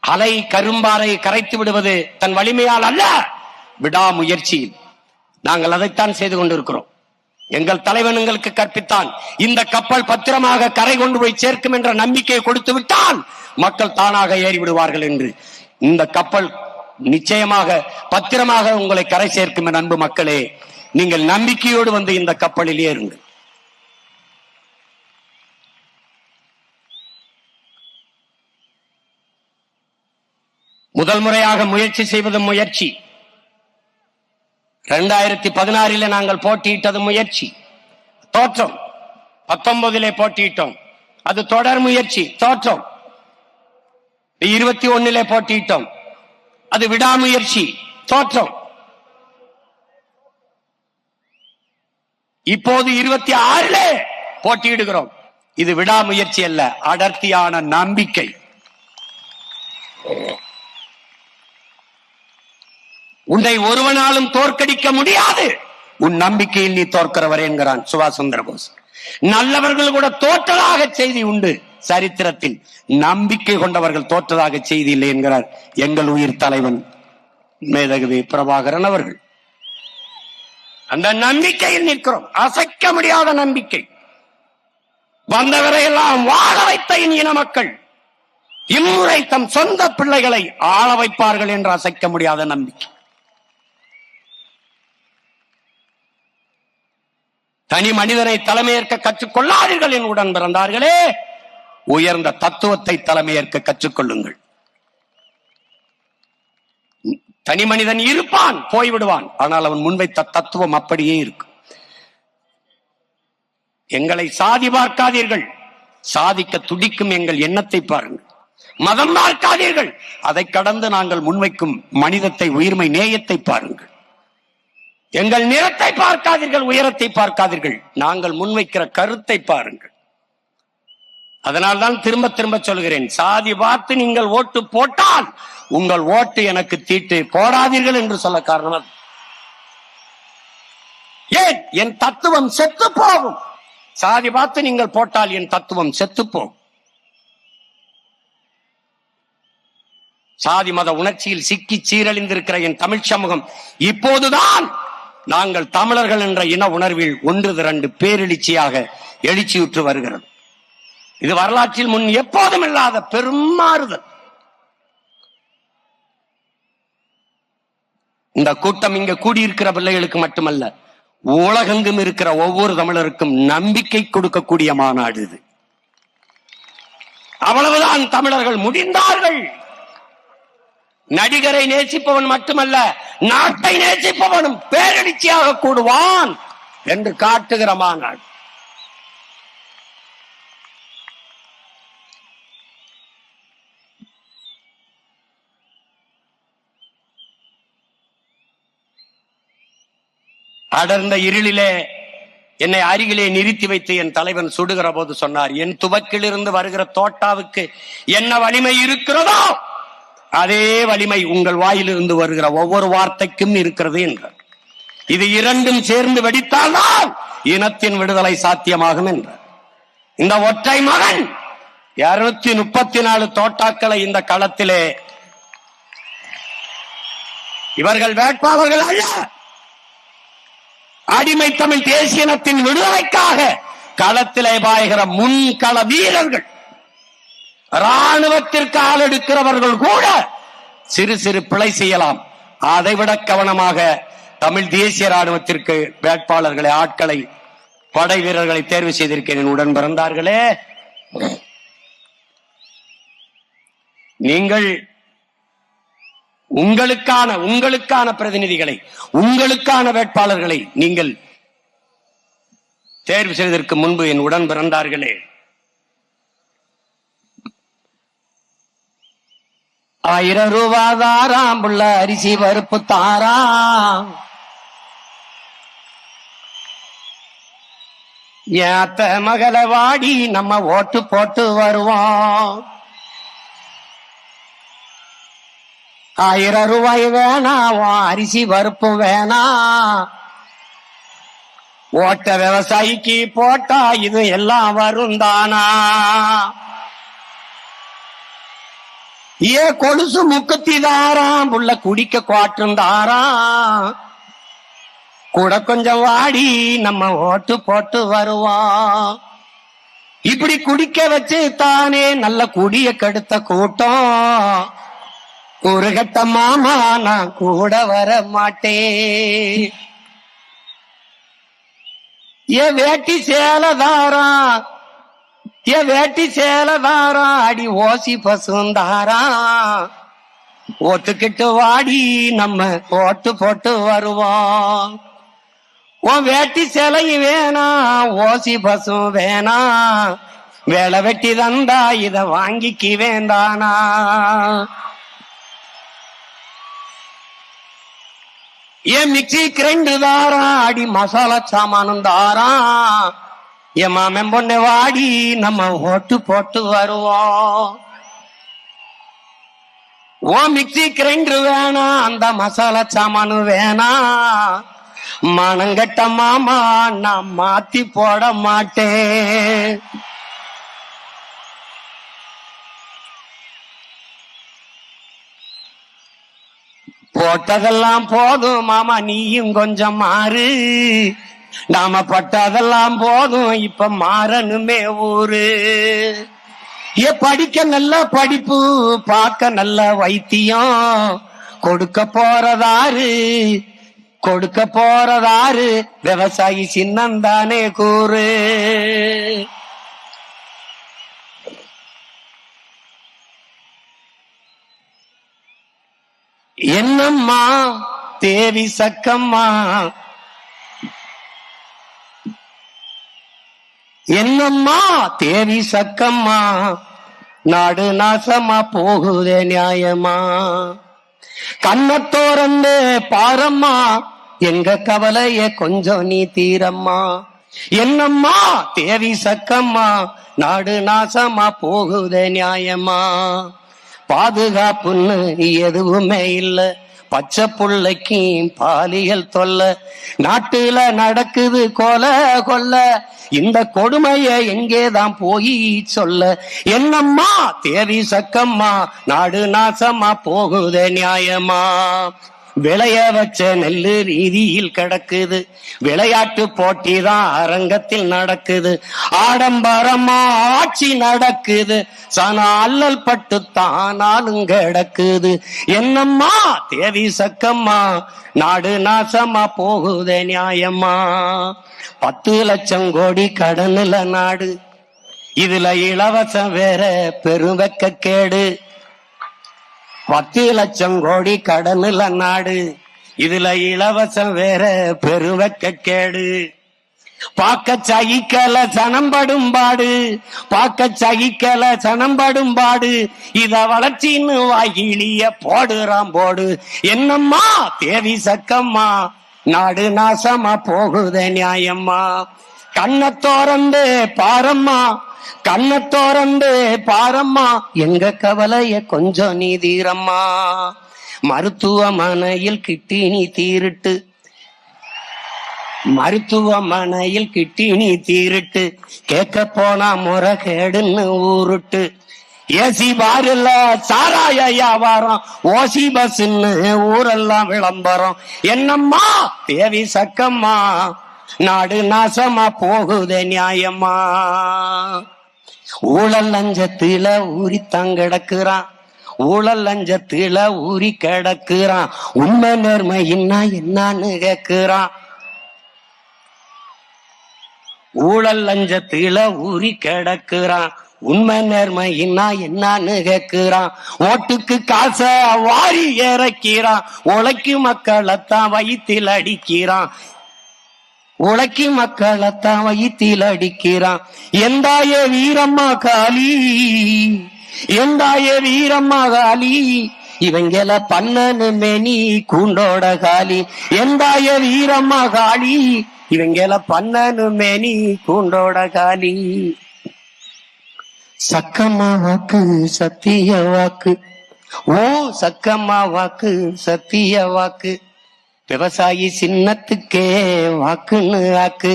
அலை கரும்பாறை கரைத்து விடுவது தன் வலிமையால் அல்ல, விடாமுயற்சியில். நாங்கள் அதைத்தான் செய்து கொண்டிருக்கிறோம். எங்கள் தலைவன் எங்களுக்கு கற்பித்தான், இந்த கப்பல் பத்திரமாக கரை கொண்டு போய் சேர்க்கும் என்ற நம்பிக்கையை கொடுத்து விட்டால் மக்கள் தானாக ஏறி விடுவார்கள் என்று. இந்த கப்பல் நிச்சயமாக பத்திரமாக உங்களை கரை சேர்க்கும். என் அன்பு மக்களே, நீங்கள் நம்பிக்கையோடு வந்து இந்த கப்பலில் ஏறுங்கள். முதல் முறையாக முயற்சி செய்வது முயற்சி. 2016 நாங்கள் போட்டியிட்டது முயற்சி, தோற்றம். 19 போட்டியிட்டோம், அது தொடர் முயற்சி, தோற்றம். 21 போட்டியிட்டோம், அது விடாமுயற்சி, தோற்றம். இப்போது 26 போட்டியிடுகிறோம். இது விடாமுயற்சி அல்ல, அடர்த்தியான நம்பிக்கை. உன்னை ஒருவனாலும் தோற்கடிக்க முடியாது, உன் நம்பிக்கையில் நீ தோற்கிறவர் என்கிறான் சுபாஷ் சந்திர போஸ். நல்லவர்கள் கூட தோற்றதாக செய்தி உண்டு சரித்திரத்தில், நம்பிக்கை கொண்டவர்கள் தோற்றதாக செய்தி இல்லை என்கிறார் எங்கள் உயிர் தலைவன் மேதகவி பிரபாகரன் அவர்கள். அந்த நம்பிக்கையில் நிற்கிறோம், அசைக்க முடியாத நம்பிக்கை. வந்தவரையெல்லாம் வாழ வைத்த இன மக்கள் இம்முறை தம் சொந்த பிள்ளைகளை ஆள வைப்பார்கள் என்று அசைக்க முடியாத நம்பிக்கை. தனி மனிதனை தலைமையேற்க கற்றுக்கொள்ளாதீர்கள் என் உடன் பிறந்தார்களே, உயர்ந்த தத்துவத்தை தலைமையேற்க கற்றுக்கொள்ளுங்கள். தனி மனிதன் இருப்பான், போய்விடுவான், ஆனால் அவன் முன்வைத்த தத்துவம் அப்படியே இருக்கும். எங்களை சாதி பார்க்காதீர்கள், சாதிக்க துடிக்கும் எங்கள் எண்ணத்தை பாருங்கள். மதம் பார்க்காதீர்கள், அதை கடந்து நாங்கள் முன்வைக்கும் மனிதத்தை, உயிர்மை, நேயத்தை பாருங்கள். எங்கள் நிறத்தை பார்க்காதீர்கள், உயரத்தை பார்க்காதீர்கள், நாங்கள் முன்வைக்கிற கருத்தை பாருங்கள். அதனால்தான் திரும்ப திரும்ப சொல்கிறேன், சாதி பார்த்து நீங்கள் ஓட்டு போட்டால் உங்கள் ஓட்டு எனக்கு தீட்டு, போடாதீர்கள் என்று சொல்ல காரணம். ஏன்? என் தத்துவம் செத்து போகும். சாதி பார்த்து நீங்கள் போட்டால் என் தத்துவம் செத்து போகும். சாதி மத உணர்ச்சியில் சிக்கி சீரழிந்திருக்கிற என் தமிழ் சமூகம் இப்போதுதான் நாங்கள் தமிழர்கள் என்ற இன உணர்வில் ஒன்று திரண்டு பேரெழுச்சியாக எழுச்சியுற்று வருகிறது. இது வரலாற்றில் முன் எப்போதும் இல்லாத பெரும் மாறுதல். இந்த கூட்டம் இங்க கூடியிருக்கிற பிள்ளைகளுக்கு மட்டுமல்ல, உலகெங்கும் இருக்கிற ஒவ்வொரு தமிழருக்கும் நம்பிக்கை கொடுக்கக்கூடிய மாநாடு இது. அவ்வளவுதான், தமிழர்கள் முடிந்தார்கள். நடிகரை நேசிப்பவன் மட்டுமல்ல, நாட்டை நேசிப்பவனும் பேரெழுச்சியாக கூடுவான் என்று காட்டுகிற மாநாடு. அடர்ந்த இருளிலே என்னை அருகிலே நிறுத்தி வைத்து என் தலைவன் சுடுகிற போது சொன்னார், என் துவக்கிலிருந்து வருகிற தோட்டாவுக்கு என்ன வலிமை இருக்கிறதோ அதே வலிமை உங்கள் வாயிலிருந்து வருகிற ஒவ்வொரு வார்த்தைக்கும் இருக்கிறது என்றார். இது இரண்டும் சேர்ந்து வெடித்தால்தான் இனத்தின் விடுதலை சாத்தியமாகும் என்றார். இந்த ஒற்றை மகன் 234 தோட்டாக்களை இந்த களத்திலே இவர்கள் வேட்பாளர்கள் அல்ல. அடிமை தமிழ் தேசியனத்தின் விடுதலைக்காக களத்திலே பாய்கிற முன்கள வீரர்கள். ராணுவத்திற்கு ஆள் எடுக்கிறவர்கள் கூட சிறு சிறு பிழை செய்யலாம். அதைவிட கவனமாக தமிழ் தேசிய ராணுவத்திற்கு வேட்பாளர்களை, ஆட்களை, படை வீரர்களை தேர்வு செய்திருக்கிறேன். உடன் பிறந்தார்களே, நீங்கள் உங்களுக்கான பிரதிநிதிகளை, உங்களுக்கான வேட்பாளர்களை நீங்கள் தேர்வு செய்வதற்கு முன்பு என் உடன் பிறந்தார்களே, 1000 ரூபாய் தாராம் புள்ள அரிசி பருப்பு தாராம், ஏத்த மகளை வாடி நம்ம ஓட்டு போட்டு வருவோம். 1000 ரூபாய் வேணாம், அரிசி பருப்பு வேணாம், ஓட்ட விவசாயிக்கு போட்டா இது எல்லாம் வரும் தானா. ஏ கொலுசு முக்கத்தி தாராம் புள்ள குடிக்க குவாட்டும் தாராம், கூட கொஞ்சம் வாடி நம்ம ஓட்டு போட்டு வருவோம். இப்படி குடிக்க வச்சு தானே நல்ல குடிய கெடுத்த கூட்டம். ஒரு கட்ட மாமா நான் கூட வர மாட்டேன். ஏ வேட்டி சேலதாரம், ஏ வேட்டி சேலதாரம், அடி ஓசி பசுந்தாராம், ஓட்டுக்கிட்டு வாடி நம்ம ஓட்டு போட்டு வருவோம். உன் வேட்டி சேலையும் வேணாம், ஓசி பசும் வேணாம், வேலை வெட்டி தந்தா இத வாங்கிக்கு வேண்டானா. ஏன் மிக்சி கிரைண்டு தாராம், அடி மசாலா சாமானும் தாராம், என் மாமன் பொண்ணு வாடி நம்ம ஓட்டு போட்டு வருவோம். ஓ மிக்சி கிரைண்டர் வேணாம், அந்த மசாலா சாமானு வேணாம், மனங்கட்ட மாமா நான் மாத்தி போட மாட்டேன். போட்டதெல்லாம் போதும் மாமா, நீயும் கொஞ்சம் மாறு, நாம பட்டதெல்லாம் போதும், இப்ப மாறணுமே ஊரு. ஏ படிக்க நல்ல படிப்பு, பார்க்க நல்ல வைத்தியம், கொடுக்க போறதாரு, விவசாயி சின்னந்தானே கூறு. என்னம்மா தேவி சக்கம்மா, என்னம்மா தேவி சக்கம்மா, நாடு நாசமா போகுதே நியாயமா. கண்ணத்தோரந்து பாரம்மா, எங்க கவலைய கொஞ்சம் நீ தீரம்மா. என்னம்மா தேவி சக்கம்மா, நாடு நாசமா போகுதே நியாயமா. பாதுகாப்புன்னு எதுவுமே இல்ல, பச்சை புள்ளைக்கும் பாலியல் தொல்ல, நாட்டுல நடக்குது கொல்ல, இந்த கொடுமைய எங்கேதான் போய் சொல்ல. என்னம்மா தேவி சக்கம்மா, நாடு நாசமா போகுதே நியாயமா. விளைய வச்ச நெல்லு ரீதியில் கிடக்குது, விளையாட்டு போட்டி தான் அரங்கத்தில் நடக்குது, ஆடம்பரமா ஆட்சி நடக்குது, சன அல்லல் பட்டு தானாலும் கிடக்குது. என்னம்மா தேவி சக்கம்மா, நாடு நாசமா போகுதே நியாயமா. 10 லட்சம் கோடி கடனுல நாடு, இதுல இலவசம் வேற பெருவெக்க கேடு. 10 லட்சம் கோடி கடனுல நாடு, இதுல இலவசம் வேற பெருவெக்க கேடு. பாக்க சகிக்கல சனம்படும் பாடு, பாக்க சகிக்கல சனம்படும் பாடு, இத வளர்ச்சின்னு வாயிலிய போடுறான் போடு. என்னம்மா தேவி சக்கம்மா, நாடு நாசமா போகுதே நியாயம்மா. கண்ணத்தோரந்து பாரம்மா, கண்ணத்தோரந்து பாரம்மா, எங்க கவலைய கொஞ்சம் நீ தீரம்மா. மருத்துவமனையில் கிட்டினி தீருட்டு, மருத்துவமனையில் கிட்டினி தீருட்டு, கேட்க போனா முறைகேடுன்னு ஊருட்டு, ஏசி பாருல சாராய வியாபாரம் ஓசி பஸ்ன்னு ஊரெல்லாம் விளம்பரம். என்னம்மா தேவி சக்கம்மா நாடு நாசமா போகுதே நியாயம்மா. ஊழல் லஞ்சத்தில ஊறி தங்கிடக்குறான், ஊழல் லஞ்சத்தில ஊறி கிடக்குறான். உண்மை நேர்மையின்னா என்னன்னு கேக்குறான். ஊழல் லஞ்சத்தில ஊறி கிடக்குறான், உண்மை நேர்மையின்னா என்னன்னு கேக்குறான். ஓட்டுக்கு காசை வாரி இறக்கிறான், உழைக்கும் மக்களைத்தான் வயிற்றில் அடிக்கிறான், உழைக்கும் மக்களைத்தான் வயிற்றில் அடிக்கிறான். எந்தாய வீரம்மா காளி, எந்தாய வீரம்மா காளி, இவங்கள பண்ணனுமே நீ கூண்டோட காளி. எந்தாய வீரம்மா காளி, இவங்கள பண்ணனுமே நீ கூண்டோட காளி. சக்கம்மா வாக்கு சத்திய வாக்கு, ஓ சக்கம்மா வாக்கு சத்திய வாக்கு. விவசாயி சின்னத்துக்கே வாக்குன்னு ஆக்கு.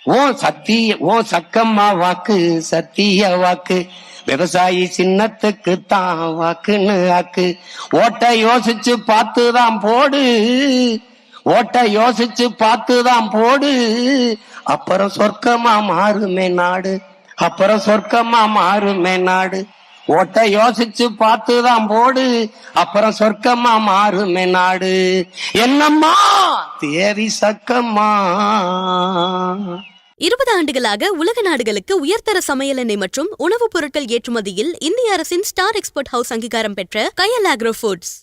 ஓ சக்கம்மா வாக்கு சத்திய வாக்கு. விவசாயி சின்னத்துக்கு தான் வாக்குன்னு ஆக்கு. ஓட்ட யோசிச்சு பார்த்துதான் போடு, ஓட்ட யோசிச்சு பார்த்துதான் போடு. அப்புறம் சொர்க்கமா மாறுமே நாடு, அப்புறம் சொர்க்கமா மாறுமே நாடு. ஓட்ட யோசிச்சு பார்த்துதான் போடு, அப்புறம் சொர்க்கமா மாறுமே நாடு. என்னம்மா தேவி சக்கம்மா. 20 ஆண்டுகளாக உலக நாடுகளுக்கு உயர்தர சமையல் எண்ணெய் மற்றும் உணவுப் பொருட்கள் ஏற்றுமதியில் இந்திய அரசின் ஸ்டார் எக்ஸ்போர்ட் ஹவுஸ் அங்கீகாரம் பெற்ற கயல் ஆக்ரோ ஃபுட்ஸ்.